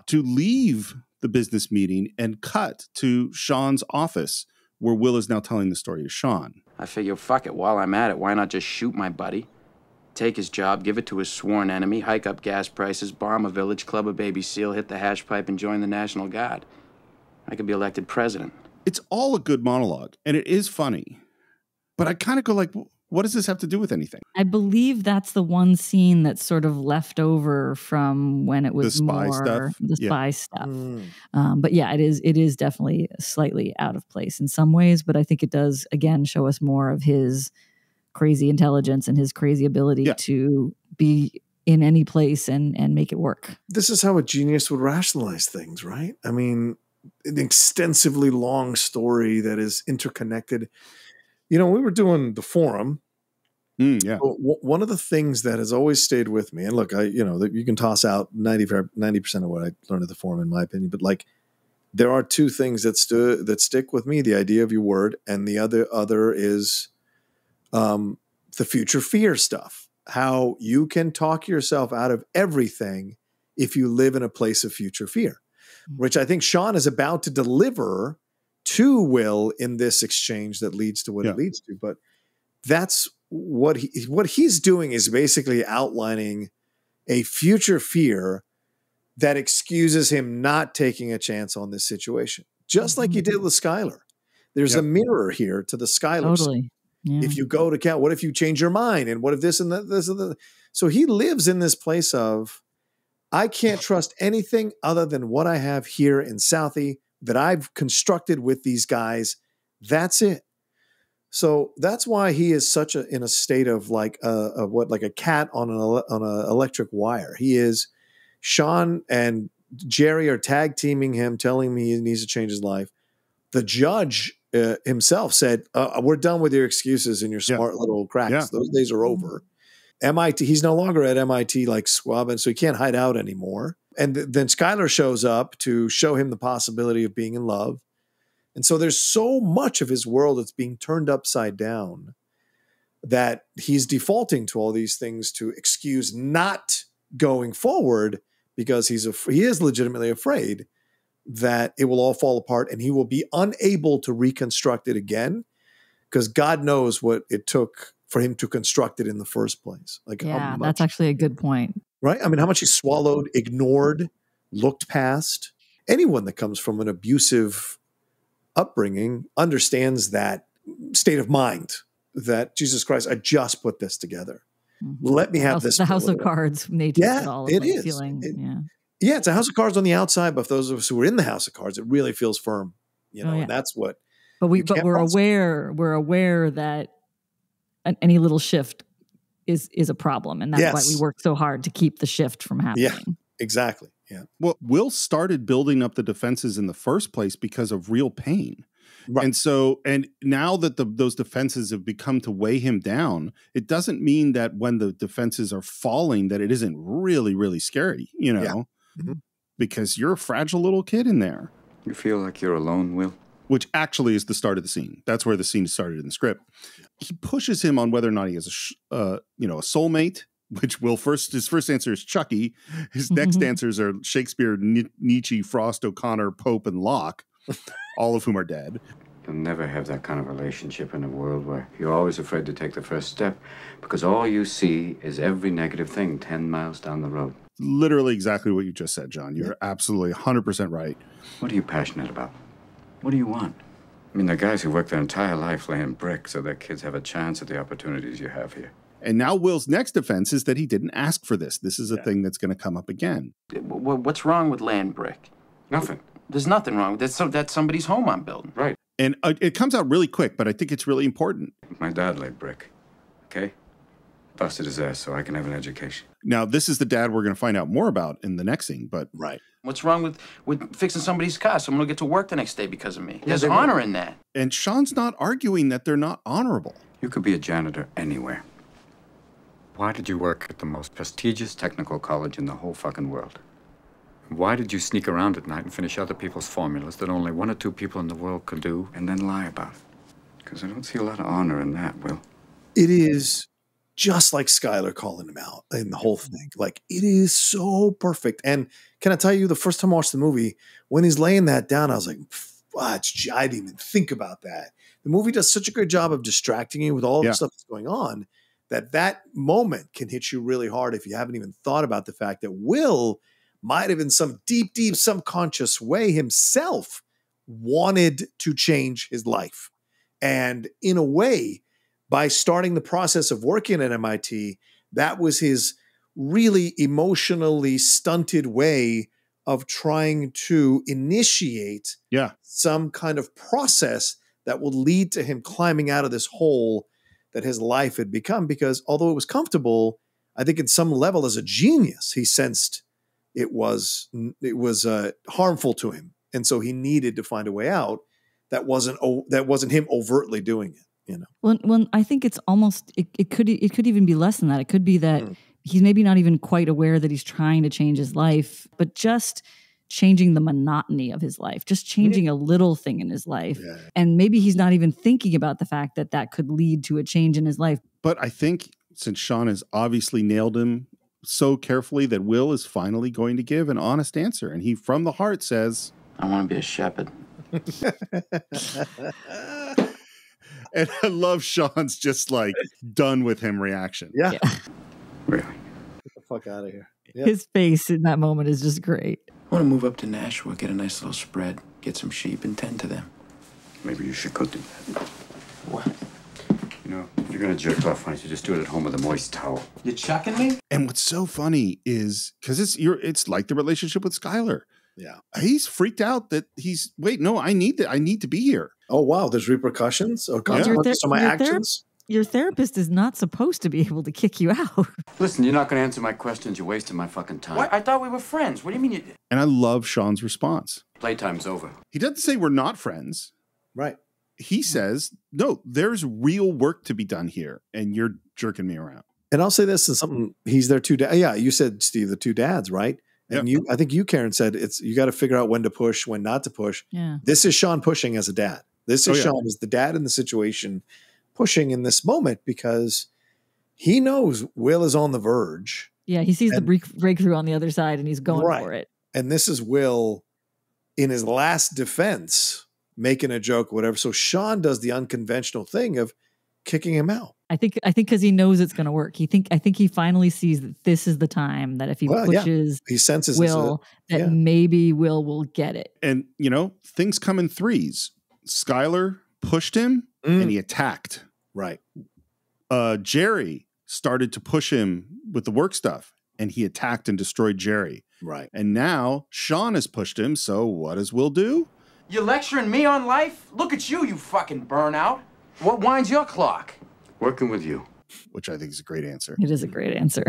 Speaker 2: to leave the business meeting and cut to Sean's office, where Will is now telling the story to Sean.
Speaker 7: I figure, fuck it, while I'm at it, why not just shoot my buddy? Take his job, give it to his sworn enemy, hike up gas prices, bomb a village, club a baby seal, hit the hash pipe, and join the National Guard. I could be elected president.
Speaker 2: It's all a good monologue, and it is funny. But I kind of go like, what does this have to do with anything?
Speaker 4: I believe that's the one scene that's sort of left over from when it was
Speaker 2: The spy
Speaker 4: more
Speaker 2: stuff?
Speaker 4: the
Speaker 2: Yeah.
Speaker 4: spy stuff. But yeah, it is definitely slightly out of place in some ways. But I think it does again show us more of his crazy intelligence and his crazy ability to be in any place and make it work.
Speaker 3: This is how a genius would rationalize things, right? I mean, an extensively long story that is interconnected. You know, we were doing the forum. One of the things that has always stayed with me, and look, you can toss out 90% of what I learned at the forum, in my opinion, but like, there are two things that stick with me: the idea of your word, and the other is the future fear stuff. How you can talk yourself out of everything if you live in a place of future fear, which I think Sean is about to deliver to Will in this exchange that leads to what it leads to. But that's what he's doing is basically outlining a future fear that excuses him not taking a chance on this situation, just like he did with Skylar. There's a mirror here to the Skylar.
Speaker 4: Totally. Yeah.
Speaker 3: If you go to Cat, what if you change your mind? And what if this and that, this and that? So he lives in this place of, I can't trust anything other than what I have here in Southie that I've constructed with these guys. That's it. So that's why he is such in a state of like a cat on an electric wire. He is. Sean and Jerry are tag teaming him, telling me he needs to change his life. The judge himself said, we're done with your excuses and your smart little cracks. Yeah. Those days are over. MIT, he's no longer at MIT like squabbing, so he can't hide out anymore. And then Skylar shows up to show him the possibility of being in love. And so there's so much of his world that's being turned upside down that he's defaulting to all these things to excuse not going forward because he is legitimately afraid that it will all fall apart and he will be unable to reconstruct it again, because God knows what it took for him to construct it in the first place. Like,
Speaker 4: that's actually a good point.
Speaker 3: Right? I mean, how much he swallowed, ignored, looked past. Anyone that comes from an abusive upbringing understands that state of mind, that Jesus Christ, I just put this together. Let me have this.
Speaker 4: The house of cards nature it all.
Speaker 3: It is. Feeling, yeah, it's a house of cards on the outside, but for those of us who are in the house of cards, it really feels firm, and that's what.
Speaker 4: But we're aware that any little shift is a problem, and that's why we work so hard to keep the shift from happening.
Speaker 3: Yeah, exactly. Yeah.
Speaker 2: Well, Will started building up the defenses in the first place because of real pain. Right. And now that those defenses have become to weigh him down, it doesn't mean that when the defenses are falling that it isn't really, really scary, because you're a fragile little kid in there.
Speaker 8: You feel like you're alone, Will?
Speaker 2: Which actually is the start of the scene. That's where the scene started in the script. He pushes him on whether or not he has a soulmate, which his first answer is Chucky. His next answers are Shakespeare, Nietzsche, Frost, O'Connor, Pope, and Locke, all of whom are dead.
Speaker 8: You'll never have that kind of relationship in a world where you're always afraid to take the first step because all you see is every negative thing 10 miles down the road.
Speaker 2: Literally exactly what you just said, John. You're absolutely 100% right.
Speaker 8: What are you passionate about? What do you want? I mean, there are guys who work their entire life laying brick so their kids have a chance at the opportunities you have here.
Speaker 2: And now Will's next defense is that he didn't ask for this. This is a thing that's going to come up again.
Speaker 7: What's wrong with laying brick?
Speaker 8: Nothing.
Speaker 7: There's nothing wrong with that. That's somebody's home I'm building.
Speaker 8: Right.
Speaker 2: And it comes out really quick, but I think it's really important.
Speaker 8: My dad laid brick, okay? Busted his ass so I can have an education.
Speaker 2: Now, this is the dad we're going to find out more about in the next scene, but...
Speaker 3: Right.
Speaker 7: What's wrong with fixing somebody's car? Someone will get to work the next day because of me. There's honor in that.
Speaker 2: And Sean's not arguing that they're not honorable.
Speaker 8: You could be a janitor anywhere. Why did you work at the most prestigious technical college in the whole fucking world? Why did you sneak around at night and finish other people's formulas that only 1 or 2 people in the world could do and then lie about it? Because I don't see a lot of honor in that, Will.
Speaker 3: It is just like Skylar calling him out in the whole thing. Like, it is so perfect. And can I tell you, the first time I watched the movie, when he's laying that down, I was like, I didn't even think about that. The movie does such a great job of distracting you with all the stuff that's going on that moment can hit you really hard if you haven't even thought about the fact that Will might have in some deep, deep subconscious way himself wanted to change his life. And in a way, by starting the process of working at MIT, that was his really emotionally stunted way of trying to initiate some kind of process that will lead to him climbing out of this hole that his life had become. Because although it was comfortable, I think in some level as a genius, he sensed it was harmful to him. And so he needed to find a way out that wasn't him overtly doing it. You know,
Speaker 4: when I think it's almost it could even be less than that. It could be that he's maybe not even quite aware that he's trying to change his life, but just changing the monotony of his life, just changing a little thing in his life. Yeah. And maybe he's not even thinking about the fact that that could lead to a change in his life.
Speaker 2: But I think since Sean has obviously nailed him so carefully that Will is finally going to give an honest answer. And he, from the heart, says,
Speaker 7: I want to be a shepherd.
Speaker 2: And I love Sean's just like done with him reaction.
Speaker 3: Yeah.
Speaker 7: Really?
Speaker 3: Get the fuck out of here.
Speaker 4: Yep. His face in that moment is just great.
Speaker 7: I want to move up to Nashua, get a nice little spread, get some sheep and tend to them.
Speaker 10: Maybe you should go do that.
Speaker 7: What?
Speaker 10: You know, if you're going to jerk off, why don't you just do it at home with a moist towel?
Speaker 7: You chucking me?
Speaker 2: And what's so funny is because it's like the relationship with Skylar.
Speaker 3: Yeah.
Speaker 2: He's freaked out that I need to be here.
Speaker 3: Oh, wow. There's repercussions or consequences to my actions.
Speaker 4: Your therapist is not supposed to be able to kick you out.
Speaker 10: Listen, you're not going to answer my questions. You're wasting my fucking time.
Speaker 7: What? I thought we were friends. What do you mean you...
Speaker 2: And I love Sean's response.
Speaker 10: Playtime's over.
Speaker 2: He doesn't say we're not friends.
Speaker 3: Right.
Speaker 2: He says, no, there's real work to be done here, and you're jerking me around.
Speaker 3: And I'll say this is something, he's their two dads. Yeah, you said, Steve, the two dads, right? And I think you, Karen, said you got to figure out when to push, when not to push.
Speaker 4: Yeah.
Speaker 3: This is Sean pushing as a dad. This is Sean as the dad in the situation pushing in this moment because he knows Will is on the verge.
Speaker 4: Yeah, he sees the breakthrough on the other side and he's going for it.
Speaker 3: And this is Will in his last defense making a joke, whatever. So Sean does the unconventional thing of kicking him out.
Speaker 4: I think because he knows it's going to work. I think he finally sees that this is the time that if he pushes,
Speaker 3: he senses
Speaker 4: Will, that maybe Will will get it.
Speaker 2: And things come in threes. Skylar pushed him and he attacked.
Speaker 3: Right.
Speaker 2: Jerry started to push him with the work stuff and he attacked and destroyed Jerry.
Speaker 3: Right.
Speaker 2: And now Sean has pushed him. So what does Will do?
Speaker 7: You lecturing me on life? Look at you fucking burnout. What winds your clock?
Speaker 10: Working with you.
Speaker 2: Which I think is a great answer.
Speaker 4: It is a great answer.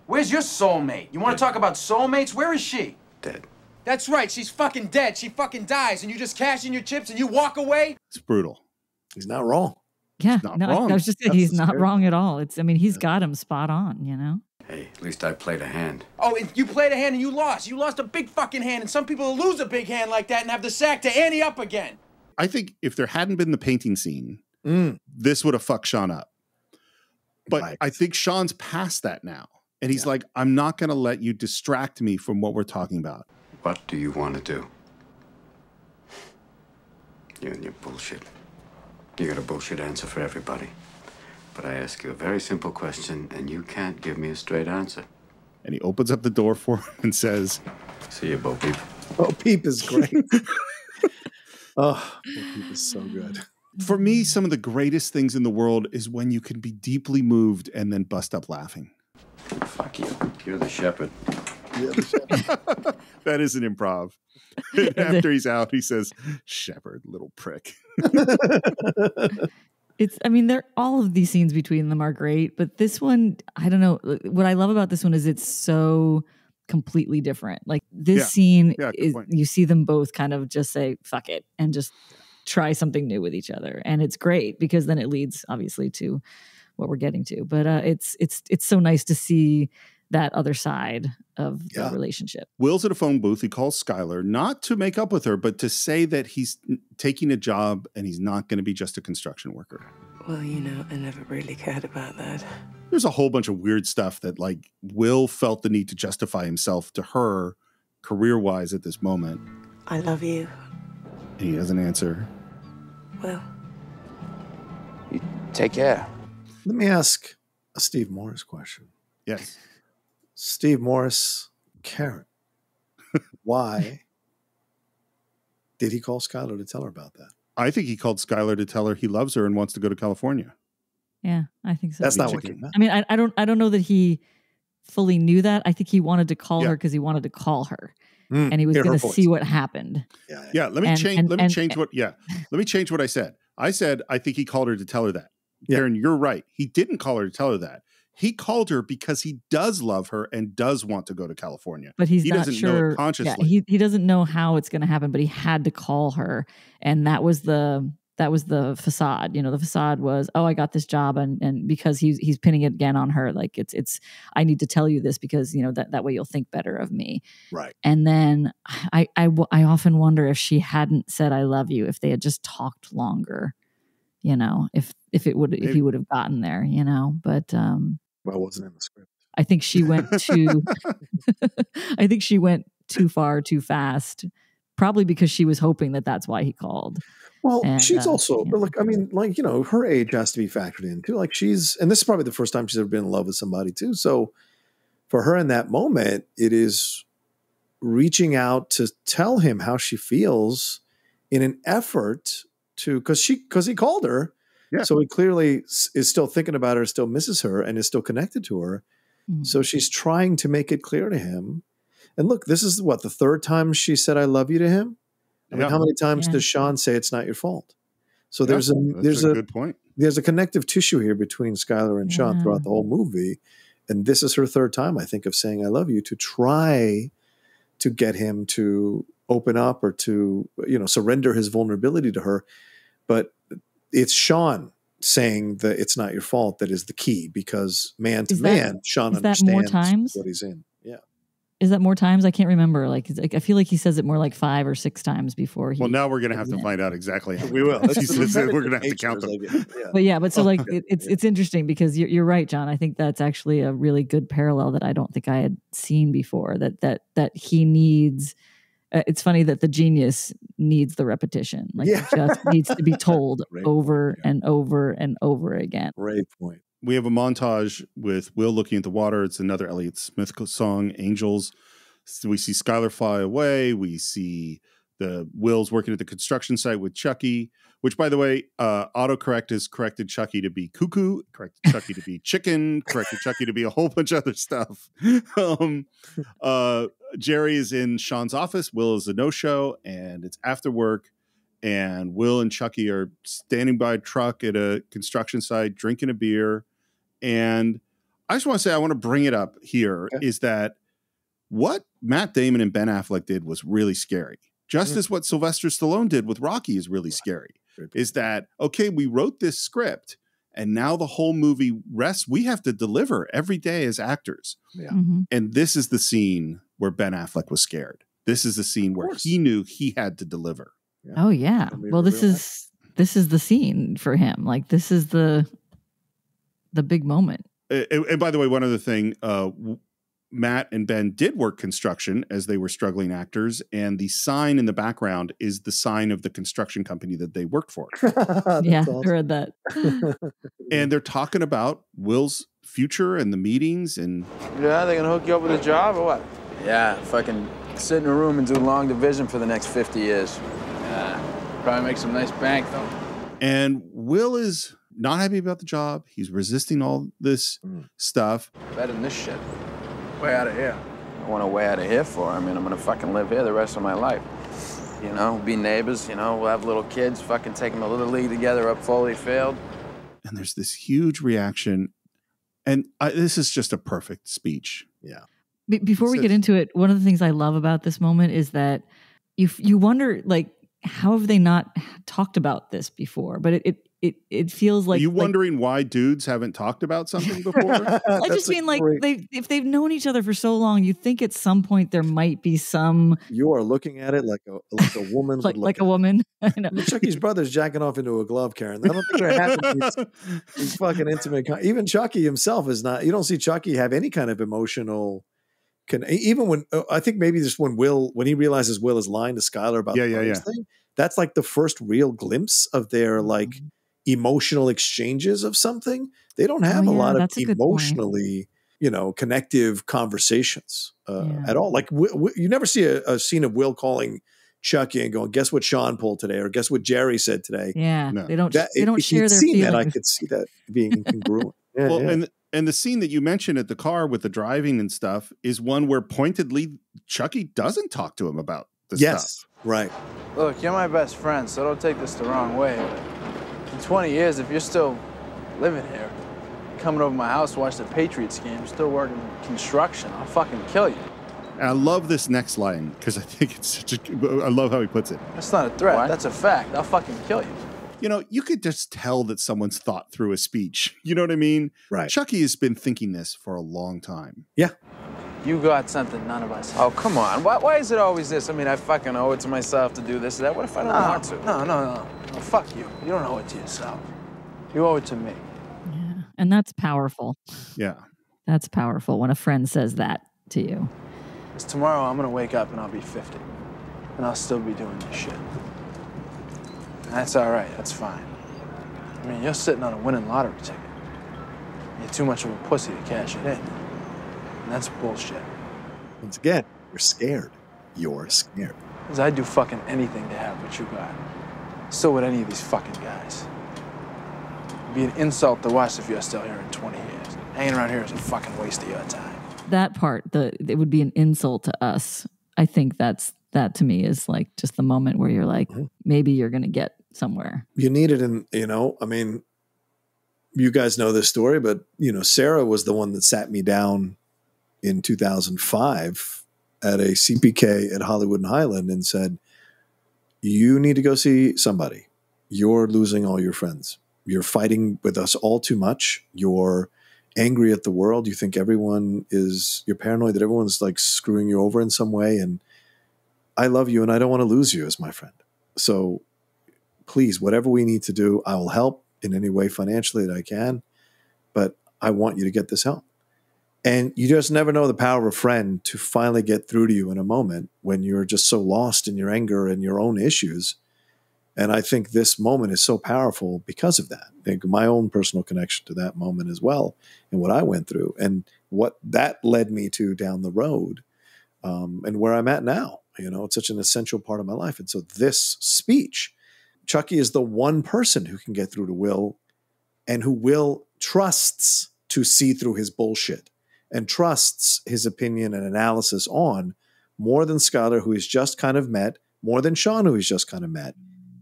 Speaker 7: Where's your soulmate? You want to talk about soulmates? Where is she?
Speaker 10: Dead.
Speaker 7: That's right. She's fucking dead. She fucking dies and you just cash in your chips and you walk away?
Speaker 2: It's brutal.
Speaker 3: He's not wrong.
Speaker 4: Yeah.
Speaker 2: Not wrong.
Speaker 4: I was just saying he's not wrong at all. He's got him spot on,
Speaker 10: Hey, at least I played a hand.
Speaker 7: Oh, and you played a hand and you lost. You lost a big fucking hand, and some people lose a big hand like that and have the sack to ante up again.
Speaker 2: I think if there hadn't been the painting scene, this would have fucked Sean up. But I think Sean's past that now. And he's like, I'm not going to let you distract me from what we're talking about.
Speaker 10: What do you want to do? You and your bullshit. You got a bullshit answer for everybody. But I ask you a very simple question, and you can't give me a straight answer.
Speaker 2: And he opens up the door for him and says,
Speaker 10: see you, Bo Peep.
Speaker 3: Bo Peep is great. Oh, Bo Peep is so good.
Speaker 2: For me, some of the greatest things in the world is when you can be deeply moved and then bust up laughing.
Speaker 10: Fuck you. You're the shepherd.
Speaker 2: That is an improv. After he's out, he says, shepherd, little prick.
Speaker 4: They're all of these scenes between them are great, but this one, I don't know. What I love about this one is it's so completely different. Like this scene is, you see them both kind of just say, fuck it, and just try something new with each other. And it's great because then it leads obviously to what we're getting to. But it's so nice to see that other side of the relationship.
Speaker 2: Will's at a phone booth. He calls Skylar, not to make up with her, but to say that he's taking a job and he's not going to be just a construction worker.
Speaker 5: Well, you know, I never really cared about that.
Speaker 2: There's a whole bunch of weird stuff that like Will felt the need to justify himself to her career-wise at this moment.
Speaker 5: I love you.
Speaker 2: And he doesn't answer.
Speaker 5: Well,
Speaker 7: You take care.
Speaker 3: Let me ask a Steve Morris question.
Speaker 2: Yes.
Speaker 3: Steve Morris, Karen, why did he call Skylar to tell her about that?
Speaker 2: I think he called Skylar to tell her he loves her and wants to go to California.
Speaker 4: Yeah, I think so.
Speaker 3: That's not what he meant.
Speaker 4: I mean, I don't know that he fully knew that. I think he wanted to call her because he wanted to call her. And he was going to see what happened.
Speaker 2: Yeah, let me change what I said. I said I think he called her to tell her that. Karen, you're right. He didn't call her to tell her that. He called her because he does love her and does want to go to California.
Speaker 4: But he
Speaker 2: doesn't
Speaker 4: sure,
Speaker 2: know it consciously.
Speaker 4: Yeah, he doesn't know how it's going to happen, but he had to call her, and that was the facade. You know, the facade was, oh, I got this job, and because he's pinning it again on her, like it's I need to tell you this because you know that way you'll think better of me.
Speaker 3: Right.
Speaker 4: And then I often wonder if she hadn't said I love you, if they had just talked longer, you know, if he would have gotten there, you know, but
Speaker 3: well, it wasn't in the script.
Speaker 4: I think she went too I think she went too far too fast, probably because she was hoping that that's why he called.
Speaker 3: Well,
Speaker 4: and,
Speaker 3: she's also, but like, I mean, like, you know, her age has to be factored in too. Like and this is probably the first time she's ever been in love with somebody too. So for her in that moment, it is reaching out to tell him how she feels in an effort to, because he called her. Yeah. So he clearly is still thinking about her, still misses her, and is still connected to her. Mm-hmm. So she's trying to make it clear to him. And look, this is what, the third time she said, I love you to him. I mean, how many times does Sean say it's not your fault? So there's a
Speaker 2: good point.
Speaker 3: There's a connective tissue here between Skylar and Sean throughout the whole movie. And this is her third time, I think, of saying I love you, to try to get him to open up or to, you know, surrender his vulnerability to her. But it's Sean saying that it's not your fault that is the key, because man to man, Sean understands what he's in. Yeah.
Speaker 4: Is that more times? I can't remember. Like, I feel like he says it more like 5 or 6 times before he.
Speaker 2: Well, now we're going to have to find out exactly how
Speaker 3: we will.
Speaker 2: He says that we're going to have to count them.
Speaker 4: But so like it's interesting because you're right, John. I think that's actually a really good parallel that I don't think I had seen before. That he needs. It's funny that the genius needs the repetition. Like it just needs to be told over and over and over again.
Speaker 3: Great point.
Speaker 2: We have a montage with Will looking at the water. It's another Elliott Smith song, Angels. So we see Skylar fly away. We see the Will's working at the construction site with Chucky, which, by the way, autocorrect has corrected Chucky to be cuckoo, corrected Chucky to be chicken, corrected Chucky to be a whole bunch of other stuff. Jerry is in Sean's office. Will is a no-show, and it's after work. And Will and Chucky are standing by a truck at a construction site, drinking a beer. And I just want to say, I want to bring it up here, is that what Matt Damon and Ben Affleck did was really scary. Just as what Sylvester Stallone did with Rocky is really scary. Is that, okay, we wrote this script, and now the whole movie rests. We have to deliver every day as actors.
Speaker 3: Yeah.
Speaker 4: Mm-hmm.
Speaker 2: And this is the scene where Ben Affleck was scared. This is the scene where he knew he had to deliver.
Speaker 3: Yeah.
Speaker 4: Oh yeah. Well, this is the scene for him. Like this is the big moment.
Speaker 2: And by the way, one other thing, Matt and Ben did work construction as they were struggling actors, and the sign in the background is the sign of the construction company that they worked for.
Speaker 4: Yeah, awesome. I read that.
Speaker 2: And they're talking about Will's future and the meetings, and
Speaker 7: Yeah, they gonna hook you up with a job or what? Yeah, fucking sit in a room and do long division for the next 50 years. Yeah, probably make some nice bank though.
Speaker 2: And Will is not happy about the job. He's resisting all this stuff.
Speaker 7: Better than this shit. Way out of here. I want to way out of here for. I mean, I'm gonna fucking live here the rest of my life. You know, be neighbors. You know, we'll have little kids. Fucking take them to Little League together up Foley Field.
Speaker 2: And there's this huge reaction, and this is just a perfect speech.
Speaker 3: Yeah.
Speaker 4: Before we get into it, one of the things I love about this moment is that you wonder, like, how have they not talked about this before? But it feels like.
Speaker 2: Are you wondering why dudes haven't talked about something before?
Speaker 4: I just mean like if they've known each other for so long, you think at some point there might be some.
Speaker 3: You are looking at it like a woman would look
Speaker 4: like a woman. I know.
Speaker 3: Chucky's brother's jacking off into a glove, Karen. I don't think there happens these fucking intimate. Even Chucky himself is not. You don't see Chucky have any kind of emotional. Even when I think maybe just when he realizes Will is lying to Skylar about the brothers thing, that's like the first real glimpse of their like emotional exchanges of something. They don't have a lot of emotionally, connective conversations at all. Like you never see a scene of Will calling Chucky and going, "Guess what Sean pulled today?" or "Guess what Jerry said today?"
Speaker 4: Yeah, they don't share their feelings.
Speaker 3: I could see that being incongruent.
Speaker 2: And the scene that you mentioned at the car with the driving and stuff is one where pointedly Chucky doesn't talk to him about the stuff.
Speaker 3: Right.
Speaker 1: Look, you're my best friend, so don't take this the wrong way. But in 20 years, if you're still living here, coming over my house to watch the Patriots game, still working construction, I'll fucking kill you.
Speaker 2: And I love this next line because I think it's I love how he puts it.
Speaker 1: That's not a threat. What? That's a fact. I'll fucking kill you.
Speaker 2: You could just tell that someone's thought through a speech. You know what I mean?
Speaker 3: Right.
Speaker 2: Chucky has been thinking this for a long time.
Speaker 3: Yeah.
Speaker 1: You got something none of us have.
Speaker 7: Oh, come on. Why is it always this? I mean, I fucking owe it to myself to do this or that. What if I don't want to?
Speaker 1: No. Fuck you. You don't owe it to yourself. You owe it to me.
Speaker 4: Yeah. And that's powerful.
Speaker 2: Yeah.
Speaker 4: That's powerful when a friend says that to you.
Speaker 1: Because tomorrow I'm going to wake up and I'll be 50. And I'll still be doing this shit. And that's all right. That's fine. I mean, you're sitting on a winning lottery ticket. You're too much of a pussy to cash it in. And that's bullshit.
Speaker 3: Once again, you're scared. You're scared.
Speaker 1: Because I'd do fucking anything to have what you got. So would any of these fucking guys. It'd be an insult to us if you're still here in 20 years. Hanging around here is a fucking waste of your time.
Speaker 4: That part, it would be an insult to us. I think that to me is like just the moment where you're like, maybe you're going to get somewhere.
Speaker 3: You need it I mean, you guys know this story, but, Sarah was the one that sat me down in 2005 at a CPK at Hollywood and Highland and said, you need to go see somebody. You're losing all your friends. You're fighting with us all too much. You're angry at the world. You think you're paranoid that everyone's like screwing you over in some way. And I love you and I don't want to lose you as my friend. So please, whatever we need to do, I will help in any way financially that I can, but I want you to get this help. And you just never know the power of a friend to finally get through to you in a moment when you're just so lost in your anger and your own issues. And I think this moment is so powerful because of that. I think my own personal connection to that moment as well and what I went through and what that led me to down the road and where I'm at now. It's such an essential part of my life. And so this speech, Chucky is the one person who can get through to Will and who Will trusts to see through his bullshit and trusts his opinion and analysis on more than Skylar, who he's just kind of met, more than Sean, who he's just kind of met.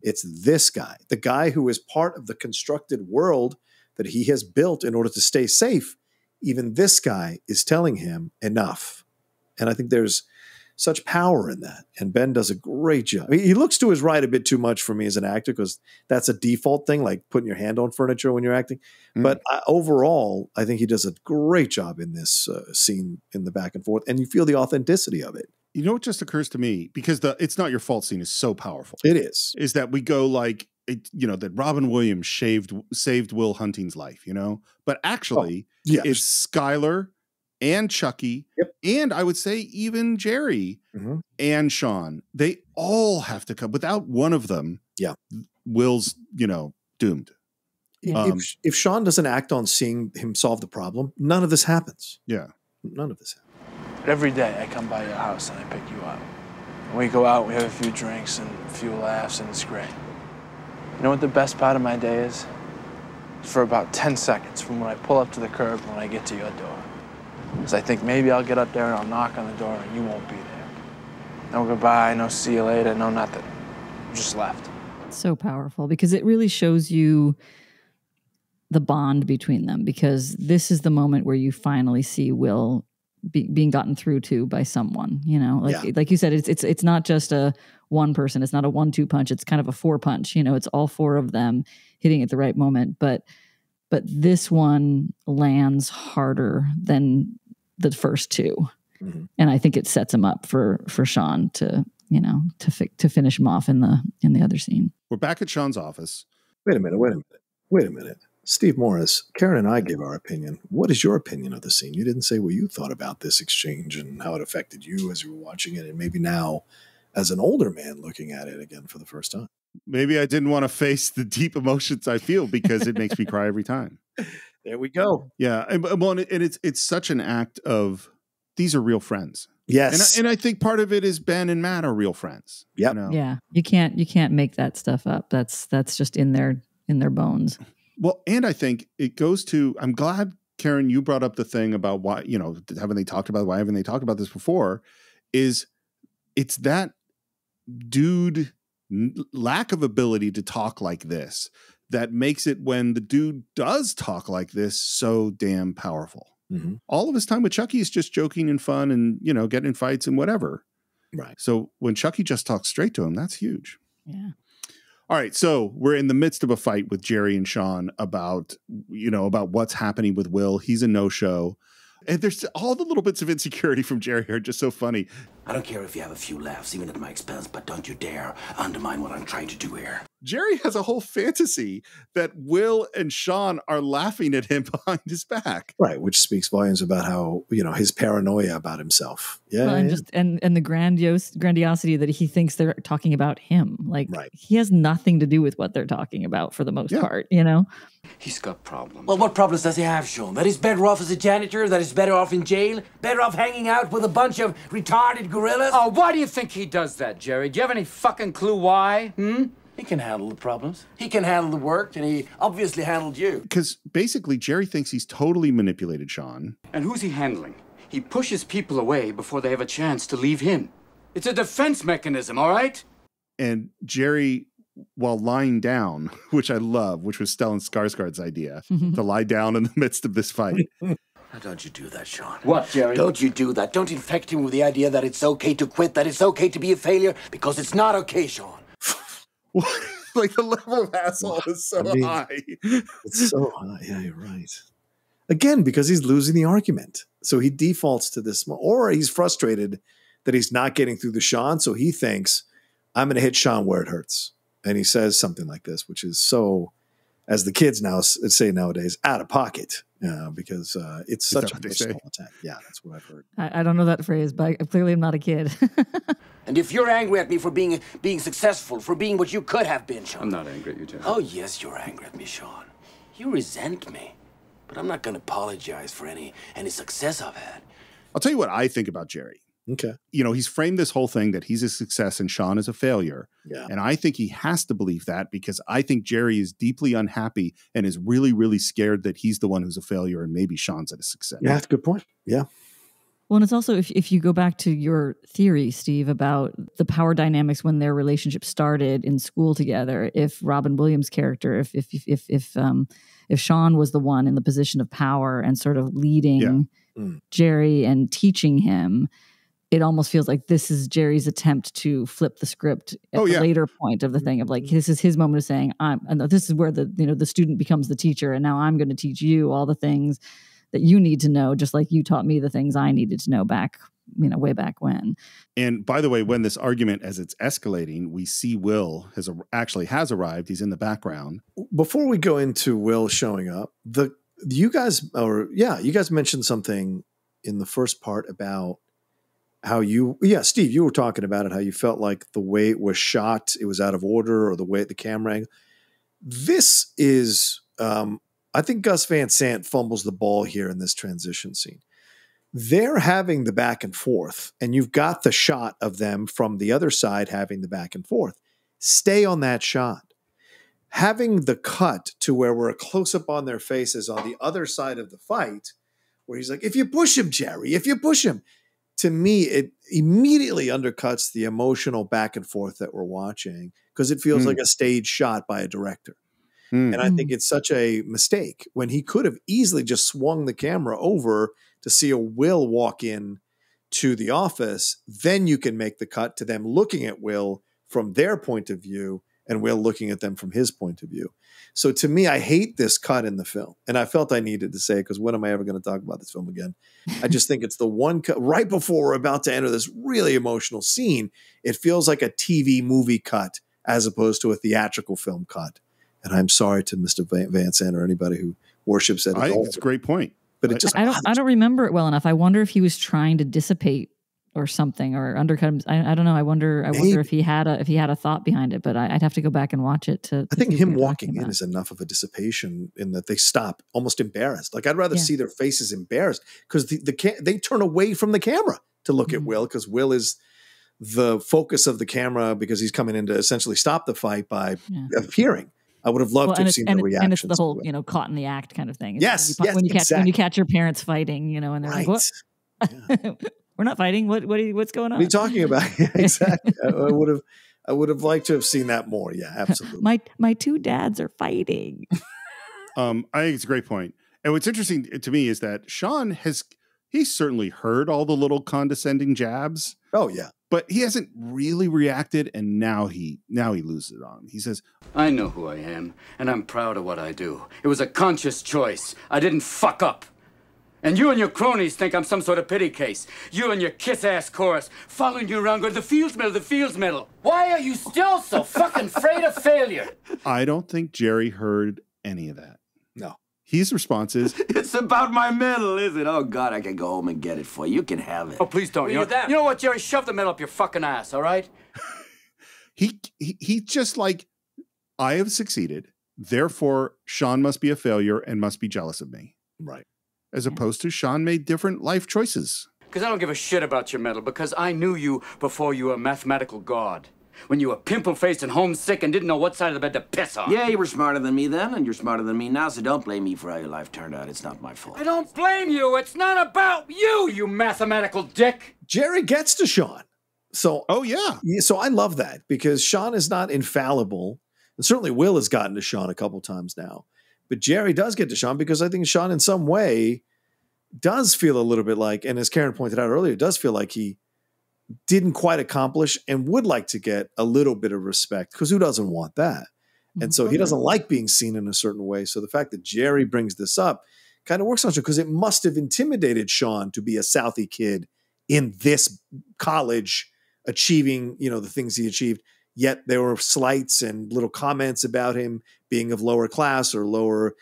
Speaker 3: It's this guy, the guy who is part of the constructed world that he has built in order to stay safe. Even this guy is telling him enough. And I think there's such power in that. And Ben does a great job. He looks to his right a bit too much for me as an actor because that's a default thing, like putting your hand on furniture when you're acting. But overall, I think he does a great job in this scene in the back and forth. And you feel the authenticity of it.
Speaker 2: You know what just occurs to me? Because the "It's Not Your Fault" scene is so powerful.
Speaker 3: It is.
Speaker 2: Is that we go like, that Robin Williams saved Will Hunting's life, But actually, it's Skylar and Chucky, and I would say even Jerry and Sean. They all have to come. Without one of them, Will's, doomed.
Speaker 3: If Sean doesn't act on seeing him solve the problem, none of this happens.
Speaker 2: Yeah.
Speaker 3: None of this happens.
Speaker 1: Every day I come by your house and I pick you up. And we go out, we have a few drinks and a few laughs, and it's great. You know what the best part of my day is? For about 10 seconds from when I pull up to the curb when I get to your door. Because I think maybe I'll get up there and I'll knock on the door and you won't be there. No goodbye, no see you later, no nothing. I'm just left.
Speaker 4: So powerful because it really shows you the bond between them, because this is the moment where you finally see Will being gotten through to by someone, you know, like you said, it's not just a one person. It's not a 1-2 punch. It's kind of a 4 punch, you know, it's all 4 of them hitting at the right moment. But this one lands harder than the first 2. Mm-hmm. And I think it sets him up for Sean to, you know, to finish him off in the other scene.
Speaker 2: We're back at Sean's office.
Speaker 3: Wait a minute. Steve Morris, Karen and I gave our opinion. What is your opinion of the scene? You didn't say what you thought about this exchange and how it affected you as you were watching it, and maybe now as an older man looking at it again for the first time.
Speaker 2: Maybe I didn't want to face the deep emotions I feel because it makes me cry every time.
Speaker 3: There we go.
Speaker 2: Yeah. And it's such an act of, these are real friends.
Speaker 3: Yes.
Speaker 2: And I think part of it is Ben and Matt are real friends.
Speaker 3: Yep.
Speaker 2: You know?
Speaker 4: Yeah. You can't make that stuff up. That's just in their bones.
Speaker 2: Well, and I think it goes to, I'm glad, Karen, you brought up the thing about why, you know, why haven't they talked about this before? It's that dude lack of ability to talk like this that makes it, when the dude does talk like this, so damn powerful. Mm-hmm. All of his time with Chucky is just joking and fun and, you know, getting in fights and whatever.
Speaker 3: Right.
Speaker 2: So when Chucky just talks straight to him, that's huge.
Speaker 4: Yeah.
Speaker 2: All right, so we're in the midst of a fight with Jerry and Sean about what's happening with Will. He's a no-show. And there's all the little bits of insecurity from Jerry are just so funny.
Speaker 13: I don't care if you have a few laughs, even at my expense, but don't you dare undermine what I'm trying to do here.
Speaker 2: Jerry has a whole fantasy that Will and Sean are laughing at him behind his back.
Speaker 3: Right, which speaks volumes about how, you know, his paranoia about himself. Yeah.
Speaker 4: Well, and the grandiosity that he thinks they're talking about him. Like, he has nothing to do with what they're talking about for the most part, you know?
Speaker 13: He's got problems. Well, what problems does he have, Sean? That he's better off as a janitor? That he's better off in jail? Better off hanging out with a bunch of retarded gorillas?
Speaker 11: Oh, why do you think he does that, Jerry? Do you have any fucking clue why?
Speaker 13: He can handle the problems. He can handle the work, and he obviously handled you.
Speaker 2: Because basically, Jerry thinks he's totally manipulated Sean.
Speaker 11: And who's he handling? He pushes people away before they have a chance to leave him. It's a defense mechanism, all right?
Speaker 2: And Jerry, while lying down, which I love, which was Stellan Skarsgård's idea, to lie down in the midst of this fight.
Speaker 13: Now, don't you do that, Sean.
Speaker 11: What, Jerry?
Speaker 13: Don't you do that. Don't infect him with the idea that it's okay to quit, that it's okay to be a failure, because it's not okay, Sean.
Speaker 2: Like, the level of asshole is so high.
Speaker 3: It's so high. Yeah, you're right. Again, because he's losing the argument. So he defaults to this, or he's frustrated that he's not getting through to Sean. So he thinks, I'm going to hit Sean where it hurts. And he says something like this, which is so, as the kids now say nowadays, out of pocket, because it's such a personal attack. Yeah, that's what I've heard.
Speaker 4: I don't know that phrase, but clearly I'm not a kid.
Speaker 13: And if you're angry at me for being successful, for being what you could have been, Sean.
Speaker 8: I'm not angry at you, Jerry.
Speaker 13: Oh, yes, you're angry at me, Sean. You resent me. But I'm not going to apologize for any success I've had.
Speaker 2: I'll tell you what I think about Jerry.
Speaker 3: Okay.
Speaker 2: You know, he's framed this whole thing that he's a success and Sean is a failure.
Speaker 3: Yeah.
Speaker 2: And I think he has to believe that, because I think Jerry is deeply unhappy and is really, really scared that he's the one who's a failure and maybe Sean's a success.
Speaker 3: Yeah, that's a good point. Yeah.
Speaker 4: Well, and it's also, if you go back to your theory, Steve, about the power dynamics when their relationship started in school together, if Robin Williams' character, if Sean was the one in the position of power and sort of leading Jerry and teaching him, it almost feels like this is Jerry's attempt to flip the script at the later point of the thing of like, this is his moment of saying, this is where the student becomes the teacher, and now I'm going to teach you all the things that you need to know, just like you taught me the things I needed to know back, way back when.
Speaker 2: And by the way, when this argument, as it's escalating, we see Will has arrived. He's in the background.
Speaker 3: Before we go into Will showing up, you guys mentioned something in the first part about how Steve, you were talking about it, how you felt like the way it was shot, it was out of order, or the way the camera angle. This is, I think Gus Van Sant fumbles the ball here in this transition scene. They're having the back and forth, and you've got the shot of them from the other side having the back and forth. Stay on that shot. Having the cut to where we're a close-up on their faces on the other side of the fight, where he's like, if you push him, Jerry, if you push him. To me, it immediately undercuts the emotional back and forth that we're watching, because it feels like a stage shot by a director. And I think it's such a mistake when he could have easily just swung the camera over to see a Will walk in to the office. Then you can make the cut to them looking at Will from their point of view and Will looking at them from his point of view. So to me, I hate this cut in the film. And I felt I needed to say it because when am I ever going to talk about this film again? I just think it's the one cut right before we're about to enter this really emotional scene. It feels like a TV movie cut as opposed to a theatrical film cut. And I'm sorry to Mr. Van Sant or anybody who worships it.
Speaker 2: I think it's a great point.
Speaker 3: But it just
Speaker 4: I don't remember it well enough. I wonder if he was trying to dissipate or something or undercut him. I don't know. I wonder if he had a thought behind it, but I'd have to go back and watch it to
Speaker 3: I think him walking in is enough of a dissipation in that they stop almost embarrassed. Like I'd rather see their faces embarrassed because they turn away from the camera to look at Will because Will is the focus of the camera because he's coming in to essentially stop the fight by appearing. I would have loved to have seen the reaction.
Speaker 4: And it's the whole, caught in the act kind of thing.
Speaker 3: Yes,
Speaker 4: when you catch your parents fighting, and they're like, "What? Yeah. We're not fighting. What's going on?
Speaker 3: What are you talking about?" Exactly. I would have liked to have seen that more. Yeah, absolutely.
Speaker 4: My two dads are fighting.
Speaker 2: I think it's a great point. And what's interesting to me is that Sean he's certainly heard all the little condescending jabs.
Speaker 3: Oh yeah.
Speaker 2: But he hasn't really reacted, and now he loses it on him. He says,
Speaker 11: I know who I am, and I'm proud of what I do. It was a conscious choice. I didn't fuck up. And you and your cronies think I'm some sort of pity case. You and your kiss-ass chorus following you around going, the Fields Medal. Why are you still so fucking afraid of failure?
Speaker 2: I don't think Jerry heard any of that.
Speaker 3: No.
Speaker 2: His response is,
Speaker 13: it's about my medal, is it? Oh, God, I can go home and get it for you. You can have it.
Speaker 11: Oh, please don't. You know what, Jerry? Shove the medal up your fucking ass, all right?
Speaker 2: he just like, I have succeeded. Therefore, Sean must be a failure and must be jealous of me.
Speaker 3: Right.
Speaker 2: As opposed to Sean made different life choices.
Speaker 11: Because I don't give a shit about your medal, because I knew you before you were a mathematical god. When you were pimple-faced and homesick and didn't know what side of the bed to piss on.
Speaker 13: Yeah, you were smarter than me then, and you're smarter than me now, so don't blame me for how your life turned out. It's not my fault.
Speaker 11: I don't blame you. It's not about you, you mathematical dick.
Speaker 3: Jerry gets to Sean. So,
Speaker 2: oh, yeah.
Speaker 3: So I love that because Sean is not infallible. And certainly Will has gotten to Sean a couple times now. But Jerry does get to Sean because I think Sean in some way does feel a little bit like, and as Karen pointed out earlier, does feel like he didn't quite accomplish and would like to get a little bit of respect because who doesn't want that? And so he doesn't like being seen in a certain way. So the fact that Jerry brings this up kind of works on Sean because it must have intimidated Sean to be a Southie kid in this college achieving, the things he achieved. Yet there were slights and little comments about him being of lower class or lower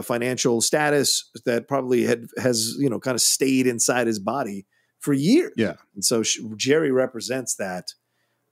Speaker 3: financial status that probably has kind of stayed inside his body for years.
Speaker 2: Yeah.
Speaker 3: And so Jerry represents that,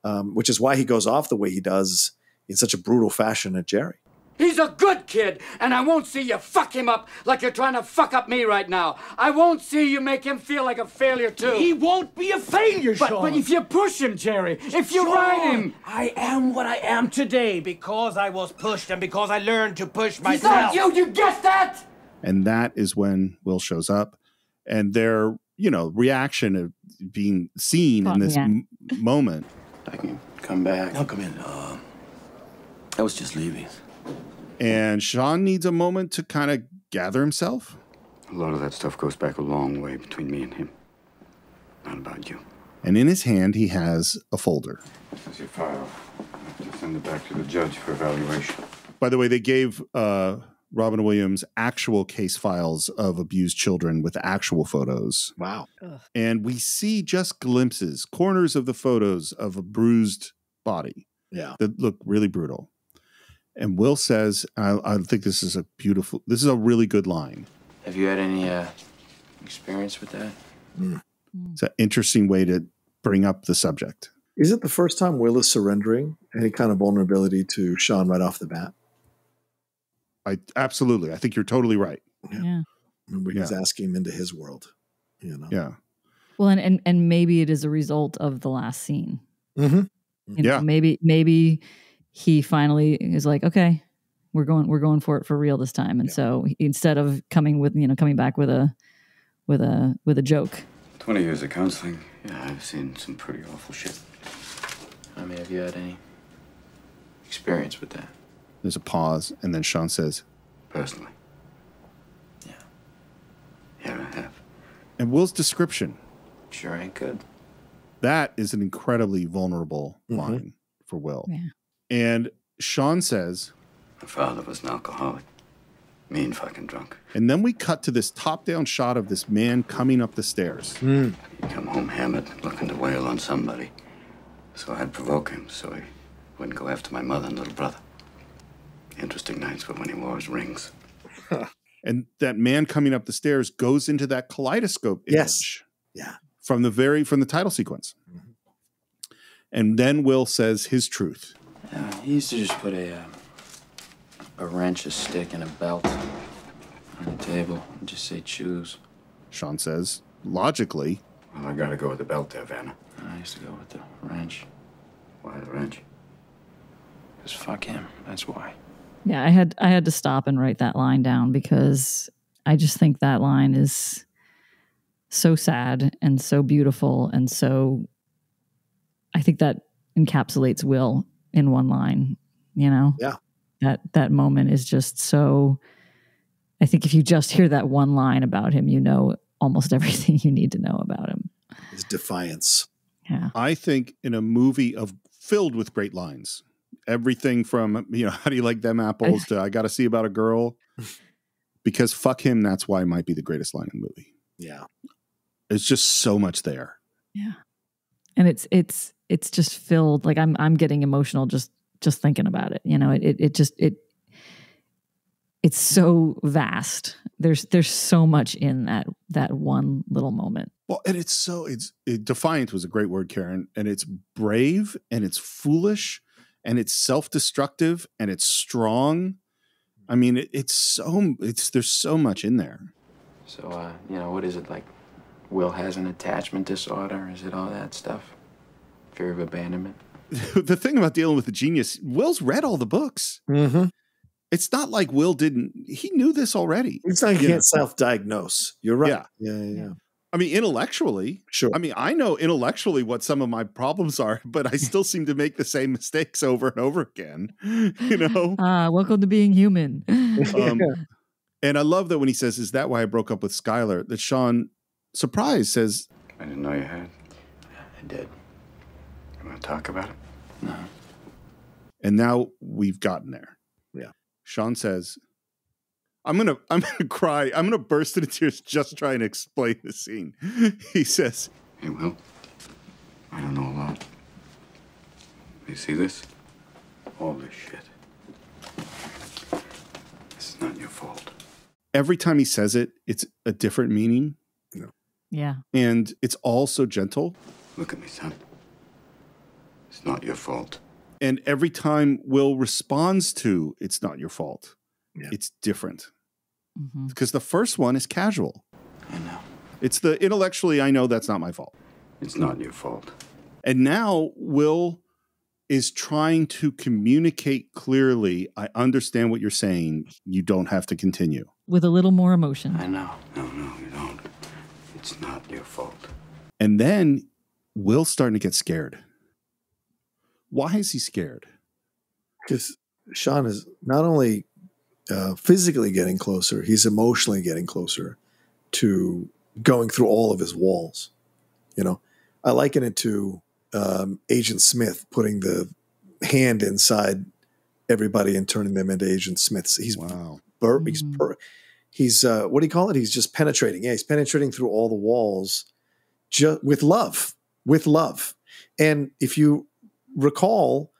Speaker 3: which is why he goes off the way he does in such a brutal fashion at Jerry.
Speaker 11: He's a good kid, and I won't see you fuck him up like you're trying to fuck up me right now. I won't see you make him feel like a failure, too.
Speaker 19: He won't be a failure, Sean.
Speaker 11: But if you push him, Jerry, if you ride him.
Speaker 19: I am what I am today because I was pushed and because I learned to push myself.
Speaker 11: He's not you get that?
Speaker 2: And that is when Will shows up, and their, reaction of being seen in this moment.
Speaker 7: I can come back.
Speaker 13: I'll come in. I was just leaving.
Speaker 2: And Sean needs a moment to kind of gather himself.
Speaker 8: A lot of that stuff goes back a long way between me and him. Not about you.
Speaker 2: And in his hand, he has a folder.
Speaker 8: This is your file. I have to send it back to the judge for evaluation.
Speaker 2: By the way, they gave Robin Williams actual case files of abused children with actual photos.
Speaker 3: Wow.
Speaker 4: Ugh.
Speaker 2: And we see just glimpses, corners of the photos of a bruised body.
Speaker 3: Yeah.
Speaker 2: That look really brutal. And Will says, I think this is a really good line.
Speaker 7: Have you had any experience with that?
Speaker 2: It's an interesting way to bring up the subject.
Speaker 3: Is it the first time Will is surrendering any kind of vulnerability to Sean right off the bat?
Speaker 2: Absolutely. I think you're totally right.
Speaker 4: Yeah.
Speaker 3: Remember, he's asking him into his world.
Speaker 2: Yeah.
Speaker 4: Well, and maybe it is a result of the last scene.
Speaker 3: Mm-hmm.
Speaker 4: Maybe he finally is like, okay, we're going for it for real this time. And so instead of coming back with a joke.
Speaker 8: 20 years of counseling. Yeah, I've seen some pretty awful shit.
Speaker 7: I mean, have you had any experience with that?
Speaker 2: There's a pause, and then Sean says,
Speaker 10: Personally. Yeah, I have.
Speaker 2: And Will's description.
Speaker 7: Sure ain't good.
Speaker 2: That is an incredibly vulnerable line for Will.
Speaker 4: Yeah.
Speaker 2: And Sean says,
Speaker 10: My father was an alcoholic. Mean fucking drunk.
Speaker 2: and then we cut to this top-down shot of this man coming up the stairs.
Speaker 10: He'd come home hammered, looking to wail on somebody. So I'd provoke him so he wouldn't go after my mother and little brother. Interesting nights were when he wore his rings.
Speaker 2: And that man coming up the stairs goes into that kaleidoscope image.
Speaker 3: Yeah.
Speaker 2: From the title sequence. And then Will says his truth.
Speaker 7: He used to just put a wrench, a stick, and a belt on the table and just say choose.
Speaker 2: Sean says, logically.
Speaker 10: Well, I gotta go with the belt there, Vanna.
Speaker 7: I used to go with the wrench.
Speaker 10: Why the wrench?
Speaker 7: Because fuck him. That's why.
Speaker 4: Yeah, I had to stop and write that line down because I just think that line is so sad and so beautiful, and so I think that encapsulates Will in one line, you know?
Speaker 3: Yeah.
Speaker 4: That moment is just so, I think if you just hear that one line about him, you know almost everything you need to know about him.
Speaker 3: His defiance.
Speaker 4: Yeah.
Speaker 2: I think in a movie filled with great lines, everything from, how do you like them apples to I got to see about a girl, because fuck him, that's why it might be the greatest line in the movie.
Speaker 3: Yeah.
Speaker 2: It's just so much there.
Speaker 4: Yeah. And it's just filled, like I'm getting emotional just thinking about it. It's so vast. There's so much in that one little moment.
Speaker 2: Well, and defiant was a great word, Karen, and it's brave and it's foolish and it's self-destructive and it's strong. I mean, there's so much in there.
Speaker 7: So, what is it like? Will has an attachment disorder? Is it all that stuff? Fear of abandonment?
Speaker 2: The thing about dealing with the genius, Will's read all the books.
Speaker 3: Mm-hmm.
Speaker 2: It's not like Will he knew this already.
Speaker 3: It's not, you can't self-diagnose. You're right.
Speaker 2: Yeah. I mean, intellectually,
Speaker 3: sure.
Speaker 2: I mean, I know intellectually what some of my problems are, but I still seem to make the same mistakes over and over again.
Speaker 4: Welcome to being human.
Speaker 2: And I love that when he says, "Is that why I broke up with Skylar?" That Sean, surprised, says,
Speaker 10: I didn't know you had.
Speaker 7: I did.
Speaker 10: You want to talk about it?
Speaker 7: No.
Speaker 2: And now we've gotten there.
Speaker 3: Yeah.
Speaker 2: Sean says, I'm gonna cry. I'm gonna burst into tears just trying to explain the scene. He says,
Speaker 10: Hey, Will, I don't know a lot. You see this? All this shit. This is not your fault.
Speaker 2: every time he says it, it's a different meaning.
Speaker 4: Yeah.
Speaker 2: And it's all so gentle.
Speaker 10: Look at me, son. It's not your fault.
Speaker 2: And every time Will responds to "it's not your fault," it's different. Because the first one is casual.
Speaker 10: I know.
Speaker 2: It's the intellectually, I know that's not my fault.
Speaker 10: It's not your fault.
Speaker 2: And now Will is trying to communicate clearly. I understand what you're saying. You don't have to continue.
Speaker 4: With a little more emotion.
Speaker 10: I know. No, you don't. It's not your fault.
Speaker 2: And then Will's starting to get scared. Why is he scared?
Speaker 3: Because Sean is not only physically getting closer, he's emotionally getting closer to going through all of his walls. You know, I liken it to Agent Smith putting the hand inside everybody and turning them into Agent Smiths. He's what do you call it? He's just penetrating. Yeah, he's penetrating through all the walls with love. And if you recall,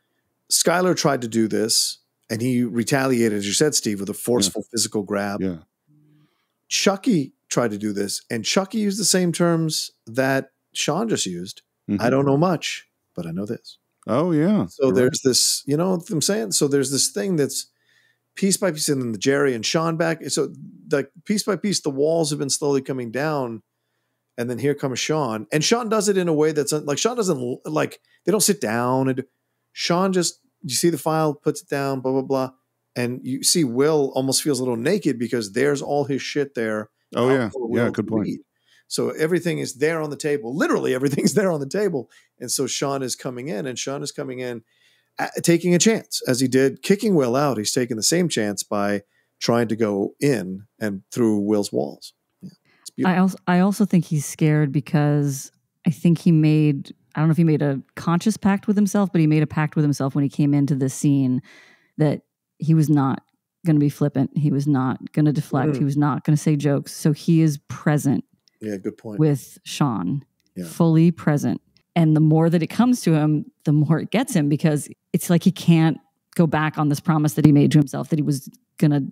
Speaker 3: Skylar tried to do this and he retaliated, as you said, Steve, with a forceful physical grab.
Speaker 2: Yeah.
Speaker 3: Chucky tried to do this, and Chucky used the same terms that Sean just used. I don't know much, but I know this.
Speaker 2: Oh, yeah.
Speaker 3: So there's this, you know what I'm saying? So there's this thing that's piece by piece, and then the Jerry and Sean back. So like piece by piece, the walls have been slowly coming down. And then here comes Sean. And Sean does it in a way that's like, Sean doesn't like, they don't sit down. And Sean just, you see the file, puts it down, blah, blah, blah. And you see Will almost feels a little naked because there's all his shit there.
Speaker 2: Oh, yeah. Yeah, good point.
Speaker 3: So everything is there on the table. Literally everything's there on the table. And so Sean is coming in. taking a chance, as he did kicking Will out. He's taking the same chance by trying to go in and through Will's walls. Yeah,
Speaker 4: I also think he's scared because I think I don't know if he made a conscious pact with himself, but he made a pact with himself when he came into this scene that he was not going to be flippant. He was not going to deflect. He was not going to say jokes. So he is present.
Speaker 3: Yeah, good point.
Speaker 4: With Sean, fully present. And the more that it comes to him, the more it gets him, because it's like he can't go back on this promise that he made to himself that he was going to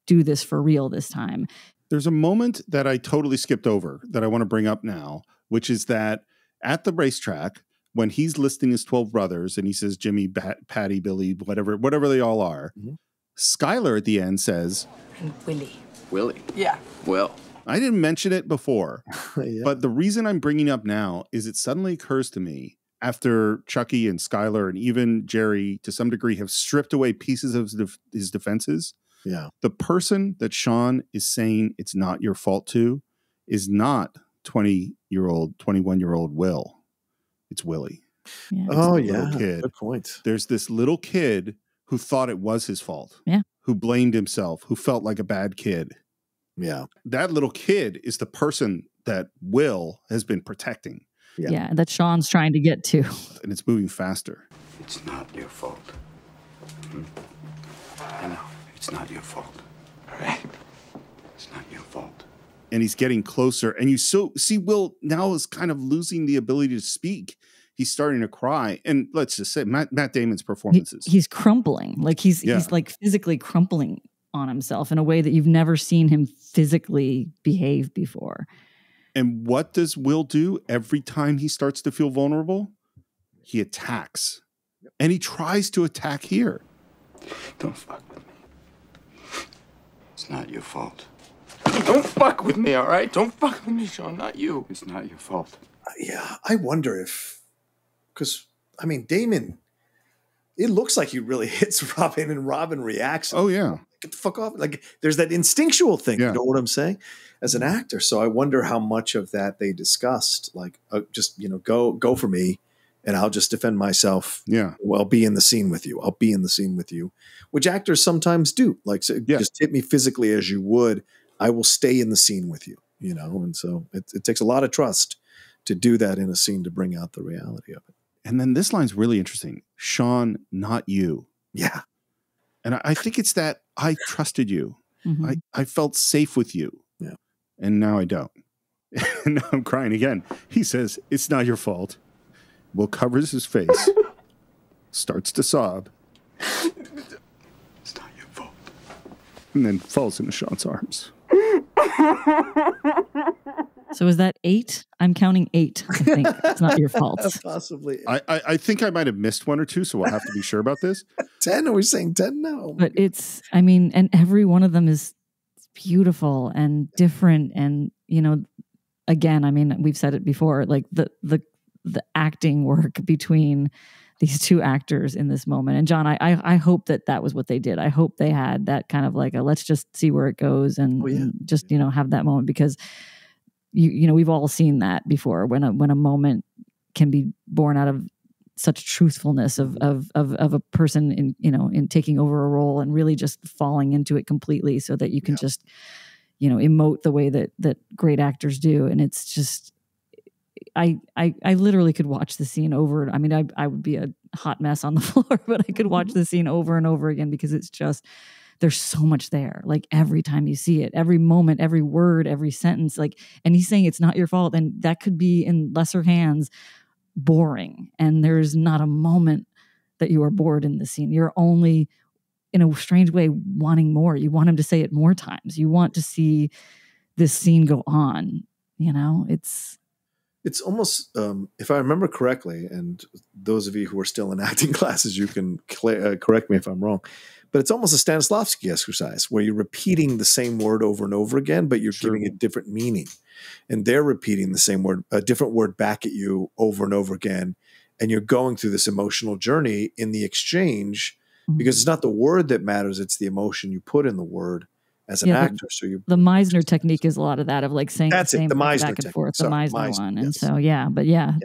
Speaker 4: do this for real this time.
Speaker 2: There's a moment that I totally skipped over that I want to bring up now, which is that at the racetrack, when he's listing his 12 brothers and he says Jimmy, Patty, Billy, whatever they all are, Skylar at the end says,
Speaker 5: And Willie.
Speaker 7: Willie?
Speaker 5: Yeah.
Speaker 7: Will.
Speaker 2: I didn't mention it before, but the reason I'm bringing it up now is it suddenly occurs to me after Chucky and Skylar and even Jerry, to some degree, have stripped away pieces of his defenses.
Speaker 3: Yeah.
Speaker 2: The person that Sean is saying it's not your fault to is not 20-year-old, 21-year-old Will. It's Willie.
Speaker 4: Yeah.
Speaker 2: It's
Speaker 3: Oh,
Speaker 2: the
Speaker 3: yeah.
Speaker 2: little kid.
Speaker 3: Good point.
Speaker 2: There's this little kid who thought it was his fault.
Speaker 4: Yeah.
Speaker 2: Who blamed himself, who felt like a bad kid.
Speaker 3: Yeah.
Speaker 2: That little kid is the person that Will has been protecting.
Speaker 4: Yeah, that Sean's trying to get to.
Speaker 2: And it's moving faster.
Speaker 13: It's not your fault. I know. It's not your fault. All right? It's not your fault.
Speaker 2: And he's getting closer. And you see Will now is kind of losing the ability to speak. He's starting to cry. And let's just say Matt Damon's performances.
Speaker 4: He's crumpling. Like he's like physically crumpling on himself in a way that you've never seen him physically behave before.
Speaker 2: And what does Will do every time he starts to feel vulnerable? He attacks. And he tries to attack here.
Speaker 13: Don't fuck with me. It's not your fault. Don't fuck with me, all right? Don't fuck with me, Sean. Not you.
Speaker 10: It's not your fault.
Speaker 3: Yeah, I wonder if, because, I mean, Damon, it looks like he really hits Robin and Robin reacts.
Speaker 2: Oh, yeah.
Speaker 3: Get the fuck off. Like, there's that instinctual thing, you know what I'm saying, as an actor. So I wonder how much of that they discussed, like, just, go for me and I'll just defend myself.
Speaker 2: Yeah.
Speaker 3: Well, I'll be in the scene with you. I'll be in the scene with you, which actors sometimes do. Like, so just hit me physically as you would. I will stay in the scene with you, and so it takes a lot of trust to do that in a scene to bring out the reality of it.
Speaker 2: And then this line's really interesting. Sean, not you.
Speaker 3: Yeah.
Speaker 2: And I think it's that I trusted you.
Speaker 4: Mm-hmm.
Speaker 2: I felt safe with you.
Speaker 3: Yeah.
Speaker 2: And now I don't. And now I'm crying again. He says, it's not your fault. Will covers his face, starts to sob.
Speaker 13: It's not your fault.
Speaker 2: And then falls into Sean's arms.
Speaker 4: So is that 8? I'm counting 8. I think it's not your fault.
Speaker 3: Possibly.
Speaker 2: I think I might have missed one or two, so we'll have to be sure about this.
Speaker 3: 10? Are we saying 10 now?
Speaker 4: But and every one of them is beautiful and different. And, again, we've said it before, like the acting work between these two actors in this moment. And John, I hope that was what they did. I hope they had that kind of like let's just see where it goes and just, have that moment, because we've all seen that before when a moment can be born out of such truthfulness of a person in taking over a role and really just falling into it completely so that you can just, emote the way that great actors do. And it's just, I literally could watch the scene over. I mean, I would be a hot mess on the floor, but I could watch the scene over and over again because it's just, there's so much there. Like every time you see it, every moment, every word, every sentence, and he's saying it's not your fault. And that could be in lesser hands boring. And there's not a moment that you are bored in the scene. You're only, in a strange way, wanting more. You want him to say it more times. You want to see this scene go on.
Speaker 3: It's almost, if I remember correctly, and those of you who are still in acting classes, you can correct me if I'm wrong, but it's almost a Stanislavski exercise where you're repeating the same word over and over again, but you're giving it different meaning. And they're repeating the same word, a different word back at you over and over again. And you're going through this emotional journey in the exchange, because it's not the word that matters, it's the emotion you put in the word as an actor. So you
Speaker 4: the Meisner technique is a lot of that, of like saying
Speaker 3: That's
Speaker 4: the
Speaker 3: it,
Speaker 4: same
Speaker 3: the
Speaker 4: thing
Speaker 3: Meisner
Speaker 4: back and
Speaker 3: technique.
Speaker 4: forth,
Speaker 3: Sorry,
Speaker 4: the Meisner
Speaker 3: Meisner,
Speaker 4: one.
Speaker 3: yes.
Speaker 4: And so,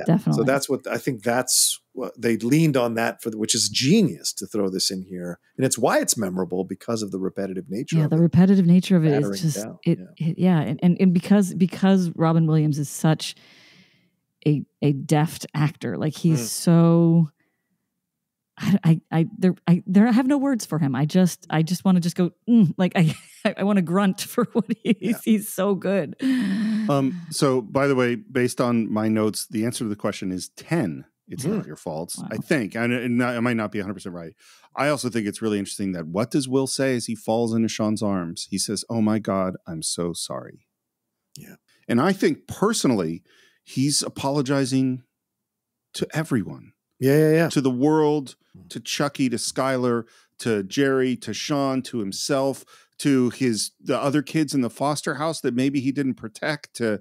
Speaker 4: definitely.
Speaker 3: So that's what I think. That's what they leaned on that for, which is genius to throw this in here, and it's why it's memorable because of the repetitive nature. of
Speaker 4: the
Speaker 3: it.
Speaker 4: repetitive nature of it is
Speaker 3: Battering
Speaker 4: just
Speaker 3: down,
Speaker 4: and because Robin Williams is such a deft actor, like he's so. I have no words for him. I just want to just go like I want to grunt for what he's so good.
Speaker 2: So by the way, based on my notes, the answer to the question is 10. It's not your faults. Wow. I think, and I might not be 100% right. I also think it's really interesting that what does Will say as he falls into Sean's arms? He says, "Oh my God, I'm so sorry."
Speaker 3: Yeah.
Speaker 2: And I think personally, he's apologizing to everyone.
Speaker 3: Yeah.
Speaker 2: To the world, to Chucky, to Skylar, to Jerry, to Sean, to himself, to the other kids in the foster house that maybe he didn't protect, to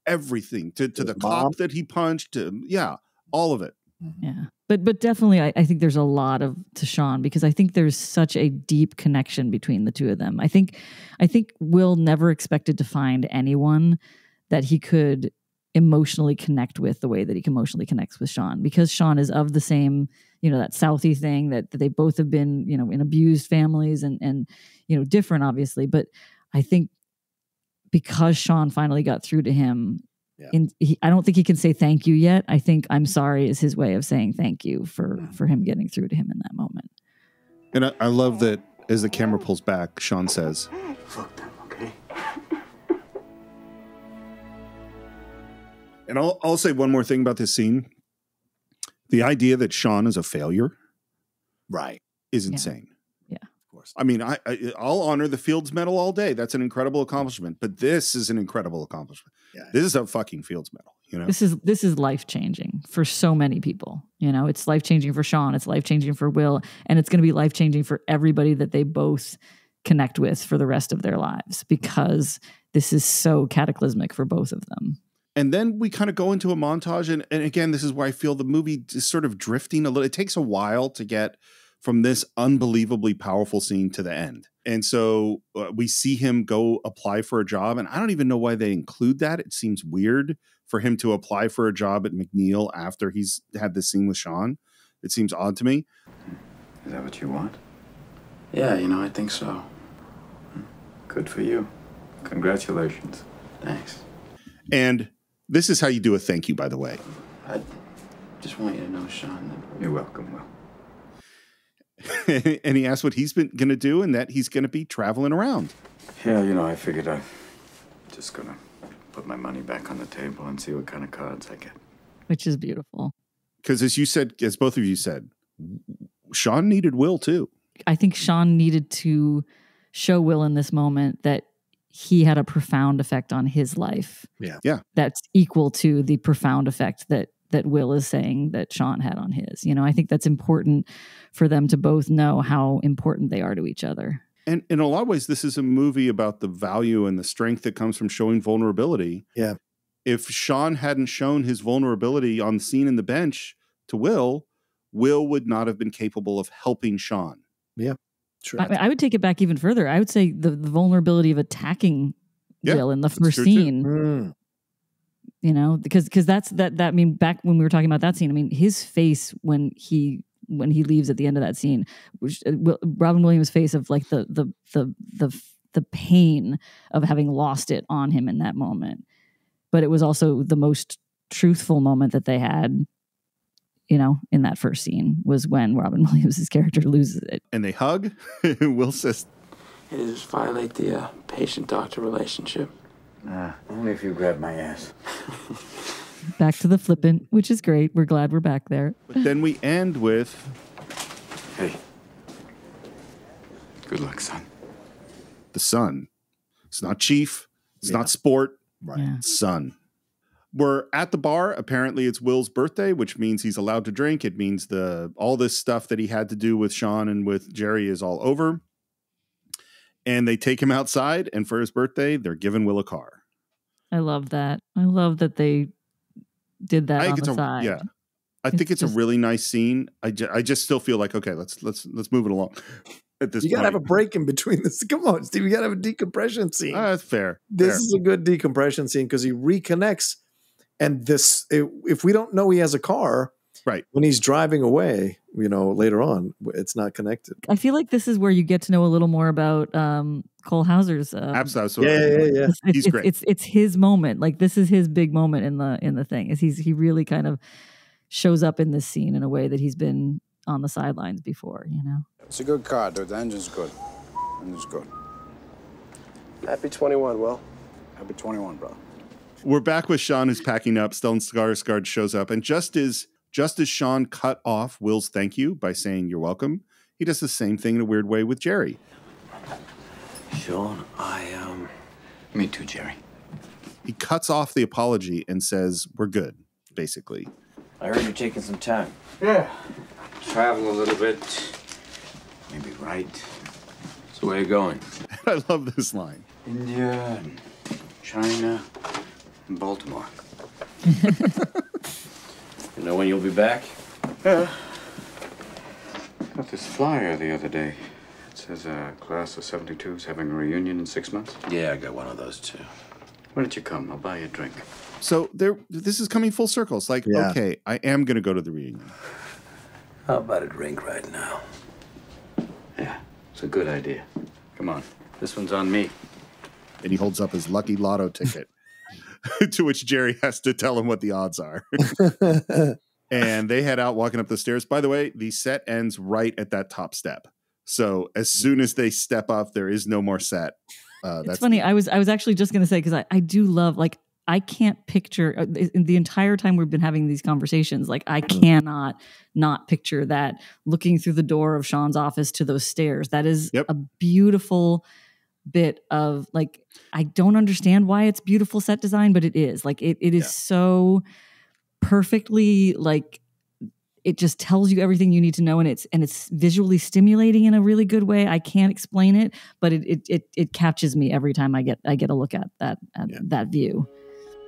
Speaker 2: everything, to the cop that he punched, to all of it.
Speaker 4: Yeah. But definitely I think there's a lot to Sean, because I think there's such a deep connection between the two of them. I think Will never expected to find anyone that he could emotionally connect with the way that he emotionally connects with Sean, because Sean is of the same, that Southie thing that they both have been, in abused families and different obviously. But I think because Sean finally got through to him, I don't think he can say thank you yet. I think I'm sorry is his way of saying thank you for him getting through to him in that moment.
Speaker 2: And I love that as the camera pulls back, Sean says,
Speaker 12: "Fuck them, okay?"
Speaker 2: And I'll say one more thing about this scene. The idea that Sean is a failure,
Speaker 3: right,
Speaker 2: is insane.
Speaker 4: Yeah.
Speaker 2: Of course. I mean, I'll honor the Fields Medal all day. That's an incredible accomplishment. But this is an incredible accomplishment. Yeah. This is a fucking Fields Medal.
Speaker 4: This is life changing for so many people. It's life changing for Sean. It's life changing for Will, and it's going to be life changing for everybody that they both connect with for the rest of their lives, because this is so cataclysmic for both of them.
Speaker 2: And then we kind of go into a montage. And again, this is where I feel the movie is sort of drifting a little. It takes a while to get from this unbelievably powerful scene to the end. And so we see him go apply for a job. And I don't even know why they include that. It seems weird for him to apply for a job at McNeil after he's had this scene with Sean. It seems odd to me.
Speaker 10: Is that what you want?
Speaker 7: Yeah, I think so.
Speaker 10: Good for you. Congratulations.
Speaker 7: Thanks.
Speaker 2: And this is how you do a thank you, by the way.
Speaker 7: I just want you to know, Sean, that
Speaker 10: you're welcome, Will.
Speaker 2: And he asked what he's been going to do, and that he's going to be traveling around.
Speaker 10: Yeah, I figured I'm just going to put my money back on the table and see what kind of cards I get.
Speaker 4: Which is beautiful.
Speaker 2: Because as both of you said, Sean needed Will too.
Speaker 4: I think Sean needed to show Will in this moment that he had a profound effect on his life.
Speaker 2: Yeah.
Speaker 4: That's equal to the profound effect that Will is saying that Sean had on his. I think that's important for them to both know how important they are to each other.
Speaker 2: And in a lot of ways, this is a movie about the value and the strength that comes from showing vulnerability.
Speaker 3: Yeah.
Speaker 2: If Sean hadn't shown his vulnerability on the scene in the bench to Will would not have been capable of helping Sean.
Speaker 3: Yeah. Sure.
Speaker 4: I would take it back even further. I would say the vulnerability of attacking Will in the first scene. Because that's that. I mean, back when we were talking about that scene, I mean, his face when he leaves at the end of that scene, which Robin Williams' face of like the pain of having lost it on him in that moment, but it was also the most truthful moment that they had. In that first scene was when Robin Williams' character loses it.
Speaker 2: And they hug. Will says,
Speaker 7: "Hey, does this violate the patient-doctor relationship?"
Speaker 10: Only if you grab my ass.
Speaker 4: Back to the flippant, which is great. We're glad we're back there.
Speaker 2: But then we end with,
Speaker 10: "Hey, good luck, son."
Speaker 2: The son. It's not chief. It's not sport.
Speaker 3: Right.
Speaker 4: Yeah.
Speaker 2: Son. We're at the bar. Apparently it's Will's birthday, which means he's allowed to drink. It means all this stuff that he had to do with Sean and with Jerry is all over. And they take him outside, and for his birthday, they're giving Will a car.
Speaker 4: I love that. I love that they did that on the side.
Speaker 2: Yeah. I think it's a really nice scene. I just still feel like, okay, let's move it along. at this
Speaker 3: You
Speaker 2: point.
Speaker 3: gotta have a break in between this. Come on, Steve. You gotta have a decompression scene.
Speaker 2: That's fair.
Speaker 3: This is a good decompression scene because he reconnects. And if we don't know he has a car,
Speaker 2: right,
Speaker 3: when he's driving away, later on, it's not connected.
Speaker 4: I feel like this is where you get to know a little more about Cole Hauser's.
Speaker 2: Absolutely.
Speaker 3: Yeah.
Speaker 2: He's great.
Speaker 4: It's his moment. Like this is his big moment in the thing. Is he really kind of shows up in this scene in a way that he's been on the sidelines before.
Speaker 20: It's a good car, dude. The engine's good. Engine's good.
Speaker 21: Happy 21, Will.
Speaker 20: Happy 21, bro.
Speaker 2: We're back with Sean, who's packing up. Stellan Skarsgård shows up, and just as Sean cut off Will's thank you by saying "you're welcome," he does the same thing in a weird way with Jerry.
Speaker 10: Sean, Me too, Jerry.
Speaker 2: He cuts off the apology and says, "We're good," basically.
Speaker 7: I heard you're taking some time.
Speaker 10: Yeah. Travel a little bit. Maybe write.
Speaker 7: So where you going?
Speaker 2: I love this line.
Speaker 10: India and China and Baltimore.
Speaker 7: You know when you'll be back?
Speaker 10: Yeah. Got this flyer the other day. It says a class of 72 is having a reunion in 6 months.
Speaker 7: Yeah, I got one of those too.
Speaker 10: Why don't you come? I'll buy you a drink.
Speaker 2: So this is coming full circle. It's like, okay, I am going to go to the reunion.
Speaker 7: How about a drink right now?
Speaker 10: Yeah, it's a good idea. Come on. This one's on me.
Speaker 2: And he holds up his lucky lotto ticket, to which Jerry has to tell him what the odds are. And they head out walking up the stairs. By the way, the set ends right at that top step. So as soon as they step up, there is no more set.
Speaker 4: It's funny. I was actually just going to say, because I do love, like, I can't picture the entire time we've been having these conversations. Like, I cannot not picture that looking through the door of Sean's office to those stairs. That is a beautiful bit of, like, I don't understand why it's beautiful set design, but it is. Like, it is so perfectly, like, it just tells you everything you need to know, and it's visually stimulating in a really good way. I can't explain it, but it catches me every time I get a look at that view.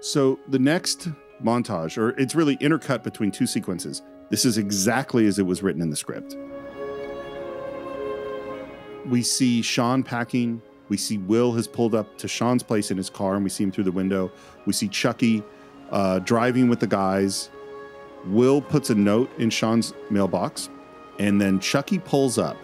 Speaker 2: So the next montage, or it's really intercut between two sequences. This is exactly as it was written in the script. We see Sean packing. We see Will has pulled up to Sean's place in his car, and we see him through the window. We see Chucky driving with the guys. Will puts a note in Sean's mailbox, and then Chucky pulls up.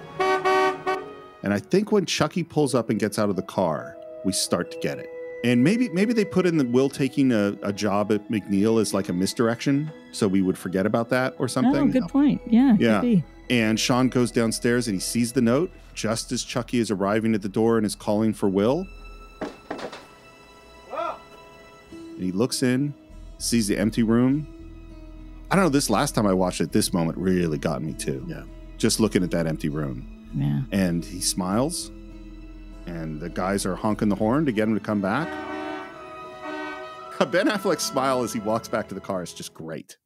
Speaker 2: And I think when Chucky pulls up and gets out of the car, we start to get it. And maybe they put in the Will taking a job at McNeil as like a misdirection, so we would forget about that or something.
Speaker 4: Oh, good point. Yeah.
Speaker 2: Yeah.
Speaker 4: Could be.
Speaker 2: And Sean goes downstairs and he sees the note just as Chucky is arriving at the door and is calling for Will. And he looks in, sees the empty room. I don't know, this last time I watched it, this moment really got me too.
Speaker 3: Yeah.
Speaker 2: Just looking at that empty room.
Speaker 4: Yeah.
Speaker 2: And he smiles, and the guys are honking the horn to get him to come back. Ben Affleck's smile as he walks back to the car is just great.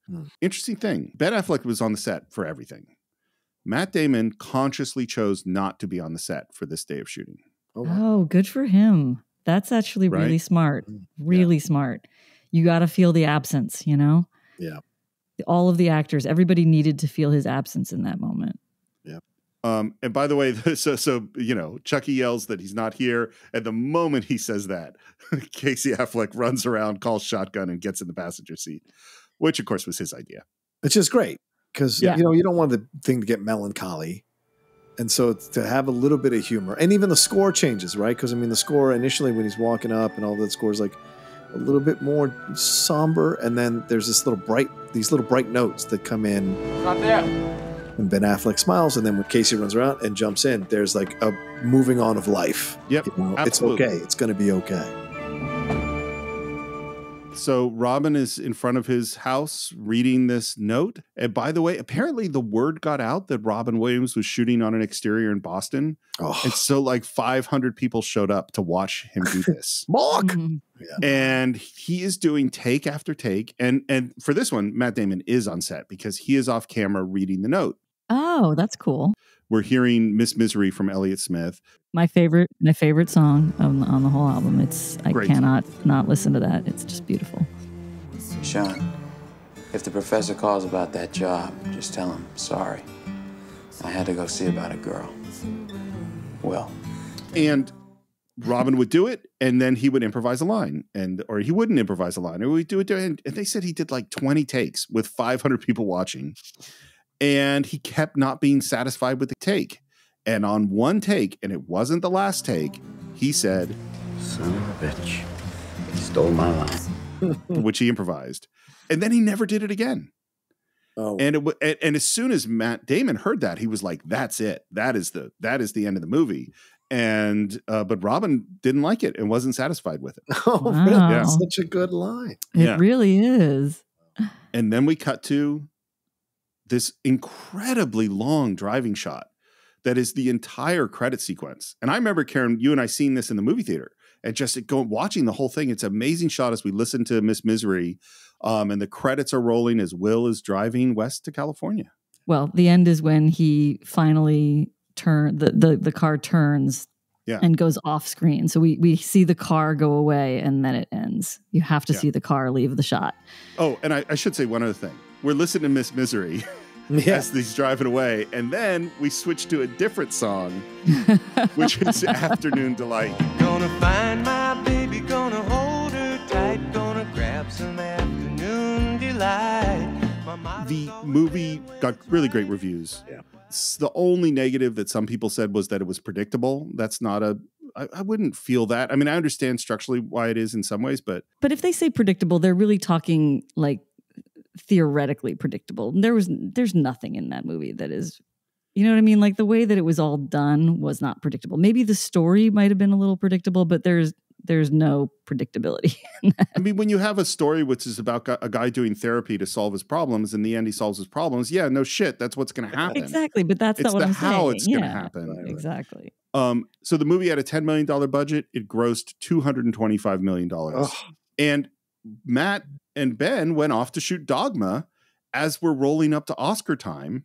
Speaker 2: Interesting thing. Ben Affleck was on the set for everything. Matt Damon consciously chose not to be on the set for this day of shooting.
Speaker 4: Oh, good for him. That's actually really smart. Really smart. You got to feel the absence, you know?
Speaker 3: Yeah.
Speaker 4: All of the actors, everybody needed to feel his absence in that moment.
Speaker 3: Yeah.
Speaker 2: And by the way, so Chucky yells that he's not here. At the moment he says that, Casey Affleck runs around, calls shotgun, and gets in the passenger seat, which of course was his idea.
Speaker 3: It's just great because you don't want the thing to get melancholy, and so to have a little bit of humor, and even the score changes, right? Because I mean, the score initially when he's walking up and all that score is like a little bit more somber, and then there's these little bright notes that come in.
Speaker 7: Not there.
Speaker 3: When Ben Affleck smiles, and then when Casey runs around and jumps in, there's like a moving on of life.
Speaker 2: Yep,
Speaker 3: it's okay. It's going to be okay.
Speaker 2: So Robin is in front of his house reading this note. And by the way, apparently the word got out that Robin Williams was shooting on an exterior in Boston.
Speaker 3: Oh.
Speaker 2: And so like 500 people showed up to watch him do this.
Speaker 3: Mark!
Speaker 2: And he is doing take after take. And for this one, Matt Damon is on set because he is off camera reading the note.
Speaker 4: Oh, that's cool.
Speaker 2: We're hearing Miss Misery from Elliott Smith.
Speaker 4: My favorite song on the whole album. I
Speaker 7: Great.
Speaker 4: cannot not listen to that. It's just beautiful.
Speaker 7: Sean, if the professor calls about that job, just tell him sorry. I had to go see about a girl.
Speaker 18: Will.
Speaker 2: And Robin would do it, and then he would improvise a line, or he wouldn't improvise a line, or we'd do it. And they said he did like 20 takes with 500 people watching, and he kept not being satisfied with the take. And on one take, and it wasn't the last take, he said,
Speaker 13: "Son of a bitch, he stole my line,"
Speaker 2: which he improvised, and then he never did it again.
Speaker 3: Oh,
Speaker 2: and as soon as Matt Damon heard that, he was like, "That's it. That is the end of the movie." And but Robin didn't like it and wasn't satisfied with it.
Speaker 3: Oh,
Speaker 4: Wow.
Speaker 3: really?
Speaker 2: Yeah.
Speaker 3: That's such a good line.
Speaker 4: It really is.
Speaker 2: And then we cut to this incredibly long driving shot that is the entire credit sequence. And I remember, Karen, you and I seen this in the movie theater and just watching the whole thing. It's an amazing shot as we listen to Miss Misery, and the credits are rolling as Will is driving west to California.
Speaker 4: Well, the end is when he finally the car turns and goes off screen. So we see the car go away and then it ends. You have to see the car leave the shot.
Speaker 2: Oh, and I should say one other thing. We're listening to Miss Misery as he's driving away, and then we switch to a different song, which is Afternoon Delight.
Speaker 6: Gonna find my baby, gonna hold her tight, gonna grab some afternoon delight.
Speaker 2: The movie got really great reviews.
Speaker 3: Yeah.
Speaker 2: The only negative that some people said was that it was predictable. That's not I wouldn't feel that. I mean, I understand structurally why it is in some ways, but
Speaker 4: if they say predictable, they're really talking like theoretically predictable. There's nothing in that movie that is, you know what I mean? Like the way that it was all done was not predictable. Maybe the story might have been a little predictable, but there's no predictability.
Speaker 2: I mean, when you have a story which is about a guy doing therapy to solve his problems, in the end he solves his problems. Yeah, no shit, that's what's going to happen.
Speaker 4: Exactly, but that's not what I'm saying.
Speaker 2: How it's going to happen.
Speaker 4: Exactly.
Speaker 2: So the movie had a $10 million budget. It grossed $225 million.
Speaker 3: Ugh.
Speaker 2: And Matt and Ben went off to shoot Dogma as we're rolling up to Oscar time.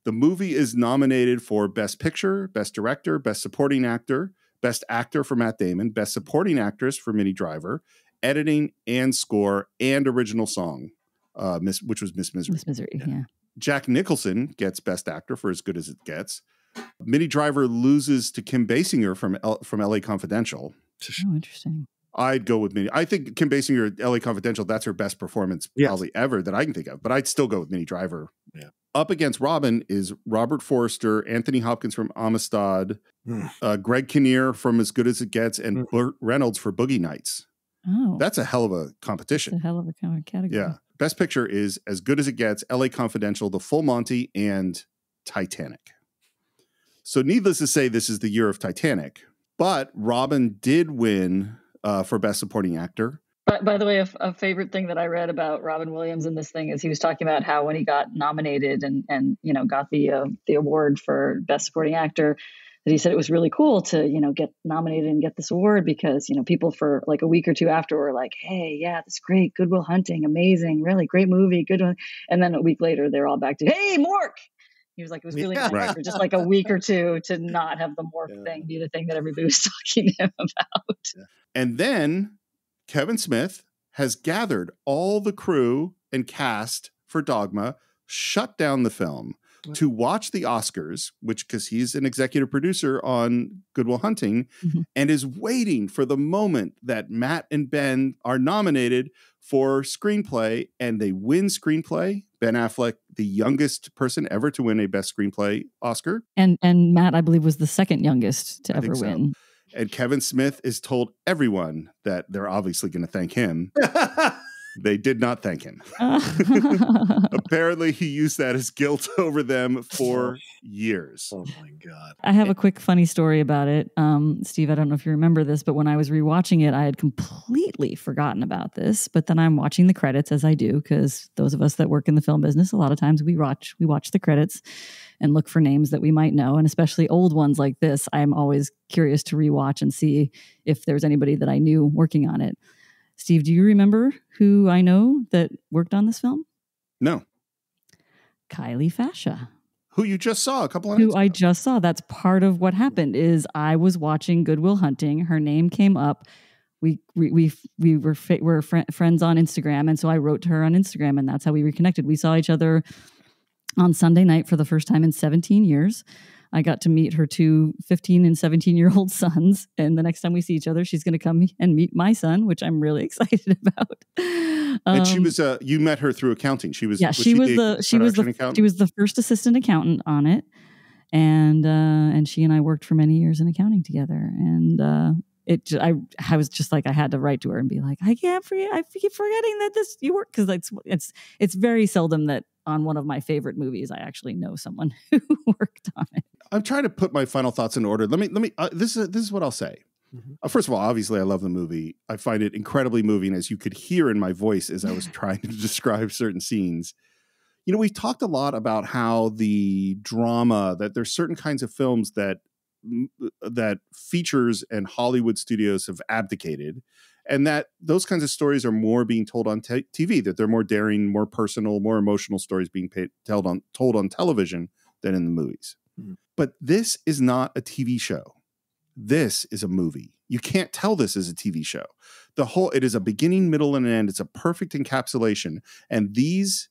Speaker 2: The movie is nominated for Best Picture, Best Director, Best Supporting Actor, Best Actor for Matt Damon, Best Supporting Actress for Minnie Driver, Editing and Score, and Original Song, which was Miss Misery.
Speaker 4: Miss Misery, yeah.
Speaker 2: Jack Nicholson gets Best Actor for As Good as It Gets. Minnie Driver loses to Kim Basinger from LA Confidential.
Speaker 4: Oh, interesting.
Speaker 2: I'd go with Minnie. I think Kim Basinger, LA Confidential, that's her best performance probably ever that I can think of. But I'd still go with Minnie Driver.
Speaker 3: Yeah.
Speaker 2: Up against Robin is Robert Forster, Anthony Hopkins from Amistad, Greg Kinnear from As Good as It Gets, and Burt Reynolds for Boogie Nights.
Speaker 4: Oh.
Speaker 2: That's a hell of a competition.
Speaker 4: That's a hell of a kind of category.
Speaker 2: Yeah. Best Picture is As Good as It Gets, LA Confidential, The Full Monty, and Titanic. So needless to say, this is the year of Titanic. But Robin did win for Best Supporting Actor.
Speaker 4: By the way, a favorite thing that I read about Robin Williams in this thing is he was talking about how when he got nominated and got the award for Best Supporting Actor, that he said it was really cool to get nominated and get this award because people for like a week or two after were like, hey, yeah, that's great, Good Will Hunting, amazing, really great movie, good one. And then a week later, they're all back to, hey, Mork. He was like, it was really nice for just like a week or two to not have the Mork thing be the thing that everybody was talking to him about.
Speaker 2: Yeah. And then Kevin Smith has gathered all the crew and cast for Dogma, shut down the film to watch the Oscars, because he's an executive producer on Good Will Hunting, and is waiting for the moment that Matt and Ben are nominated for screenplay, and they win screenplay. Ben Affleck, the youngest person ever to win a Best Screenplay Oscar.
Speaker 4: And Matt, I believe, was the second youngest to ever win.
Speaker 2: And Kevin Smith is told everyone that they're obviously going to thank him. They did not thank him. Apparently, he used that as guilt over them for years.
Speaker 3: Oh, my God.
Speaker 4: I have a quick funny story about it. Steve, I don't know if you remember this, but when I was rewatching it, I had completely forgotten about this. But then I'm watching the credits, as I do, because those of us that work in the film business, a lot of times we watch the credits and look for names that we might know. And especially old ones like this, I'm always curious to rewatch and see if there's anybody that I knew working on it. Steve, do you remember who I know that worked on this film?
Speaker 2: No.
Speaker 4: Kylie Fascia.
Speaker 2: Who you just saw a couple of minutes ago.
Speaker 4: I just saw. That's part of what happened is I was watching Good Will Hunting. Her name came up. We were friends on Instagram. And so I wrote to her on Instagram and that's how we reconnected. We saw each other on Sunday night for the first time in 17 years. I got to meet her 2 15 and 17-year-old sons. And the next time we see each other, she's going to come and meet my son, which I'm really excited about.
Speaker 2: And she was you met her through accounting. She was
Speaker 4: she was the first assistant accountant on it. And she and I worked for many years in accounting together. And I was just like, I had to write to her and be like, I keep forgetting that you work, because it's very seldom that on one of my favorite movies I actually know someone who worked on it.
Speaker 2: I'm trying to put my final thoughts in order. Let me. This is what I'll say. First of all, obviously, I love the movie. I find it incredibly moving, as you could hear in my voice as I was trying to describe certain scenes. You know, we've talked a lot about how the drama, that there's certain kinds of films that features and Hollywood studios have abdicated, and that those kinds of stories are more being told on TV, that they're more daring, more personal, more emotional stories being told on television than in the movies. But this is not a TV show. This is a movie. You can't tell this as a TV show. It is a beginning, middle, and an end. It's a perfect encapsulation. And these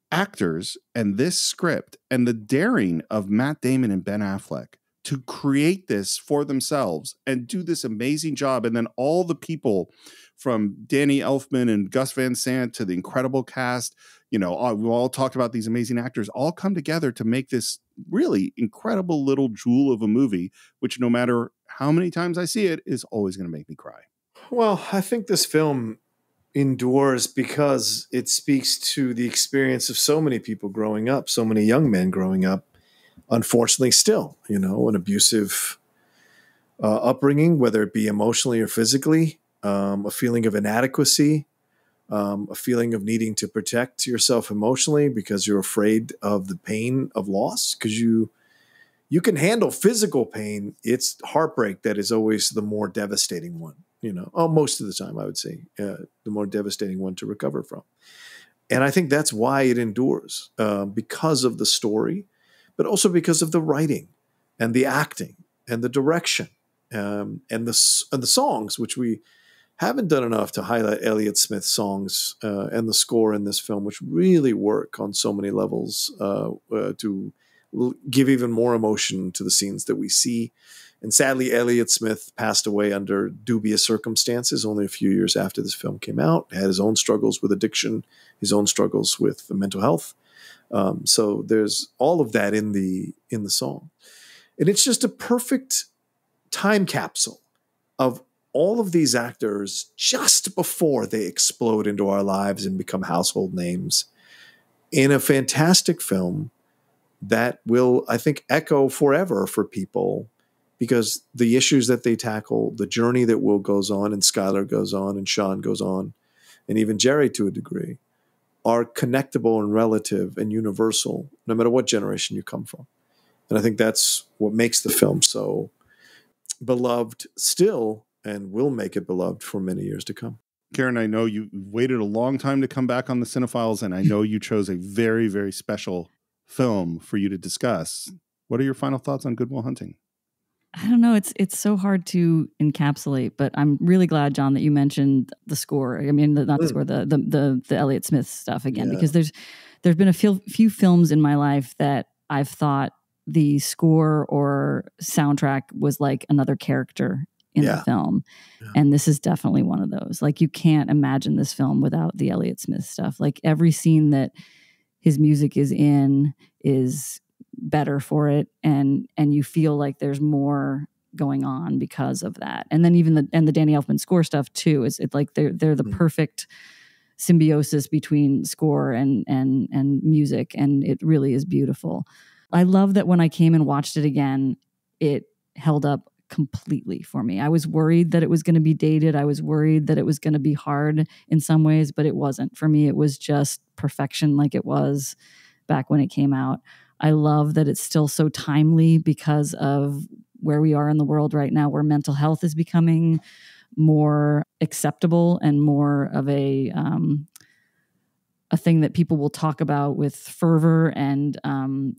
Speaker 2: actors and this script and the daring of Matt Damon and Ben Affleck to create this for themselves and do this amazing job. And then all the people from Danny Elfman and Gus Van Sant to the incredible cast, we all talked about these amazing actors all come together to make this really incredible little jewel of a movie, which no matter how many times I see it is always going to make me cry.
Speaker 3: Well, I think this film endures because it speaks to the experience of so many people growing up, so many young men growing up, unfortunately still, an abusive upbringing, whether it be emotionally or physically, a feeling of inadequacy, a feeling of needing to protect yourself emotionally because you're afraid of the pain of loss, because you can handle physical pain. It's heartbreak that is always the more devastating one, most of the time, I would say, the more devastating one to recover from. And I think that's why it endures, because of the story, but also because of the writing and the acting and the direction, and the songs, which we haven't done enough to highlight Elliott Smith's songs and the score in this film, which really work on so many levels to give even more emotion to the scenes that we see. And sadly, Elliott Smith passed away under dubious circumstances only a few years after this film came out. Had his own struggles with addiction, his own struggles with mental health. So there's all of that in the song. And it's just a perfect time capsule of all of these actors just before they explode into our lives and become household names in a fantastic film that will, I think, echo forever for people, because the issues that they tackle, the journey that Will goes on and Skylar goes on and Sean goes on, and even Jerry to a degree, are connectable and relative and universal, no matter what generation you come from. And I think that's what makes the film so beloved still, and will make it beloved for many years to come.
Speaker 2: Karen, I know you waited a long time to come back on the Cine-Files, and I know you chose a very, very special film for you to discuss. What are your final thoughts on Good Will Hunting?
Speaker 4: I don't know. It's so hard to encapsulate, but I'm really glad, John, that you mentioned the score. I mean, not the score, the Elliott Smith stuff again, because there's been a few films in my life that I've thought the score or soundtrack was like another character in the film. And this is definitely one of those. Like, you can't imagine this film without the Elliott Smith stuff. Like, every scene that his music is in is better for it, and you feel like there's more going on because of that. And then even the Danny Elfman score stuff too, is it like they're the perfect symbiosis between score and music, and it really is beautiful. I love that when I came and watched it again, it held up completely for me. I was worried that it was going to be dated. I was worried that it was going to be hard in some ways, but it wasn't. For me, it was just perfection, like it was back when it came out. I love that it's still so timely because of where we are in the world right now, where mental health is becoming more acceptable and more of a thing that people will talk about with fervor and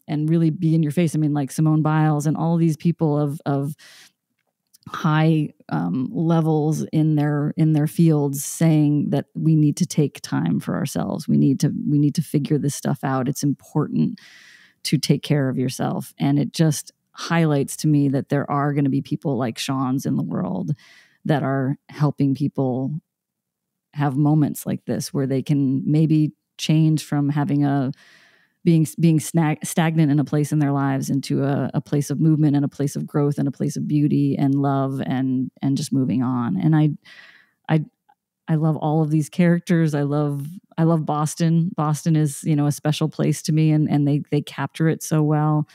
Speaker 4: really be in your face. I mean, like Simone Biles and all of these people of high levels in their fields saying that we need to take time for ourselves. We need to figure this stuff out. It's important to take care of yourself. And it just, highlights to me that there are going to be people like Sean's in the world that are helping people have moments like this where they can maybe change from having being stagnant in a place in their lives into a place of movement and a place of growth and a place of beauty and love and just moving on. And I love all of these characters. I love Boston. Boston is, a special place to me, and they capture it so well.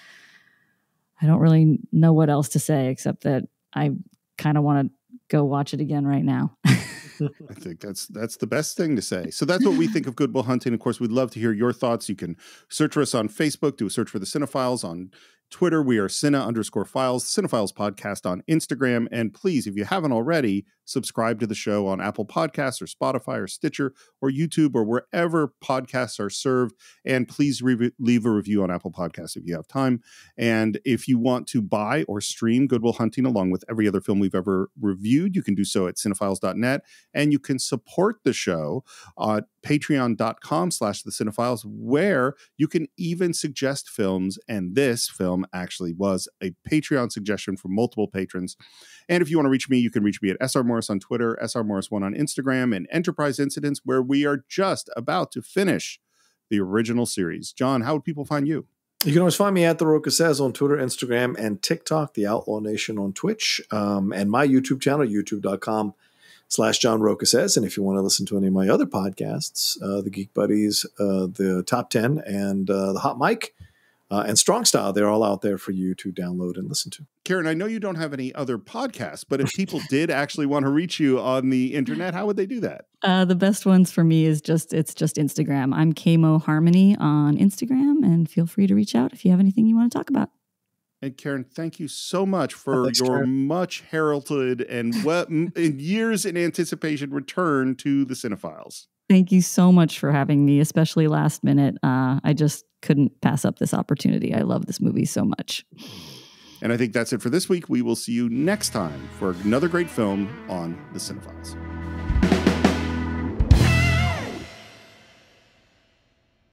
Speaker 4: I don't really know what else to say except that I kind of want to go watch it again right now.
Speaker 2: I think that's the best thing to say. So that's what we think of Good Will Hunting. Of course, we'd love to hear your thoughts. You can search for us on Facebook, do a search for the Cine-Files. On Twitter, we are Cine_Files, Cine-Files Podcast on Instagram. And please, if you haven't already, subscribe to the show on Apple Podcasts or Spotify or Stitcher or YouTube or wherever podcasts are served. And please leave a review on Apple Podcasts if you have time. And if you want to buy or stream Good Will Hunting along with every other film we've ever reviewed, you can do so at cinephiles.net. And you can support the show at patreon.com/the Cine-Files, where you can even suggest films. And this film actually was a Patreon suggestion from multiple patrons. And if you want to reach me, you can reach me at SR Morris on Twitter, SR Morris1 on Instagram, and Enterprise Incidents, where we are just about to finish the original series. John, how would people find you?
Speaker 3: You can always find me at The Roca Says on Twitter, Instagram, and TikTok, The Outlaw Nation on Twitch, and my YouTube channel, youtube.com/John Roca Says. And if you want to listen to any of my other podcasts, The Geek Buddies, The Top 10, and The Hot Mic, and Strong Style, they're all out there for you to download and listen to.
Speaker 2: Karen, I know you don't have any other podcasts, but if people did actually want to reach you on the internet, how would they do that?
Speaker 4: The best ones for me is just Instagram. I'm Kamo Harmony on Instagram, and feel free to reach out if you have anything you want to talk about.
Speaker 2: And Karen, thank you so much for your much heralded and years in anticipation return to the Cine-Files.
Speaker 4: Thank you so much for having me, especially last minute. I just couldn't pass up this opportunity. I love this movie so much.
Speaker 2: And I think that's it for this week. We will see you next time for another great film on the Cine-Files.